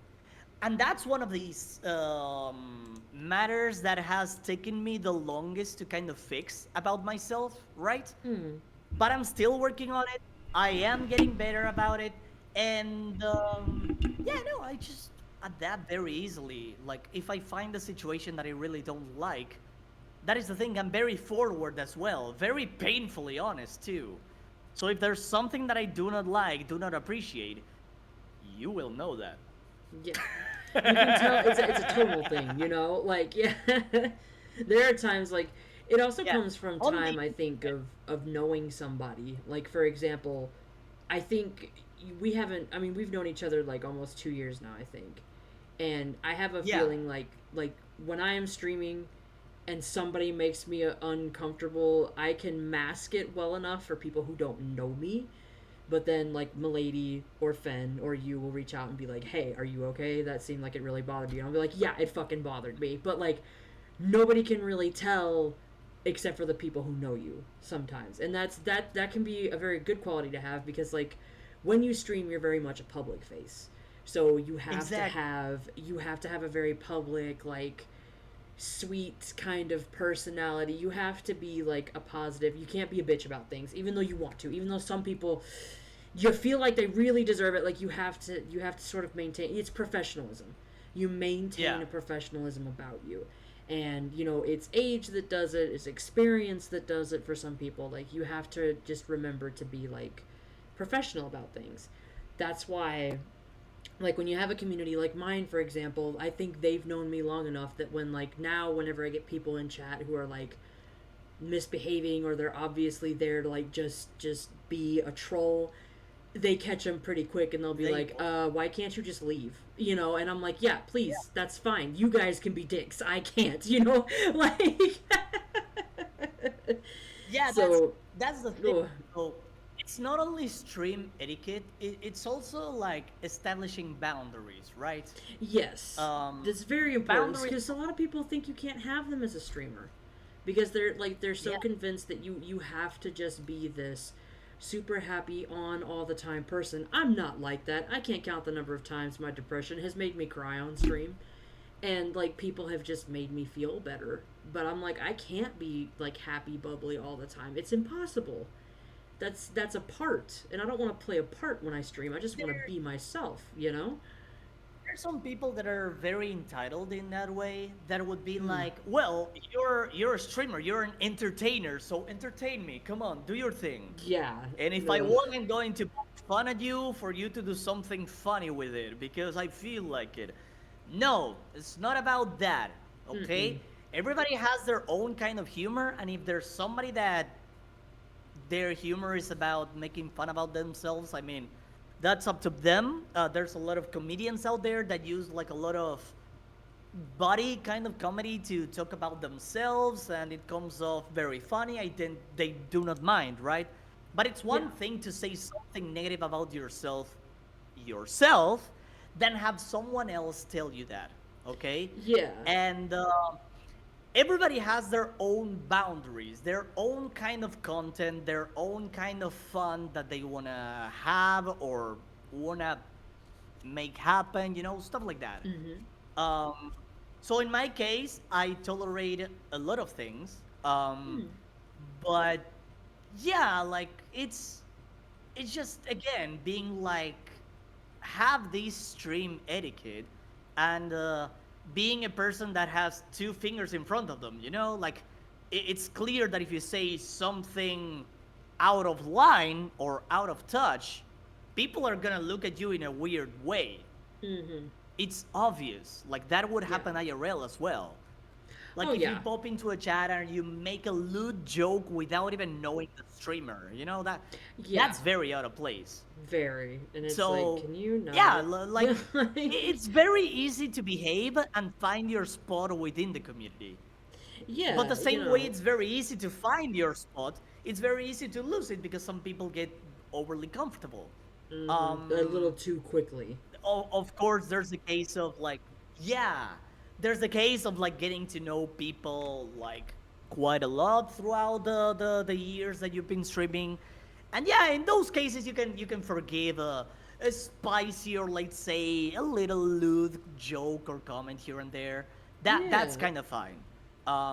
and that's one of these matters that has taken me the longest to kind of fix about myself, right? But I'm still working on it. I am getting better about it, and yeah, no, I just adapt very easily. Like if I find a situation that I really don't like, that is the thing. I'm very forward as well, very painfully honest too. So if there's something that I do not like, do not appreciate, you will know that. Yeah. You can tell it's a total thing, you know? Like, yeah. There are times like it also Yeah. comes from On time the I think of knowing somebody. Like for example, I think we haven't I mean, we've known each other like almost 2 years now, I think. And I have a yeah, feeling like when I am streaming and somebody makes me uncomfortable, I can mask it well enough for people who don't know me. But then, like, Milady or Fen or you will reach out and be like, hey, are you okay? That seemed like it really bothered you. And I'll be like, yeah, it fucking bothered me. But, like, nobody can really tell except for the people who know you sometimes. And that can be a very good quality to have because, like, when you stream, you're very much a public face. So exactly. you have to have a very public, like, sweet kind of personality. You have to be like a positive. You can't be a bitch about things, even though you want to. Even though some people, you feel like they really deserve it. Like you have to sort of maintain. It's professionalism. You maintain Yeah. a professionalism about you, and you know it's age that does it. It's experience that does it for some people. Like you have to just remember to be like professional about things. That's why like when you have a community like mine for example, I think they've known me long enough that when like now whenever I get people in chat who are like misbehaving or they're obviously there to like just be a troll, they catch them pretty quick and they'll be They like why can't you just leave, you know? And I'm like, yeah, please, that's fine, you guys can be dicks, I can't, you know. Like yeah, so that's the thing. ugh, So it's not only stream etiquette, it's also like establishing boundaries, right? yes, Um that's very important boundaries because a lot of people think you can't have them as a streamer because they're so yeah, convinced that you have to just be this super happy on all the time person. I'm not like that. I can't count the number of times my depression has made me cry on stream. And like people have just made me feel better. But I'm like I can't be like happy bubbly all the time. It's impossible. That's a part. And I don't want to play a part when I stream. I just want to there be myself, you know? there's some people that are very entitled in that way that would be like, well, you're a streamer, you're an entertainer, so entertain me, come on, do your thing. Yeah. And if I Ugh. wasn't going to poke fun at you for you to do something funny with it because I feel like it. No, it's not about that, Mm-mm. okay? Everybody has their own kind of humor, and if there's somebody that their humor is about making fun about themselves, I mean, that's up to them. There's a lot of comedians out there that use like a lot of body kind of comedy to talk about themselves, and it comes off very funny. I think they do not mind, right? But it's one Yeah. thing to say something negative about yourself, than have someone else tell you that, okay? Yeah. And everybody has their own boundaries, their own kind of content, their own kind of fun that they want to have or want to make happen, stuff like that. Mm-hmm. Um, so in my case, I tolerate a lot of things. Hmm. But yeah, like it's just again being like have this stream etiquette and being a person that has two fingers in front of them, like it's clear that if you say something out of line or out of touch, people are gonna look at you in a weird way. Mm-hmm. It's obvious. Like that would Yeah. happen IRL as well. Oh Like if you yeah. pop into a chat and you make a lewd joke without even knowing the streamer, that's Yeah. very out of place. Very. And it's like, So can you yeah, not? like Like, it's very easy to behave and find your spot within the community. But the yeah, same way it's very easy to find your spot, it's very easy to lose it because some people get overly comfortable. a little Um, too quickly. of course there's the case of like yeah there's the case of like getting to know people like quite a lot throughout the years that you've been streaming, and yeah, in those cases you can forgive a spicy or let's say a little lewd joke or comment here and there. That's Yeah. kind of fine.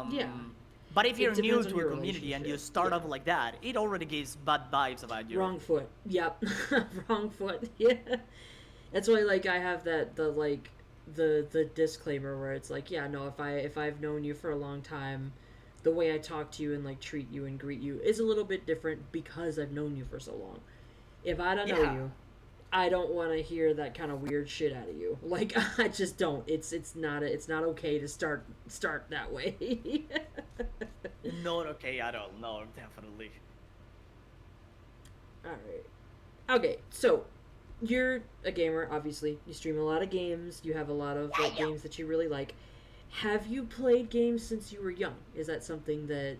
Yeah. But if It you're new depends on to a your community and you relationship. start Yeah. off like that, it already gives bad vibes about you. Wrong foot. Yep. Wrong foot. Yeah. That's why like I have the disclaimer where it's like, yeah, no, if I've known you for a long time, the way I talk to you and like treat you and greet you is a little bit different because I've known you for so long. If I don't know Yeah. you, I don't want to hear that kind of weird shit out of you. Like I just don't. It's not okay to start that way. Not okay at all. No, definitely. All right. Okay, so you're a gamer, obviously. You stream a lot of games. You have a lot of like games that you really like. Have you played games since you were young? Is that something that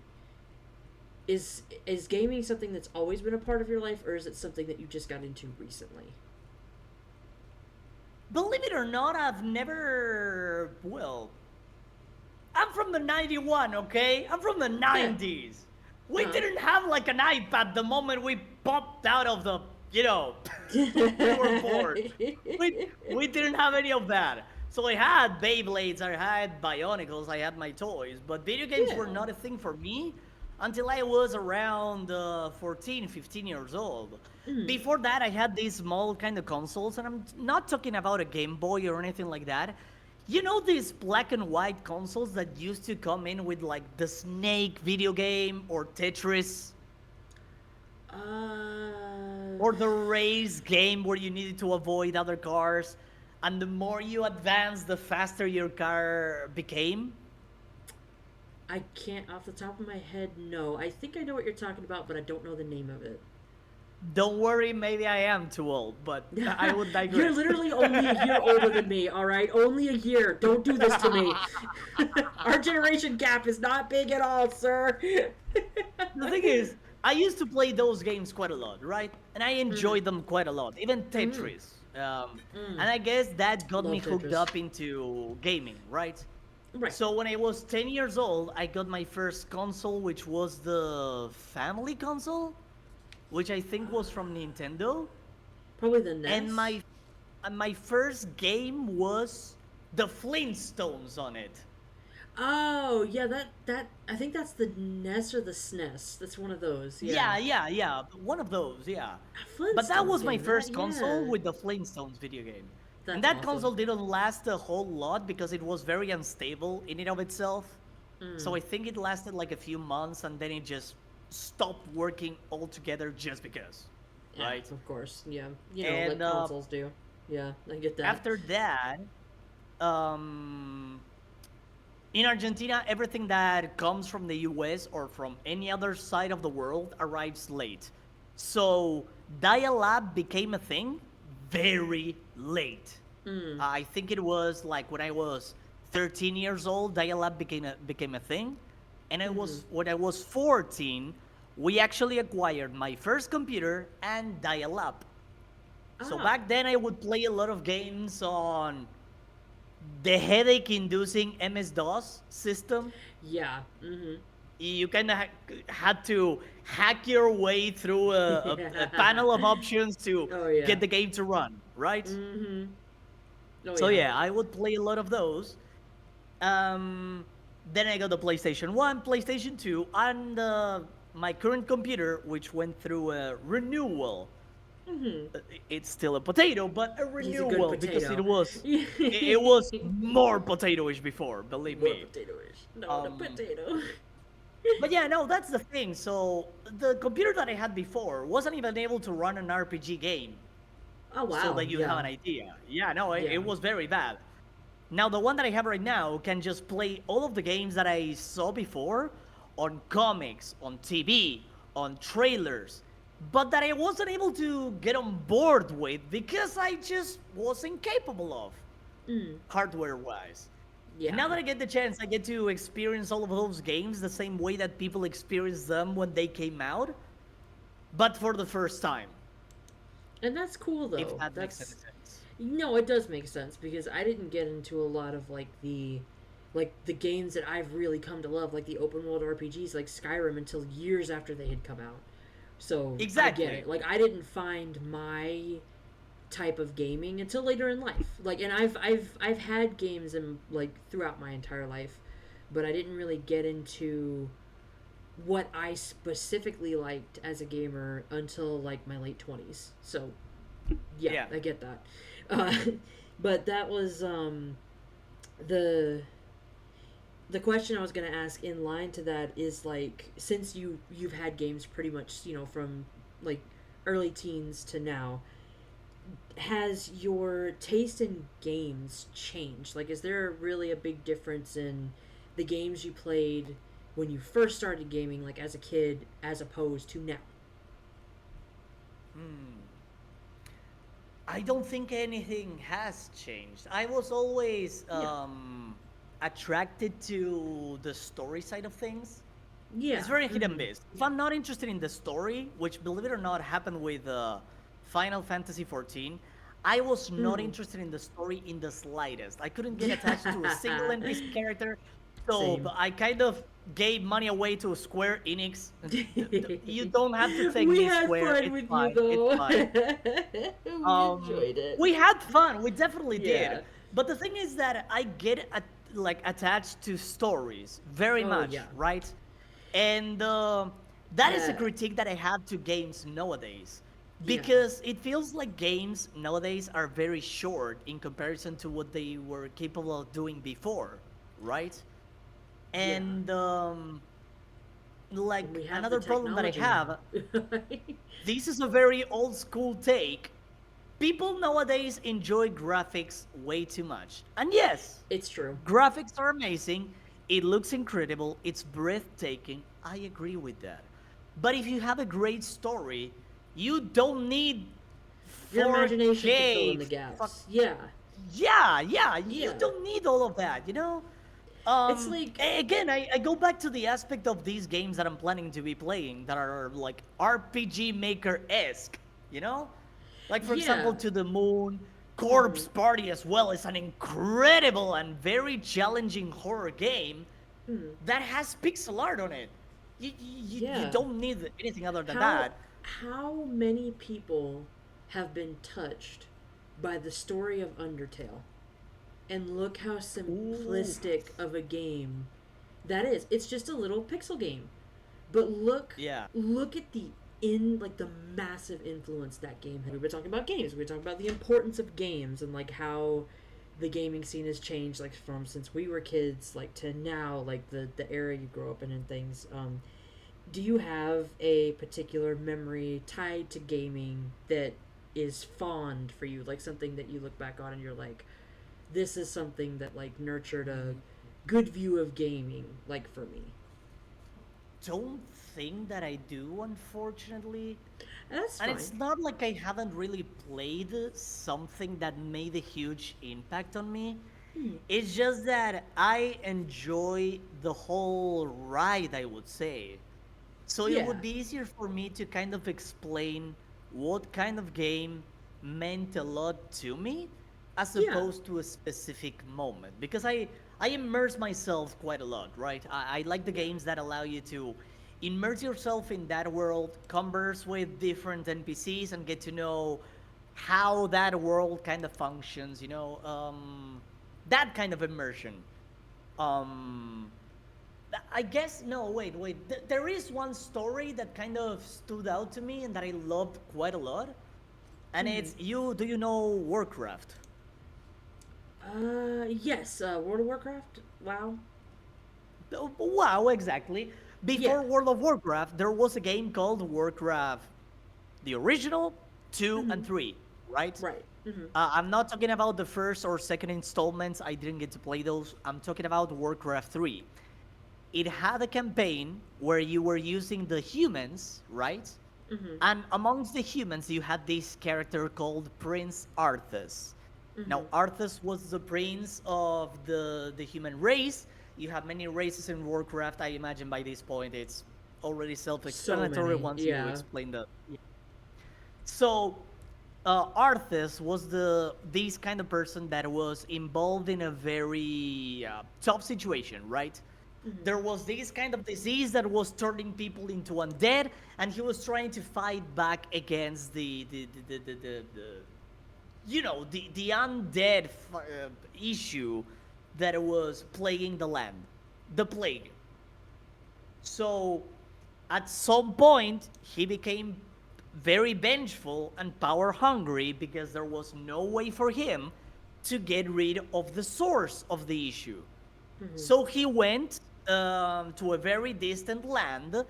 is gaming something that's always been a part of your life, or is it something that you just got into recently? Believe it or not, I've never. Well, I'm from the 91, okay? I'm from the Yeah. 90s. We Uh didn't have like an iPad the moment we popped out of the, we were born. We didn't have any of that. So I had Beyblades, I had Bionicles, I had my toys, but video games were Yeah. not a thing for me until I was around 14, 15 years old. Mm. Before that, I had these small kind of consoles, and I'm not talking about a Game Boy or anything like that. You know these black and white consoles that used to come in with like the Snake video game or Tetris Uh, or the race game where you needed to avoid other cars, and the more you advance, the faster your car became? I can't off the top of my head. No, I think I know what you're talking about, but I don't know the name of it. Don't worry, maybe I am too old, but I would You're digress. literally only a year older than me, all right? Only a year. Don't do this to me. Our generation gap is not big at all, sir. The thing is, I used to play those games quite a lot, right? And I Mm, enjoyed them quite a lot, even mm, Tetris. And mm. I guess that got me Love hooked Tetris. up into gaming, right? Right. So when I was 10 years old, I got my first console, which was the family console, which I think was from Nintendo. Probably the And NES. my first game was the Flintstones on it. Oh, yeah, that I think that's the NES or the SNES. That's one of those. Yeah, Yeah. yeah, yeah. One of those, yeah. But that Flintstones was my game. That first console yeah. with the Flintstones video game. And That's that console awesome. didn't last a whole lot because it was very unstable in and of itself. So Mm. I think it lasted like a few months and then it just stopped working altogether just because. Yeah, Right? of course. Yeah. Like And consoles do. Yeah, I get that. after that, um, in Argentina, everything that comes from the US or from any other side of the world arrives late. So dial-up became a thing very late. Mm. I think it was like when I was 13 years old, dial-up became a thing, and I Mm-hmm. was when I was 14, we actually acquired my first computer and dial-up. So Ah. back then, I would play a lot of games on the headache-inducing MS-DOS system. Yeah. Mm-hmm. You kind of had to hack your way through a panel of options to Oh get yeah. the game to run, right? Mm-hmm. Oh So yeah. yeah, I would play a lot of those. Then I got the PlayStation 1, PlayStation 2, and my current computer, which went through a renewal. Mm-hmm. It's still a potato, but a He's a good renewal because potato. it was more potatoish before, believe More me. potatoish. No, the Um, potato. but yeah, no, that's the thing. So the computer that I had before wasn't even able to run an RPG game, Oh so wow. that you have Yeah. an idea. Yeah, no, it Yeah. was very bad. Now, the one that I have right now can just play all of the games that I saw before on comics, on TV, on trailers, but that I wasn't able to get on board with because I just wasn't capable of, Mm. hardware wise. And now Yeah. that I get the chance, I get to experience all of those games the same way that people experienced them when they came out, but for the first time, And that's cool if though. that makes any That's sense. no, it does make sense because I didn't get into a lot of like the games that I've really come to love, like the open world RPGs like Skyrim until years after they had come out. So I get Exactly. it. Like I didn't find my type of gaming until later in life. Like and I've had games in like throughout my entire life, but I didn't really get into what I specifically liked as a gamer until like my late 20s. So yeah, Yeah. I get that. Uh, but that was the the question I was going to ask in line to that is like since you've had games pretty much, from like early teens to now, has your taste in games changed? Like is there really a big difference in the games you played when you first started gaming like as a kid as opposed to now? I don't think anything has changed. I was always Yeah. attracted to the story side of things. It's Yeah. very hit and Mhm. miss. If I'm not interested in the story, which believe it or not happened with Final Fantasy 14, I was not Mm. interested in the story in the slightest. I couldn't get attached to a single NPC character, so Same. I kind of gave money away to Square Enix. You don't have to thank We me, had Square. fun It's with you fine. It's though. fine. We enjoyed it. We had fun. We definitely did. Yeah. But the thing is that I get like attached to stories very Oh much, yeah. right? And that is a Uh, critique that I have to games nowadays, yeah. because it feels like games nowadays are very short in comparison to what they were capable of doing before, right? Yeah. And And like we have the another problem that I technology now. have, this is a very old school take. People nowadays enjoy graphics way too much. And yes, It's true. graphics are amazing. It looks incredible. It's breathtaking. I agree with that. But if you have a great story, you don't need Your imagination can fill 4K. in the Fuck. gaps. Yeah. Yeah, you Yeah. don't need all of that, you know? It's like Again, I go back to the aspect of these games that I'm planning to be playing that are like RPG Maker esque, you know? Like, for example, yeah. To the Moon, Corpse Party as well is an incredible and very challenging horror game that has pixel art on it. You Yeah. don't need anything other than How that. how many people have been touched by the story of Undertale? And look how Ooh. simplistic of a game that is. It's just a little pixel game. But Yeah. look at the massive influence that game had. We were talking about games. We were talking about the importance of games and like how the gaming scene has changed like from since we were kids like to now like the era you grow up in and things. Do you have a particular memory tied to gaming that is fond for you, like something that you look back on and you're like, this is something that like nurtured a good view of gaming, like for me? Don't think that I do, unfortunately. That's And it's fine. not like I haven't really played something that made a huge impact on me. It's just that I enjoy the whole ride, I would say. So it would Yeah. be easier for me to kind of explain what kind of game meant a lot to me as Yeah. opposed to a specific moment, because I immerse myself quite a lot, right? I like the Yeah. games that allow you to immerse yourself in that world, converse with different NPCs, and get to know how that world kind of functions. That kind of immersion. Um, I guess no. Wait. There is one story that kind of stood out to me and that I loved quite a lot, and Hmm. it's you. Do you know Warcraft? Yes. World of Warcraft. Wow. Wow, exactly. Yeah. Before World of Warcraft, there was a game called Warcraft, the original, 2 and 3, right? Right. Hmm. I'm not talking about the first or second installments. I didn't get to play those. I'm talking about Warcraft 3. It had a campaign where you were using the humans, right? And amongst the humans, you had this character called Prince Arthas. Now, Arthas was the prince of the human race. You have many races in Warcraft. I imagine by this point it's already So self-explanatory many. once you Yeah. explain the. So, Arthas was this kind of person that was involved in a very tough situation, right? There was this kind of disease that was turning people into undead, and he was trying to fight back against the the undead issue that was plaguing the land, the plague. So at some point he became very vengeful and power hungry because there was no way for him to get rid of the source of the issue. So he went to a very distant land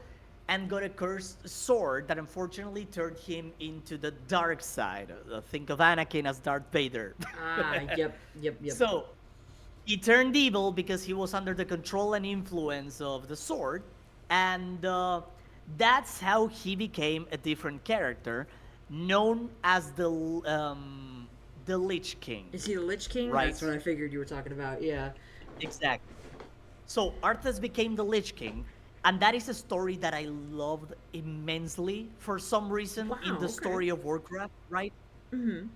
and got a cursed sword that unfortunately turned him into the dark side. Think of Anakin as Darth Vader. Ah. Yep. Yep. Yep. So he turned evil because he was under the control and influence of the sword, and that's how he became a different character, known as the Lich King, Is he the Lich King? That's right? what I figured you were talking about. Yeah. Exactly. So Arthas became the Lich King, and that is a story that I loved immensely for some reason in Wow. the Okay. story of Warcraft, right?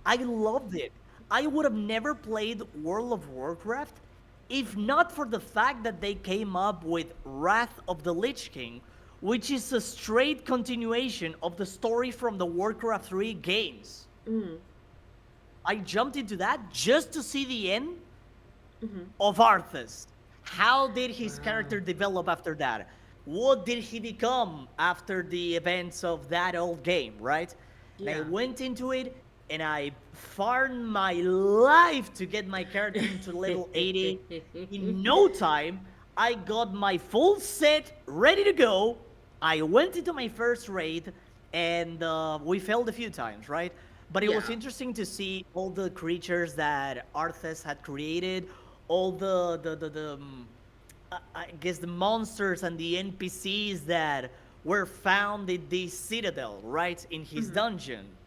I loved it. I would have never played World of Warcraft if not for the fact that they came up with Wrath of the Lich King, which is a straight continuation of the story from the Warcraft 3 games. I jumped into that just to see the end of Arthas. How did his Wow. character develop after that? What did he become after the events of that old game, right? And I Yeah. went into it and I farmed my life to get my character into level 80. In no time, I got my full set ready to go. I went into my first raid and we failed a few times, right? But it was Yeah. interesting to see all the creatures that Arthas had created, all I guess the monsters and the NPCs that were found in this citadel, right, in his dungeon.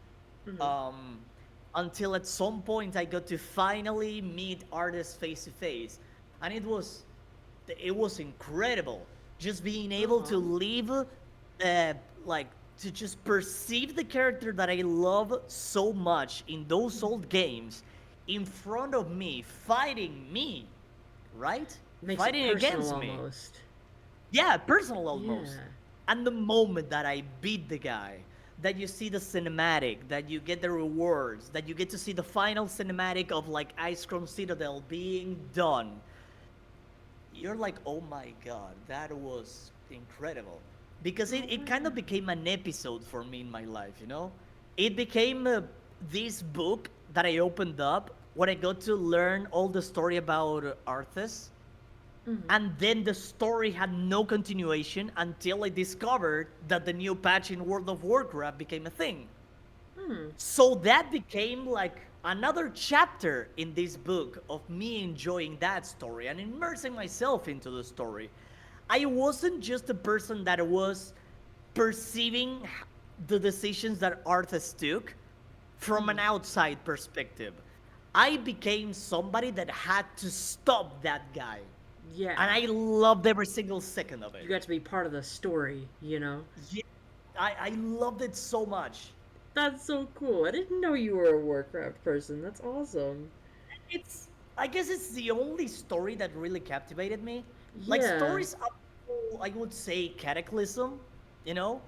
Um, until at some point I got to finally meet Arthas face to face, and it was incredible just being able to Aw. live like to just perceive the character that I love so much in those old games in front of me, fighting me, right? Makes it Fighting personal against me. almost. Yeah, personal almost. Yeah. And the moment that I beat the guy, that you see the cinematic, that you get the rewards, that you get to see the final cinematic of like Ice Cream Citadel being done, you're like, oh my god, that was incredible. Because Oh it kind of wow. became an episode for me in my life, you know? It became this book that I opened up when I got to learn all the story about Arthas. And then the story had no continuation until I discovered that the new patch in World of Warcraft became a thing. So that became like another chapter in this book of me enjoying that story and immersing myself into the story. I wasn't just a person that was perceiving the decisions that Arthas took from an outside perspective. I became somebody that had to stop that guy. And Yeah. I loved every single second of You it. got to be part of the story, you know? Yeah, I loved it so much. That's so cool. I didn't know you were a Warcraft person. That's awesome. It's I guess it's the only story that really captivated me. Like Yeah. stories up to, I would say, Cataclysm, you know,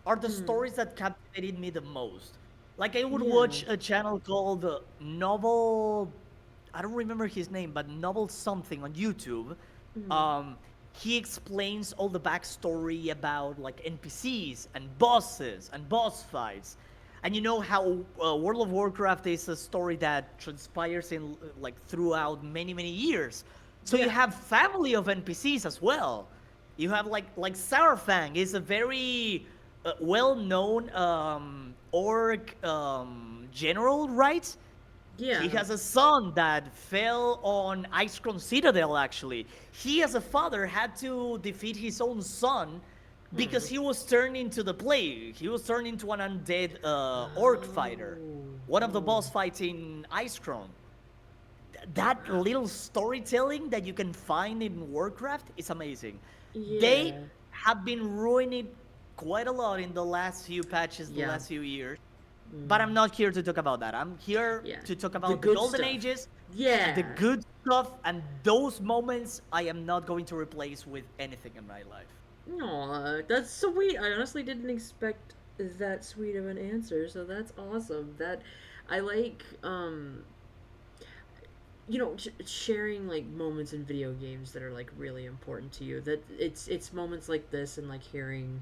are the stories that captivated me the most. Like I would Yeah. watch a channel called Novel, I don't remember his name, but Novel something on YouTube. Um, he explains all the backstory about like NPCs and bosses and boss fights. And you know how World of Warcraft is a story that transpires in like throughout many years. So you Yeah. have family of NPCs as well. You have like Saurfang is a very well-known orc general, right? He Yeah. has a son that fell on Icecrown Citadel, actually. He, as a father, had to defeat his own son because he was turned into the plague. He was turned into an undead orc fighter. Oh. One of the Oh. boss fights in Icecrown. That little storytelling that you can find in Warcraft is amazing. They Yeah. have been ruining quite a lot in the last few patches, the Yeah. last few years. But I'm not here to talk about that. I'm here Yeah. to talk The about the good golden stuff. ages, the Yeah. good stuff, and those moments I am not going to replace with anything in my life. Aw, that's sweet. I honestly didn't expect that sweet of an answer, so that's awesome. That I like sharing like moments in video games that are like really important to you. That it's moments like this and like hearing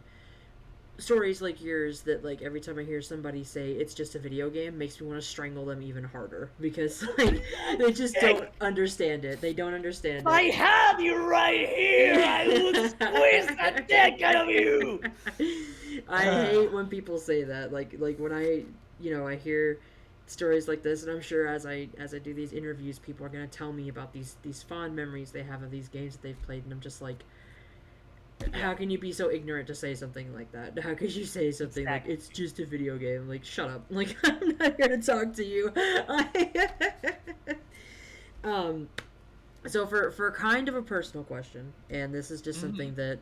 stories like yours that like every time I hear somebody say it's just a video game makes me want to strangle them even harder because like they just don't understand it. They don't If understand I it. had you right here, I would squeeze the dick out of you. I hate when people say that. Like when I hear stories like this, and I'm sure as I do these interviews, people are gonna tell me about these fond memories they have of these games that they've played, and I'm just like, Yeah, how can you be so ignorant to say something like that? How could you say something like exactly. it's just a video game? Like, shut up. Like, I'm not gonna talk to you. um, so for kind of a personal question, and this is just Hmm. something that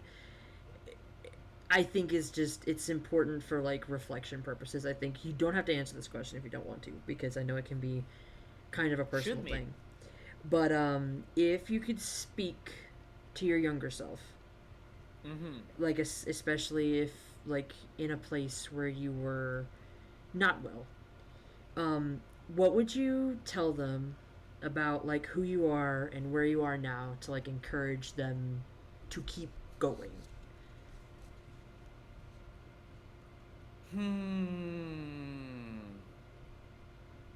I think is just it's important for like reflection purposes. I think you don't have to answer this question if you don't want to, because I know it can be kind of a Shoot personal me. thing. But if you could speak to your younger self, Hmm. like especially if like in a place where you were not well, what would you tell them about like who you are and where you are now to like encourage them to keep going? Hmm.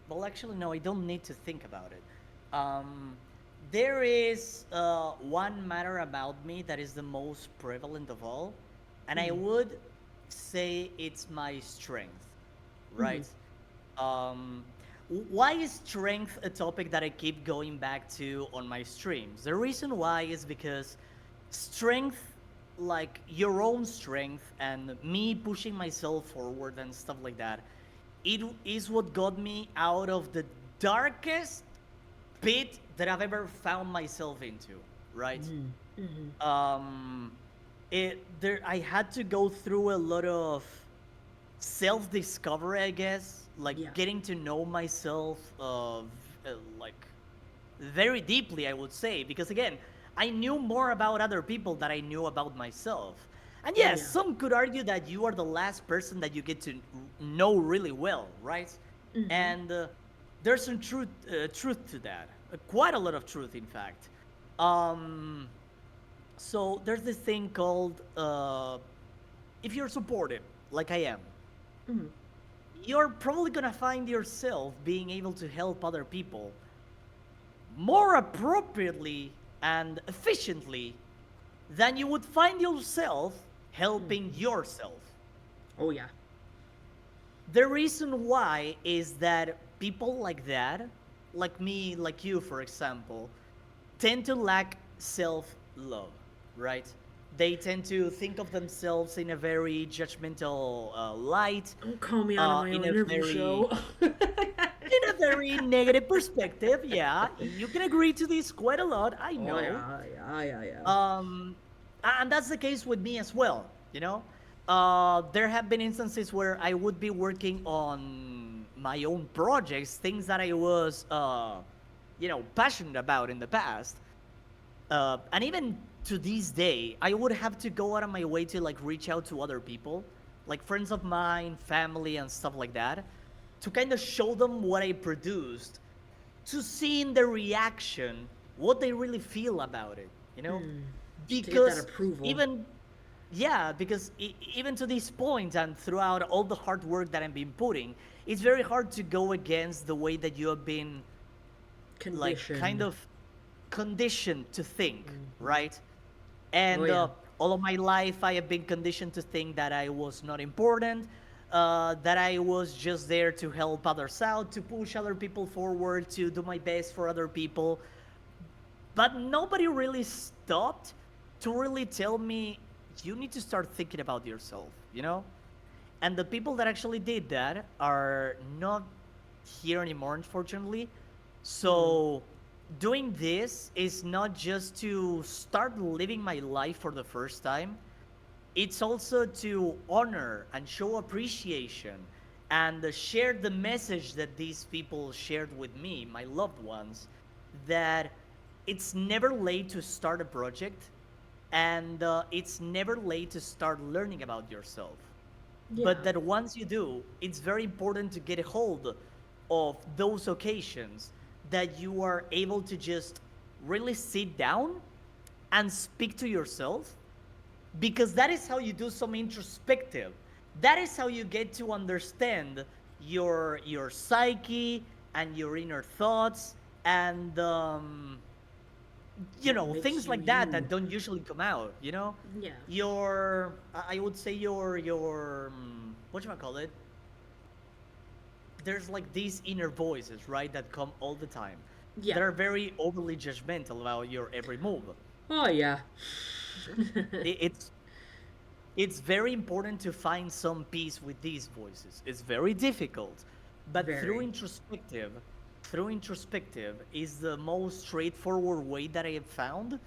Well, actually, no, I don't need to think about it. Um, there is one matter about me that is the most prevalent of all, and I would say it's my strength, right? Um, why is strength a topic that I keep going back to on my streams? The reason why is because strength, like your own strength and me pushing myself forward and stuff like that, it is what got me out of the darkest pit that I've ever found myself into, right? Um, I had to go through a lot of self discovery, I guess, like Yeah. getting to know myself, like very deeply, I would say, because again, I knew more about other people than I knew about myself. And Oh yes, yeah. some could argue that you are the last person that you get to know really well, right? And there's some truth to that, quite a lot of truth, in fact. Um, so there's this thing called if you're supportive, like I am, you're probably gonna find yourself being able to help other people more appropriately and efficiently than you would find yourself helping yourself. Oh yeah. The reason why is that people like that, like me, like you, for example, tend to lack self love, right? They tend to think of themselves in a very judgmental light, Don't call me out on my in own a interview very show. negative perspective. Yeah, you can agree to this quite a lot. I Oh know. yeah, yeah, yeah, yeah. Um, and that's the case with me as well. There have been instances where I would be working on my own projects, things that I was passionate about in the past. And even to this day, I would have to go out of my way to like reach out to other people, like friends of mine, family, and stuff like that, to kind of show them what I produced, to see in their reaction what they really feel about it, To get that because approval. even yeah, because even to this point and throughout all the hard work that I've been putting, it's very hard to go against the way that you have been like kind Conditioned. of conditioned to think, Hmm. right? Oh And yeah. all of my life, I have been conditioned to think that I was not important, that I was just there to help others out, to push other people forward, to do my best for other people. But nobody really stopped to really tell me, you need to start thinking about yourself. And the people that actually did that are not here anymore, unfortunately. Hmm. So doing this is not just to start living my life for the first time, it's also to honor and show appreciation and share the message that these people shared with me, my loved ones, that it's never late to start a project, and it's never late to start learning about yourself. But Yeah. that once you do, it's very important to get a hold of those occasions that you are able to just really sit down and speak to yourself, because that is how you do some introspective. That is how you get to understand your psyche and your inner thoughts, and What makes things you like that you? don't usually come out. Yeah. Your I would say your what you call it, there's like these inner voices, right, that come all the time, that Yeah. are very overly judgmental about your every move. Oh yeah. It's very important to find some peace with these voices. It's very difficult, but Very. through introspective is the most straightforward way that I have found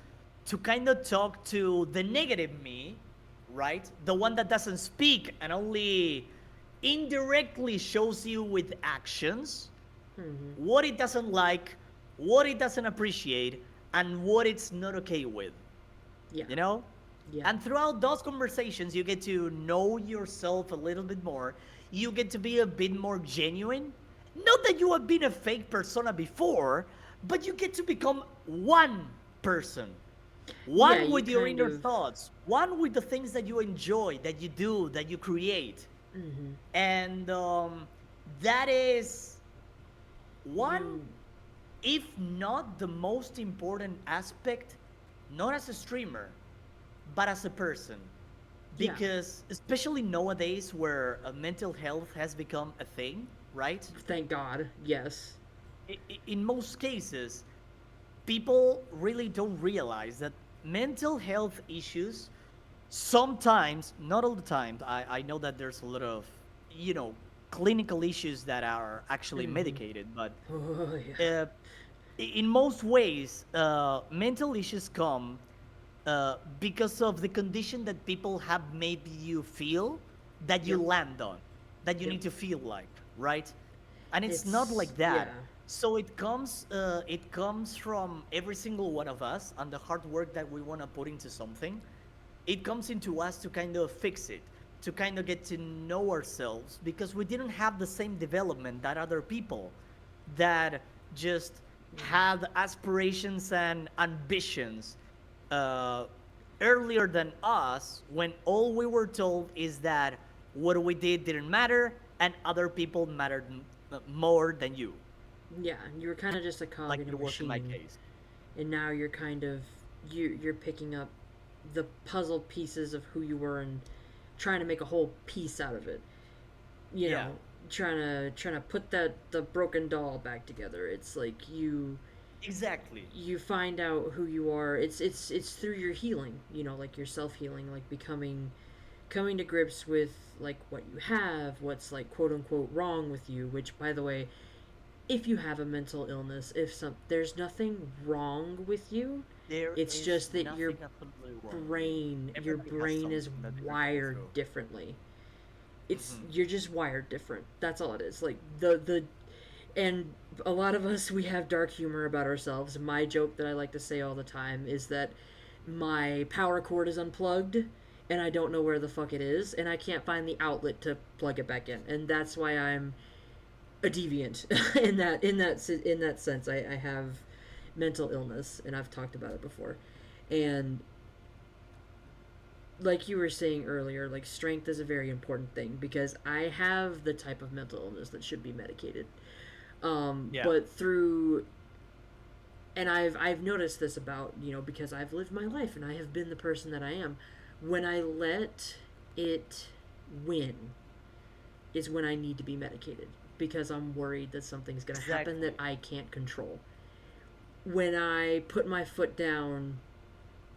to kind of talk to the negative me, right? The one that doesn't speak and only indirectly shows you with actions Hmm. what it doesn't like, what it doesn't appreciate, and what it's not okay with Yeah. you know? Yeah. And throughout those conversations, you get to know yourself a little bit more. You get to be a bit more genuine. Not that you have been a fake persona before, but you get to become one person. Yeah. One You with your kind inner of. thoughts, one with the things that you enjoy, that you do, that you create. Hmm. And that is one, You. if not the most important aspect, not as a streamer, but as a person. Yeah. Because, especially nowadays where mental health has become a thing, right? Thank God. Yes. In most cases, people really don't realize that mental health issues sometimes, not all the time, I know that there's a lot of, clinical issues that are actually Hmm. medicated, but Oh yeah. uh, in most ways, mental issues come because of the condition that people have made you feel, that you Yep. land on, that you Yep. need to feel like, right? And it's not It's like that. yeah. So it comes from every single one of us and the hard work that we want to put into something. It comes into us to kind of fix it, to kind of get to know ourselves, because we didn't have the same development that other people that just had aspirations and ambitions uh, earlier than us, when all we were told is that what we did didn't matter and other people mattered more than you, Yeah. You were kind of just a cog like in a it was in my machine, case. and now you're kind of you're picking up the puzzle pieces of who you were and trying to make a whole piece out of it. You Yeah, know, trying to put that the broken doll back together. It's like exactly. you find out who you are. It's through your healing, like your self-healing, like becoming coming to grips with like what you have, what's like quote unquote wrong with you, which by the way, if you have a mental illness, if some there's nothing wrong with you. There It's is just that your nothing absolutely wrong with you. brain Everybody has is something that they're going wired through. differently. It's Hmm. you're just wired different. That's all it is. Like the And a lot of us, we have dark humor about ourselves. My joke that I like to say all the time is that my power cord is unplugged and I don't know where the fuck it is and I can't find the outlet to plug it back in. And that's why I'm a deviant in that sense. I have mental illness and I've talked about it before. And like you were saying earlier, like strength is a very important thing because I have the type of mental illness that should be medicated. Yeah. But through, and I've noticed this about, because I've lived my life and I have been the person that I am. When I let it win is when I need to be medicated because I'm worried that something's going to happen that Exactly. I can't control. When I put my foot down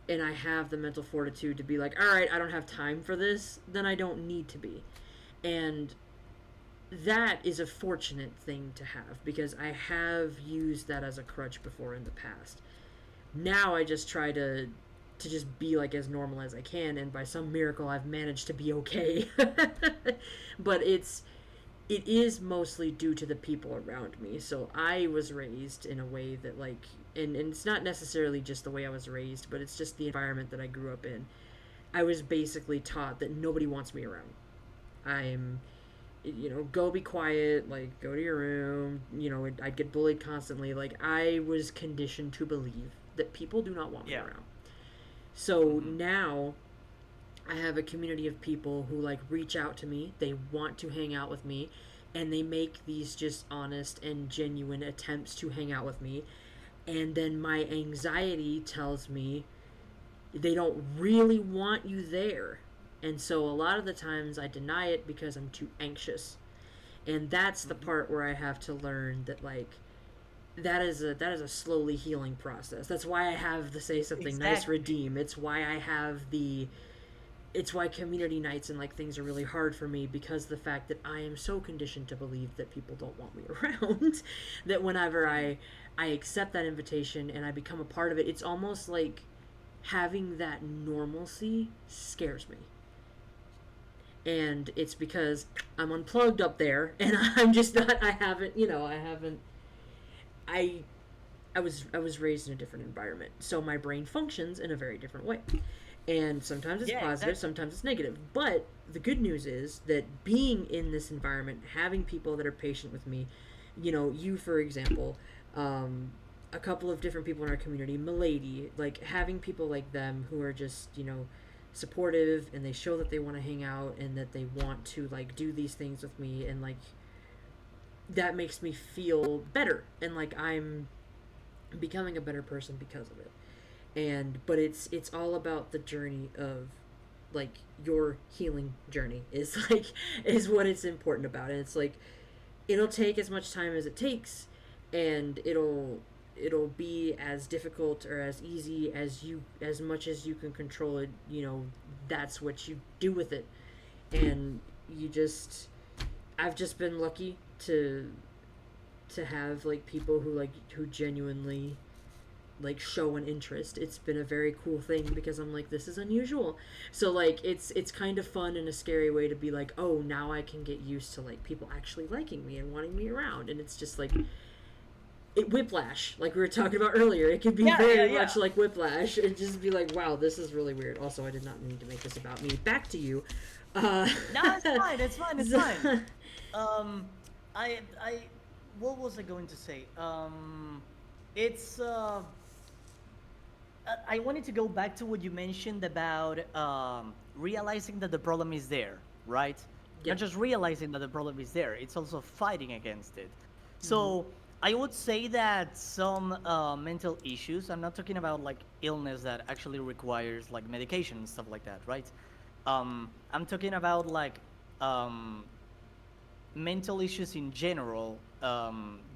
and I have the mental fortitude to be like, all right, I don't have time for this, then I don't need to be. And that is a fortunate thing to have because I have used that as a crutch before in the past. Now I just try to just be like as normal as I can, and by some miracle I've managed to be okay. But it is mostly due to the people around me. So I was raised in a way that like, and it's not necessarily just the way I was raised, but it's just the environment that I grew up in. I was basically taught that nobody wants me around. I'm, go be quiet, like go to your room. I'd get bullied constantly. Like I was conditioned to believe that people do not want me Yeah. around. So Hmm. now I have a community of people who like reach out to me. They want to hang out with me and they make these just honest and genuine attempts to hang out with me. And then my anxiety tells me they don't really want you there. And so a lot of the times I deny it because I'm too anxious. And that's the Hmm. part where I have to learn that like that is a slowly healing process. That's why I have the say something nice Exactly. redeem. It's why community nights and like things are really hard for me because the fact that I am so conditioned to believe that people don't want me around that whenever I accept that invitation and I become a part of it, it's almost like having that normalcy scares me. And it's because I'm unplugged up there and I'm just not I I was raised in a different environment, so my brain functions in a very different way. And sometimes it's Yeah, positive, exactly. sometimes it's negative. But the good news is that being in this environment, having people that are patient with me, you for example, a couple of different people in our community, Milady, like having people like them who are just supportive and they show that they want to hang out and that they want to like do these things with me and like that makes me feel better and like I'm becoming a better person because of it. And but it's all about the journey of like your healing journey is like is what it's important about. And it's like it'll take as much time as it takes and it'll be as difficult or as easy as much as you can control it, that's what you do with it. And you just I've just been lucky to have like people who genuinely like show an interest. It's been a very cool thing because I'm like this is unusual. So like it's kind of fun in a scary way to be like, "Oh, now I can get used to like people actually liking me and wanting me around." And it's just like it whiplash, like we were talking about earlier. It could be Yeah, yeah, very yeah. much like whiplash and just be like, "Wow, this is really weird." Also, I did not mean to make this about me. Back to you. Uh No, it's fine. It's fine. It's fine. so, Um, I, what was I going to say? It's I wanted to go back to what you mentioned about realizing that the problem is there, right? yeah. Not just realizing that the problem is there, it's also fighting against it. Mhm. So I would say that some mental issues, I'm not talking about like illness that actually requires like medication and stuff like that, right? I'm talking about like um, mental issues in general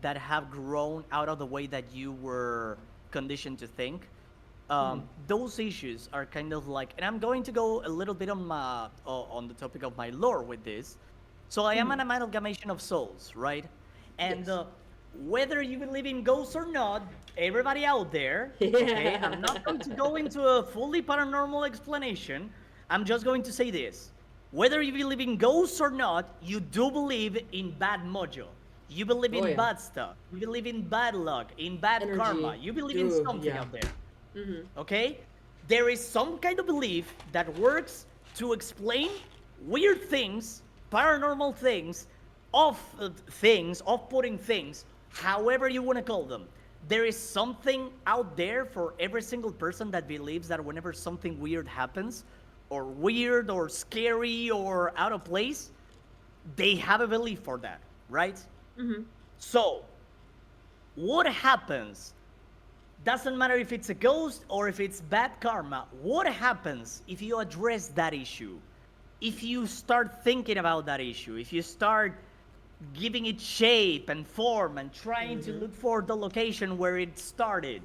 that have grown out of the way that you were conditioned to think. Those issues are kind of like, and I'm going to go a little bit on my on the topic of my lore with this. So I am an amalgamation of souls, right? And Yes. whether you believe in ghosts or not, everybody out there, okay? I'm not going to Yeah. go into a fully paranormal explanation. I'm just going to say this: whether you believe in ghosts or not, you do believe in bad mojo. You believe Oh in yeah. bad stuff. You believe in bad luck, in bad karma. Energy. You believe in Ooh, something yeah. out there. Okay? There is some kind of belief that works to explain weird things, paranormal things, off-putting things, however you want to call them. There is something out there for every single person that believes that whenever something weird happens, or weird, or scary, or out of place, they have a belief for that, right? So, what happens? Doesn't matter if it's a ghost or if it's bad karma. What happens if you address that issue? If you start thinking about that issue, if you start giving it shape and form and trying to look for the location where it started,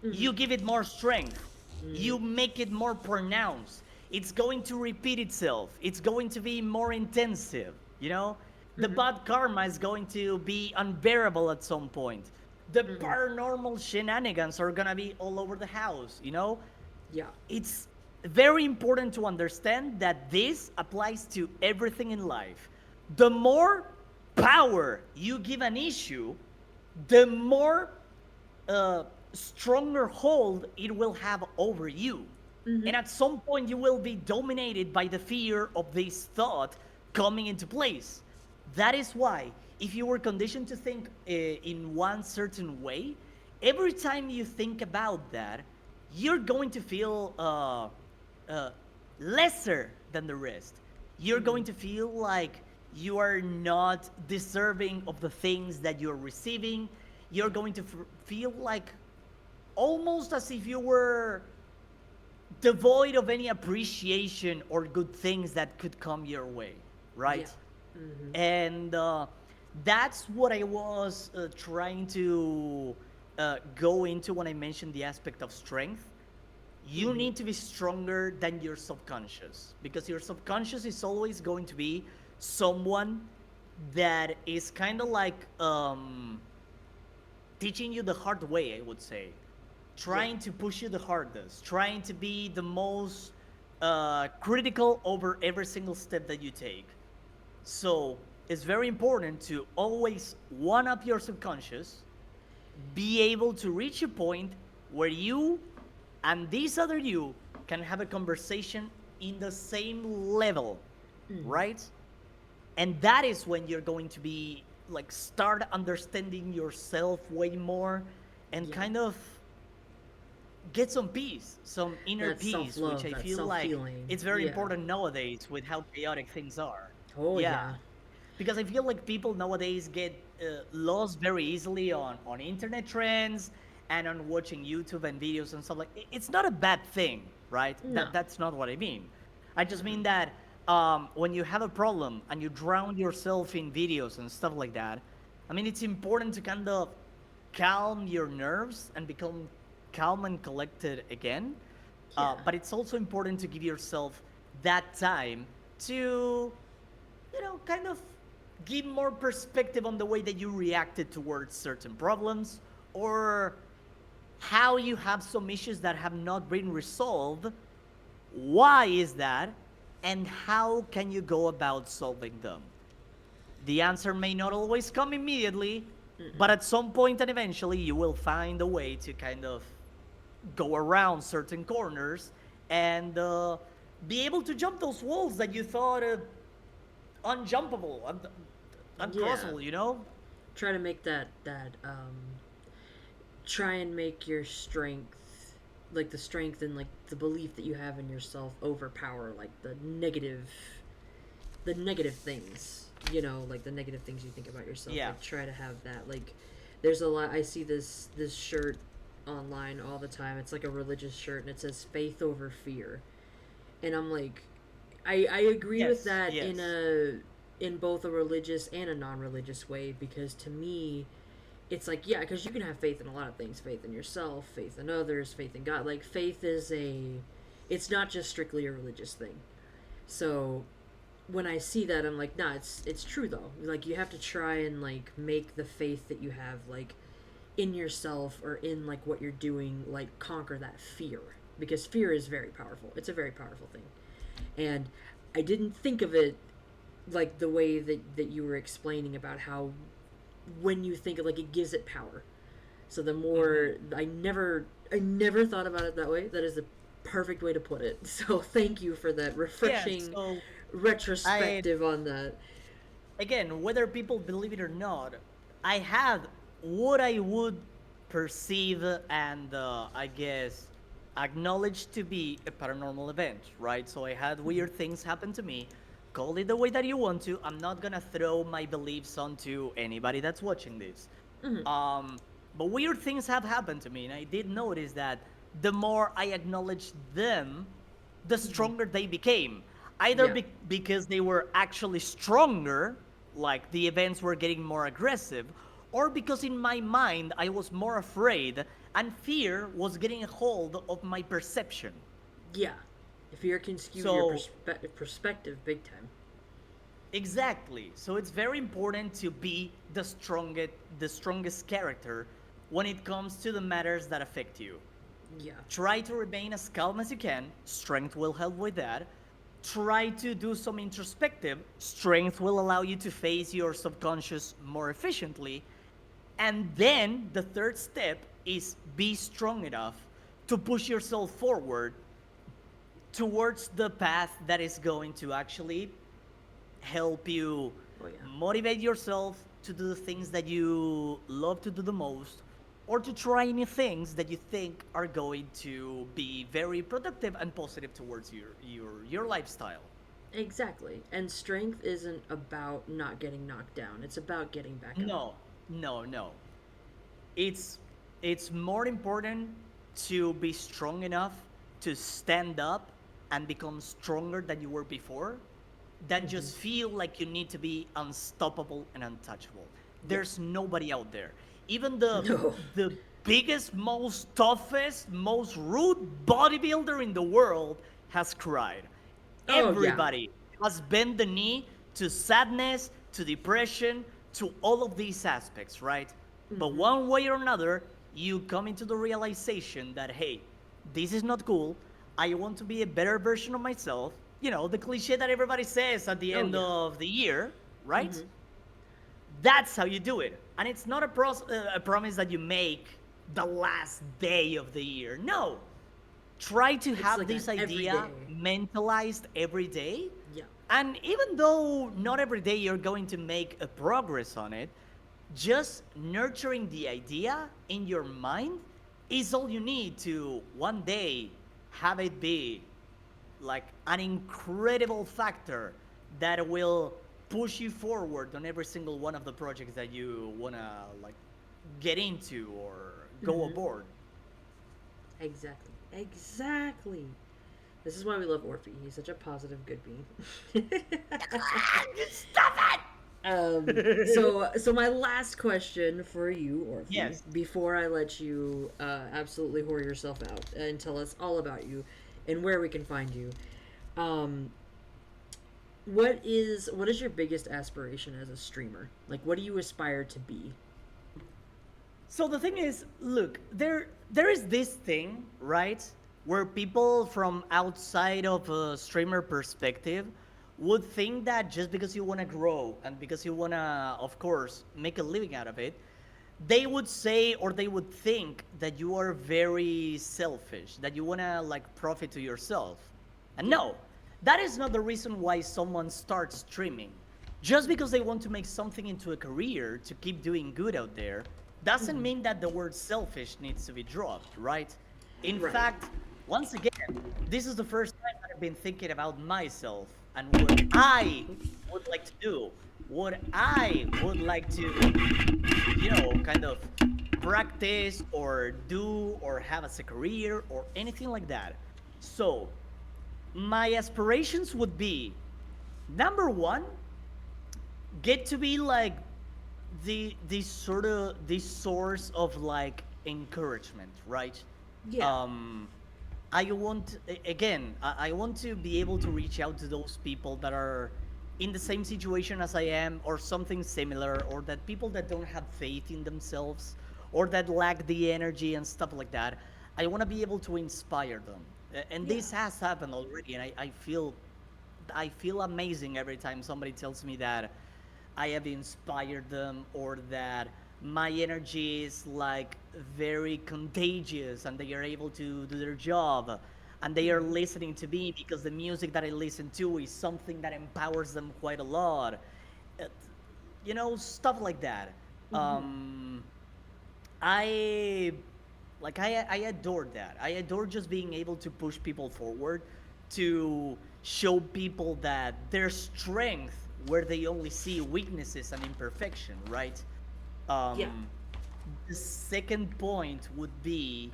you give it more strength. You make it more pronounced. It's going to repeat itself. It's going to be more intensive, you know? The bad karma is going to be unbearable at some point. The paranormal shenanigans are gonna be all over the house, you know? Yeah. It's very important to understand that this applies to everything in life. The more power you give an issue, the more stronger hold it will have over you. And at some point, you will be dominated by the fear of this thought coming into place. That is why, if you were conditioned to think in one certain way, every time you think about that, you're going to feel uh, lesser than the rest. You're going to feel like you are not deserving of the things that you're receiving. You're going to feel like almost as if you were devoid of any appreciation or good things that could come your way, Yeah. right? And that's what I was trying to go into when I mentioned the aspect of strength. You need to be stronger than your subconscious, because your subconscious is always going to be someone that is kind of like teaching you the hard way, I would say. Yeah. Trying to push you the hardest, trying to be the most critical over every single step that you take. So it's very important to always one up your subconscious, be able to reach a point where you and this other you can have a conversation in the same level, right? And that is when you're going to be like start understanding yourself way more and Yeah. kind of get some peace, some inner That peace, which self-love, I that feel like self-healing. it's very Yeah. important nowadays with how chaotic things are. Oh Yeah, yeah. because I feel like people nowadays get lost very easily on internet trends and on watching YouTube and videos and stuff like. It's not a bad thing, right? No. That's not what I mean. I just mean that when you have a problem and you drown yourself in videos and stuff like that, I mean it's important to kind of calm your nerves and become calm and collected again. Yeah. But it's also important to give yourself that time to, kind of give more perspective on the way that you reacted towards certain problems or how you have some issues that have not been resolved. Why is that? And how can you go about solving them? The answer may not always come immediately, but at some point and eventually you will find a way to kind of go around certain corners and be able to jump those walls that you thought unjumpable, Yeah. uncrossable, you know? Try to make try and make your strength, like the strength and like the belief that you have in yourself, overpower like the negative things, like the negative things you think about yourself. Yeah. Like try to have that. Like there's a lot. I see this shirt online all the time. It's like a religious shirt and it says faith over fear. And I'm like, I agree with Yes, that yes. in both a religious and a non-religious way, because to me it's like, yeah, because you can have faith in a lot of things: faith in yourself, faith in others, faith in God. Like faith is it's not just strictly a religious thing. So when I see that, I'm like, nah, it's true though. Like you have to try and like make the faith that you have like in yourself or in like what you're doing like conquer that fear, because fear is very powerful. It's a very powerful thing. And I didn't think of it like the way that you were explaining about how when you think of, like, it gives it power. So the Hmm. more I never thought about it that way. That is the perfect way to put it. So thank you for that Yeah, refreshing so I retrospective on that. again, whether people believe it or not, I had what I would perceive and I guess acknowledge to be a paranormal event, right? So I had weird things happen to me. Call it the way that you want to. I'm not gonna throw my beliefs onto anybody that's watching this. Um, but weird things have happened to me, and I did notice that the more I acknowledged them, the stronger they became. Either Yeah. because they were actually stronger, like the events were getting more aggressive, or because in my mind I was more afraid and fear was getting a hold of my perception. Yeah. Fear can skew your So, perspective big time. exactly. So it's very important to be the strongest character when it comes to the matters that affect you. Yeah. Try to remain as calm as you can. Strength will help with that. Try to do some introspective. Strength will allow you to face your subconscious more efficiently. And then the third step is be strong enough to push yourself forward towards the path that is going to actually help you Oh yeah. motivate yourself to do the things that you love to do the most, or to try new things that you think are going to be very productive and positive towards your lifestyle. Exactly. And strength isn't about not getting knocked down. It's about getting back up. No, no, no. It's more important to be strong enough to stand up and become stronger than you were before than just feel like you need to be unstoppable and untouchable. Yeah. There's nobody out there. Even the No. the biggest, most toughest, most rude bodybuilder in the world has cried. Oh yeah. Everybody has bent the knee to sadness, to depression, to all of these aspects, right? But one way or another, you come into the realization that, hey, this is not cool. I want to be a better version of myself. You know, the cliche that everybody says at the Oh end yeah. of the year, right? That's how you do it. And it's not a promise that you make the last day of the year. No. Try to It's have like an this idea everyday. mentalized every day. Yeah. And even though not every day you're going to make a progress on it, just nurturing the idea in your mind is all you need to one day have it be like an incredible factor that will push you forward on every single one of the projects that you want to like get into or go aboard. Exactly. Exactly. This is why we love Orphie. He's such a positive, good being. Stop So my last question for you, Orphie, Yes. before I let you absolutely whore yourself out and tell us all about you and where we can find you. Um, what is your biggest aspiration as a streamer? Like, what do you aspire to be? So the thing is, look, there is this thing, right, where people from outside of a streamer perspective would think that just because you want to grow and because you want to, of course, make a living out of it, they would say or they would think that you are very selfish, that you want to like profit to yourself. And Yeah. no, that is not the reason why someone starts streaming. Just because they want to make something into a career to keep doing good out there doesn't mean that the word selfish needs to be dropped, right? In Right. fact, once again, this is the first time that I've been thinking about myself and what I would like to do, what I would like to kind of practice or do or have as a career or anything like that. So, my aspirations would be number one, get to be like the source of like encouragement, right? Yeah. um I want again I want to be able to reach out to those people that are in the same situation as I am or something similar, or that people that don't have faith in themselves or that lack the energy and stuff like that. I want to be able to inspire them. And Yeah. this has happened already, and I feel amazing every time somebody tells me that I have inspired them, or that my energy is like very contagious and they are able to do their job and they are listening to me because the music that I listen to is something that empowers them quite a lot. Uh, stuff like that. Um, I I adore that. I adore just being able to push people forward, to show people that their strength where they only see weaknesses and imperfection, right? Yeah. Um, the second point would be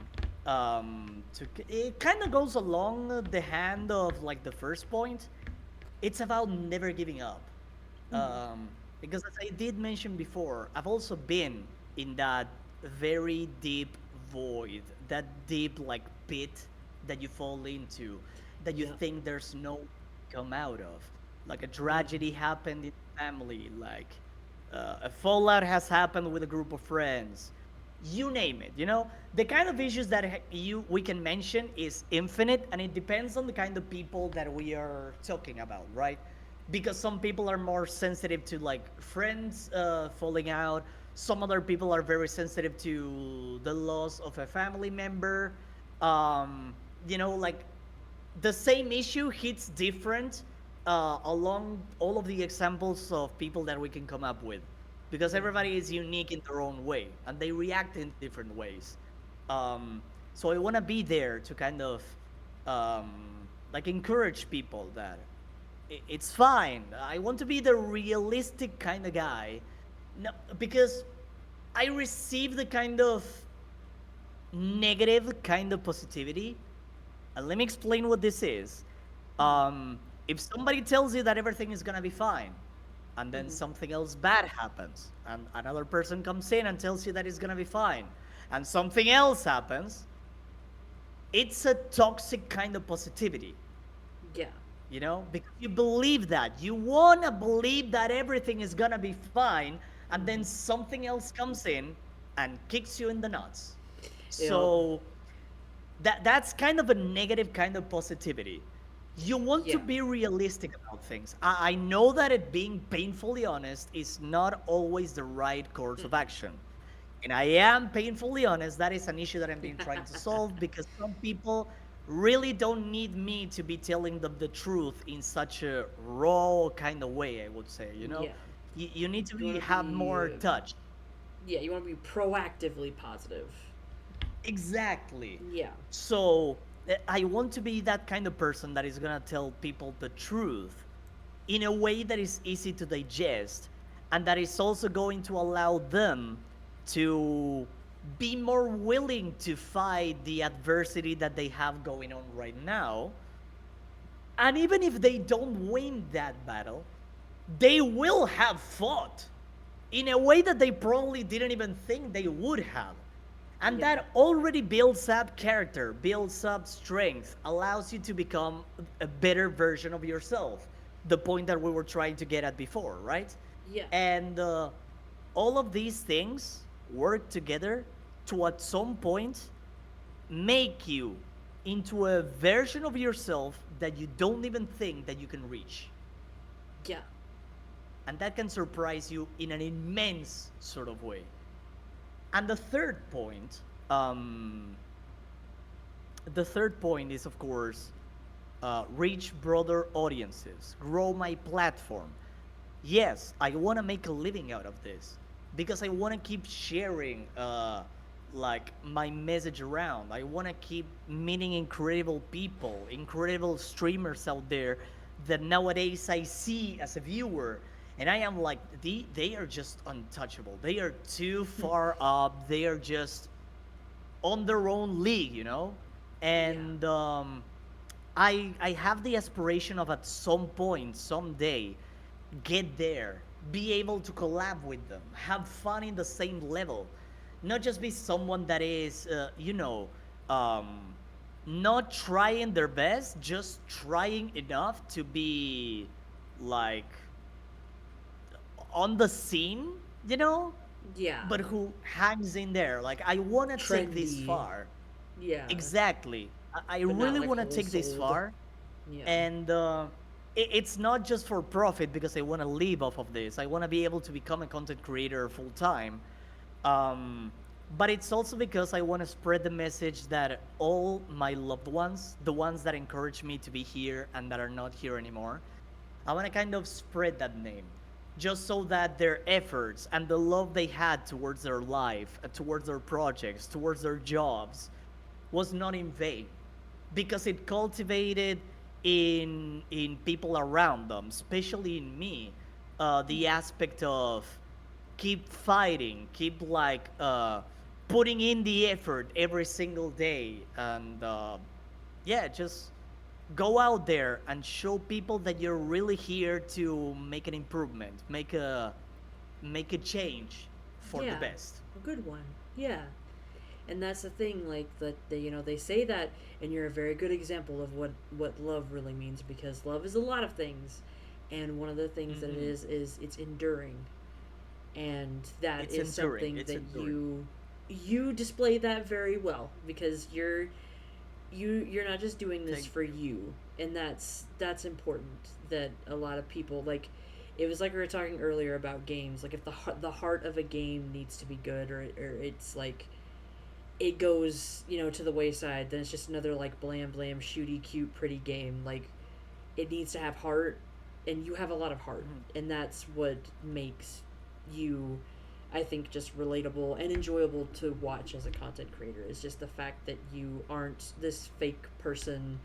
it kind of goes along the hand of like the first point. It's about never giving up. Because as I did mention before, I've also been in that very deep void, that deep like pit that you fall into, that you Yeah. think there's no way to come out of. Like a tragedy happened in the family, like a fallout has happened with a group of friends. You name it, the kind of issues that we can mention is infinite, and it depends on the kind of people that we are talking about, right? Because some people are more sensitive to like friends falling out. Some other people are very sensitive to the loss of a family member. um like the same issue hits different along all of the examples of people that we can come up with, because Yeah. everybody is unique in their own way and they react in different ways. So I want to be there to kind of like encourage people that it's fine. I want to be the realistic kind of guy. No, because I receive the kind of negative kind of positivity. And let me explain what this is. If somebody tells you that everything is gonna be fine, and then something else bad happens, and another person comes in and tells you that it's gonna be fine, and something else happens, it's a toxic kind of positivity. Yeah. Because you believe that. You wanna believe that everything is gonna be fine, and then something else comes in and kicks you in the nuts. Yep. So that's kind of a negative kind of positivity. You want to Yeah. be realistic about things. I know that it being painfully honest is not always the right course of action. And I am painfully honest. That is an issue that I've been trying to solve, because some people really don't need me to be telling them the truth in such a raw kind of way, I would say, Yeah. You need to You want to have more be. touch. Yeah. You want to be proactively positive. Exactly. Yeah. So I want to be that kind of person that is going to tell people the truth in a way that is easy to digest, and that is also going to allow them to be more willing to fight the adversity that they have going on right now. And even if they don't win that battle, they will have fought in a way that they probably didn't even think they would have. And Yeah. that already builds up character, builds up strength, allows you to become a better version of yourself. The point that we were trying to get at before, right? Yeah. And all of these things work together to at some point make you into a version of yourself that you don't even think that you can reach. Yeah. And that can surprise you in an immense sort of way. And the third point is, of course, reach broader audiences, grow my platform. Yes, I want to make a living out of this because I want to keep sharing like my message around. I want to keep meeting incredible people, incredible streamers out there that nowadays I see as a viewer. And I am like, they are just untouchable. They are too far up. They are just on their own league. Yeah. And I have the aspiration of at some point, someday, get there, be able to collab with them, have fun in the same level, not just be someone that is, um, not trying their best, just trying enough to be like on the scene, Yeah. but who hangs in there. Like, I want to take this Trendy. far. Yeah. Exactly. I But not really like want to whole take this souled. far. Yeah. And it's not just for profit because I want to live off of this. I want to be able to become a content creator full time. Um, but it's also because I want to spread the message that all my loved ones, the ones that encourage me to be here and that are not here anymore, I want to kind of spread that name just so that their efforts and the love they had towards their life, towards their projects, towards their jobs was not in vain because it cultivated in people around them, especially in me, the aspect of keep fighting, keep like putting in the effort every single day, and yeah, just go out there and show people that you're really here to make an improvement, make a change for the Yeah, best. a good one. Yeah. And that's the thing, like that they, they say that, and you're a very good example of what love really means, because love is a lot of things, and one of the things that it Hmm. is it's enduring, and that It's is enduring. something It's that enduring. you display that very well, because you're not just doing this Thank for you. you, and that's important. That a lot of people, like, it was like we were talking earlier about games, like if the heart of a game needs to be good, or it's like it goes, to the wayside, then it's just another like blam blam shooty cute pretty game. Like, it needs to have heart, and you have a lot of heart, Mhm. and that's what makes you, I think, just relatable and enjoyable to watch as a content creator. Is just the fact that you aren't this fake person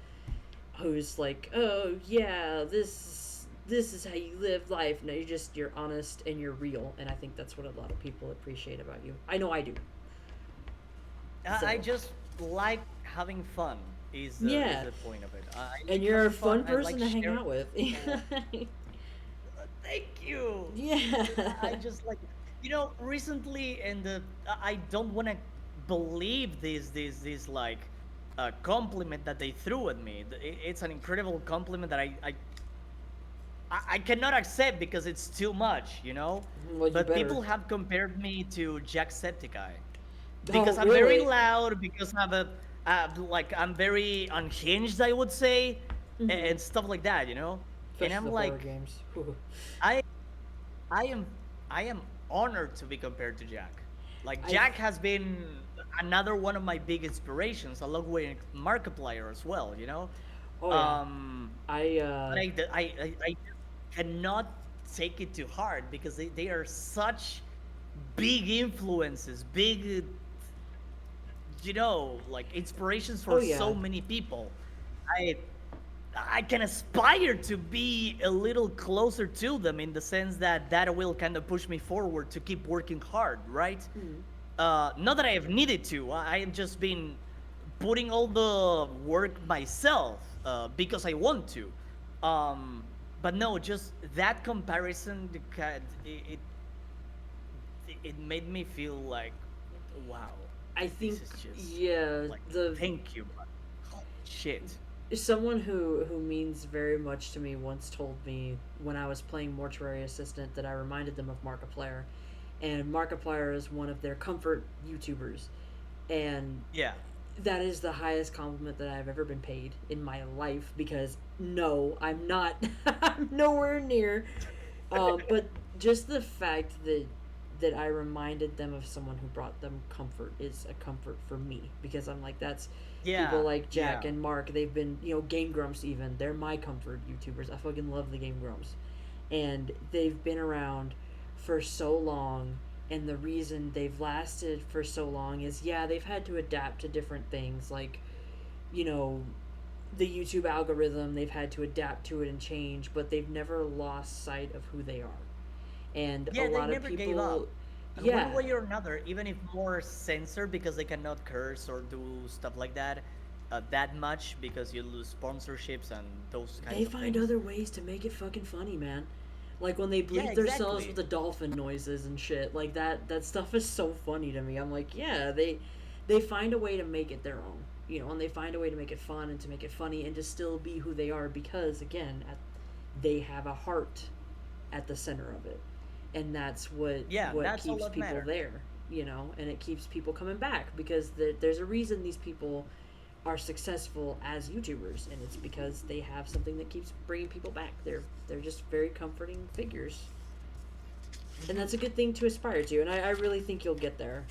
who's like, oh yeah, this is how you live life. No, you're honest and you're real, and I think that's what a lot of people appreciate about you. I know I do. I So just like having fun. Is yeah, the point of it? I and like you're a having fun. fun I like person to hang sharing out with. people. Thank you. I Yeah. just like, recently, and I don't want to believe this like compliment that they threw at me. It's an incredible compliment that I cannot accept because it's too much. Well, you But better. people have compared me to Jacksepticeye Oh, because I'm very really? loud, because like I'm very unhinged, I would say, Mm-hmm. and stuff like that. And Especially I'm the horror like, games. Whew. I I am I am honored to be compared to Jack. Like I. Jack has been another one of my big inspirations, along with Markiplier as well. Oh yeah. Um, I. but I just cannot take it to heart because they are such big influences, big, like inspirations Oh for so yeah. many people. I I can aspire to be a little closer to them in the sense that that will kind of push me forward to keep working hard, right? Mm. Not that I have needed to. I have just been putting all the work myself because I want to. But no, just that comparison, it made me feel like, wow, I this think, is just yeah, like, the thank you, but holy shit. someone who means very much to me once told me when I was playing Mortuary Assistant that I reminded them of Markiplier, and Markiplier is one of their comfort YouTubers, and Yeah. that is the highest compliment that I've ever been paid in my life, because no, I'm not. I'm nowhere near. But just the fact that I reminded them of someone who brought them comfort is a comfort for me, because I'm like, that's people Yeah. like Jack Yeah. and Mark. They've been, Game Grumps, even. They're my comfort YouTubers. I fucking love the Game Grumps. And they've been around for so long, and the reason they've lasted for so long is, yeah, they've had to adapt to different things, like, you know the YouTube algorithm. They've had to adapt to it and change, but they've never lost sight of who they are. And a Yeah, they lot of never gave people, up. And one yeah, way or another, even if more censored because they cannot curse or do stuff like that that much because you lose sponsorships and those they kinds of find things. other ways to make it fucking funny, man. Like when they Yeah, bleep themselves with exactly. the dolphin noises and shit. Like that stuff is so funny to me. I'm like, yeah, they find a way to make it their own. And they find a way to make it fun and to make it funny and to still be who they are, because again, they have a heart at the center of it. And that's what Yeah, what that's all keeps that people matters. there, and it keeps people coming back, because there's a reason these people are successful as YouTubers, and it's because they have something that keeps bringing people back. They're just very comforting figures, and that's a good thing to aspire to. And I really think you'll get there.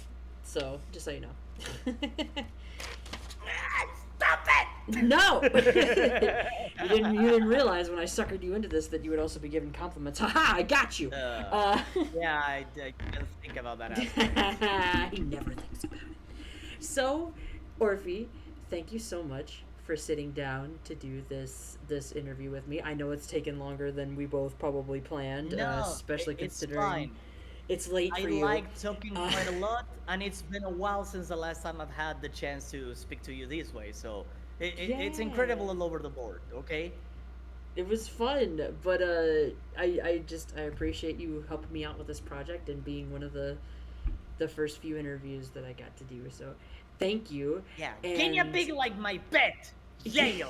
So just so you know. Stop it! No, you didn't realize when I suckered you into this that you would also be given compliments. Haha! I got you. Yeah, I didn't think about that aspect. He never thinks about it. So, Orphie, thank you so much for sitting down to do this interview with me. I know it's taken longer than we both probably planned, No, especially it's considering fine. it's late I for you. like talking quite a lot, and it's been a while since the last time I've had the chance to speak to you this way. So it's incredible Yeah. all over the board. Okay. It was fun, but I appreciate you helping me out with this project and being one of the first few interviews that I got to do. So, thank you. Yeah, Kenya And Pig like my pet. Yeah.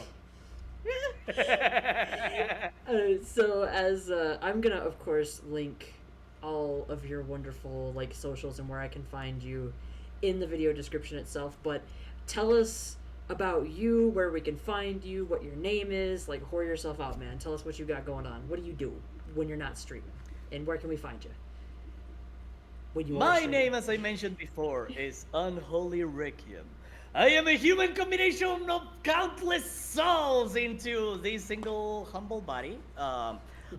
so as I'm gonna of course link all of your wonderful like socials and where I can find you in the video description itself. But tell us about you, where we can find you, what your name is. Like, whore yourself out, man. Tell us what you got going on. What do you do when you're not streaming, and where can we find you when you are My streaming? name, as I mentioned before, is UnholyRequiem. I am a human combination of countless souls into this single humble body.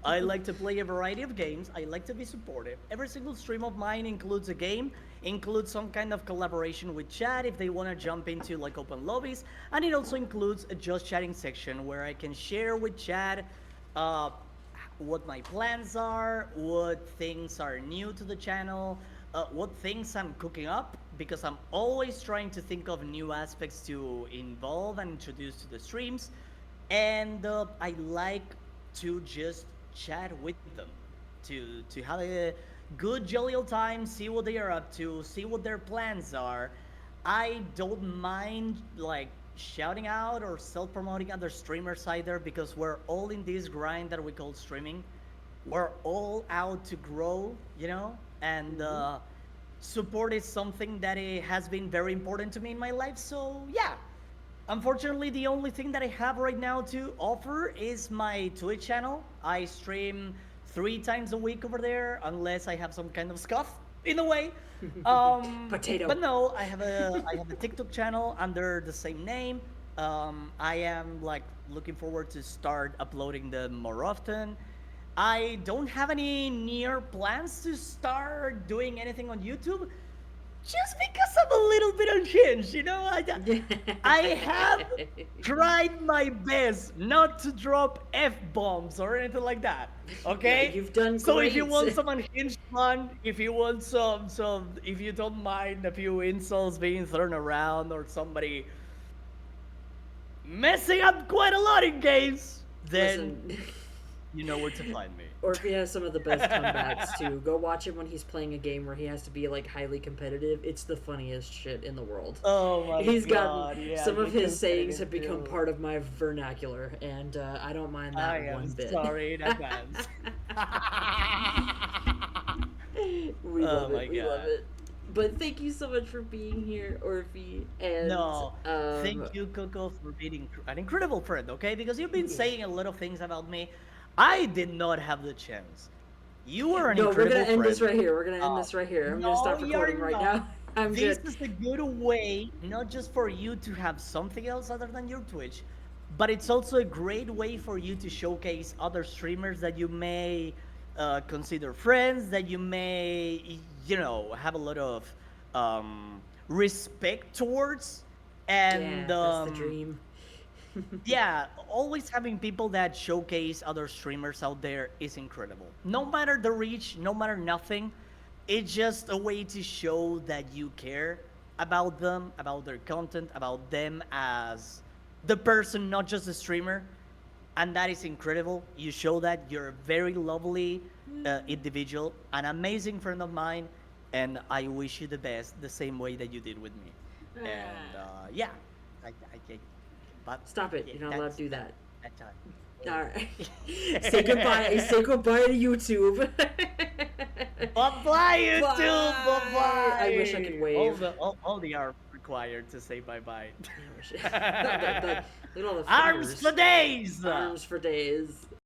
I like to play a variety of games. I like to be supportive. Every single stream of mine includes a game, includes some kind of collaboration with chat if they want to jump into like open lobbies, and it also includes a just chatting section where I can share with chat uh, what my plans are, what things are new to the channel, what things I'm cooking up, because I'm always trying to think of new aspects to involve and introduce to the streams. And I like to just chat with them, to have a good jolly old time, see what they are up to, see what their plans are. I don't mind like shouting out or self-promoting other streamers either, because we're all in this grind that we call streaming. We're all out to grow, you know, and support is something that has been very important to me in my life. So yeah, unfortunately, the only thing that I have right now to offer is my Twitch channel. I stream 3 times a week over there, unless I have some kind of scuff in a way. Potato. But no, I have a TikTok channel under the same name. I am like looking forward to start uploading them more often. I don't have any near plans to start doing anything on YouTube, just because I'm a little bit unhinged, you know. I have tried my best not to drop f-bombs or anything like that. Okay, Yeah, you've done so if you great. want some unhinged fun, if you want if you don't mind a few insults being thrown around or somebody messing up quite a lot in games, then Listen. you know where to find me. Orphie has some of the best comebacks too. Go watch him when he's playing a game where he has to be like highly competitive. It's the funniest shit in the world. Oh my He's god! gotten Yeah, some of you his sayings competitive have become too. part of my vernacular, and I don't mind that I am one bit. sorry in advance. We Oh love my it. We love god. it. But thank you so much for being here, Orphie. And No, thank you, Coco, for being an incredible friend, okay? Because you've been saying a lot of things about me. I did not have the chance. You are an no, we're gonna incredible end this friend. right here. We're gonna end Uh, this right here. I'm gonna no, stop recording you're right not. now. I'm This good. is a good way, not just for you to have something else other than your Twitch, but it's also a great way for you to showcase other streamers that you may consider friends, that you may, have a lot of respect towards. And Yeah, that's the dream. yeah, always having people that showcase other streamers out there is incredible. No matter the reach, no matter nothing, it's just a way to show that you care about them, about their content, about them as the person, not just the streamer. And that is incredible. You show that you're a very lovely individual, an amazing friend of mine, and I wish you the best, the same way that you did with me. And yeah, I but Stop it. yeah, You're not allowed to do that that. that's all. All right. Say goodbye. Say goodbye to YouTube. Bye bye, YouTube. Bye Bye. bye. I I wish I could wave. All the arms required to say bye bye. I wish. Look at all the Arms fingers. for days. Arms for days.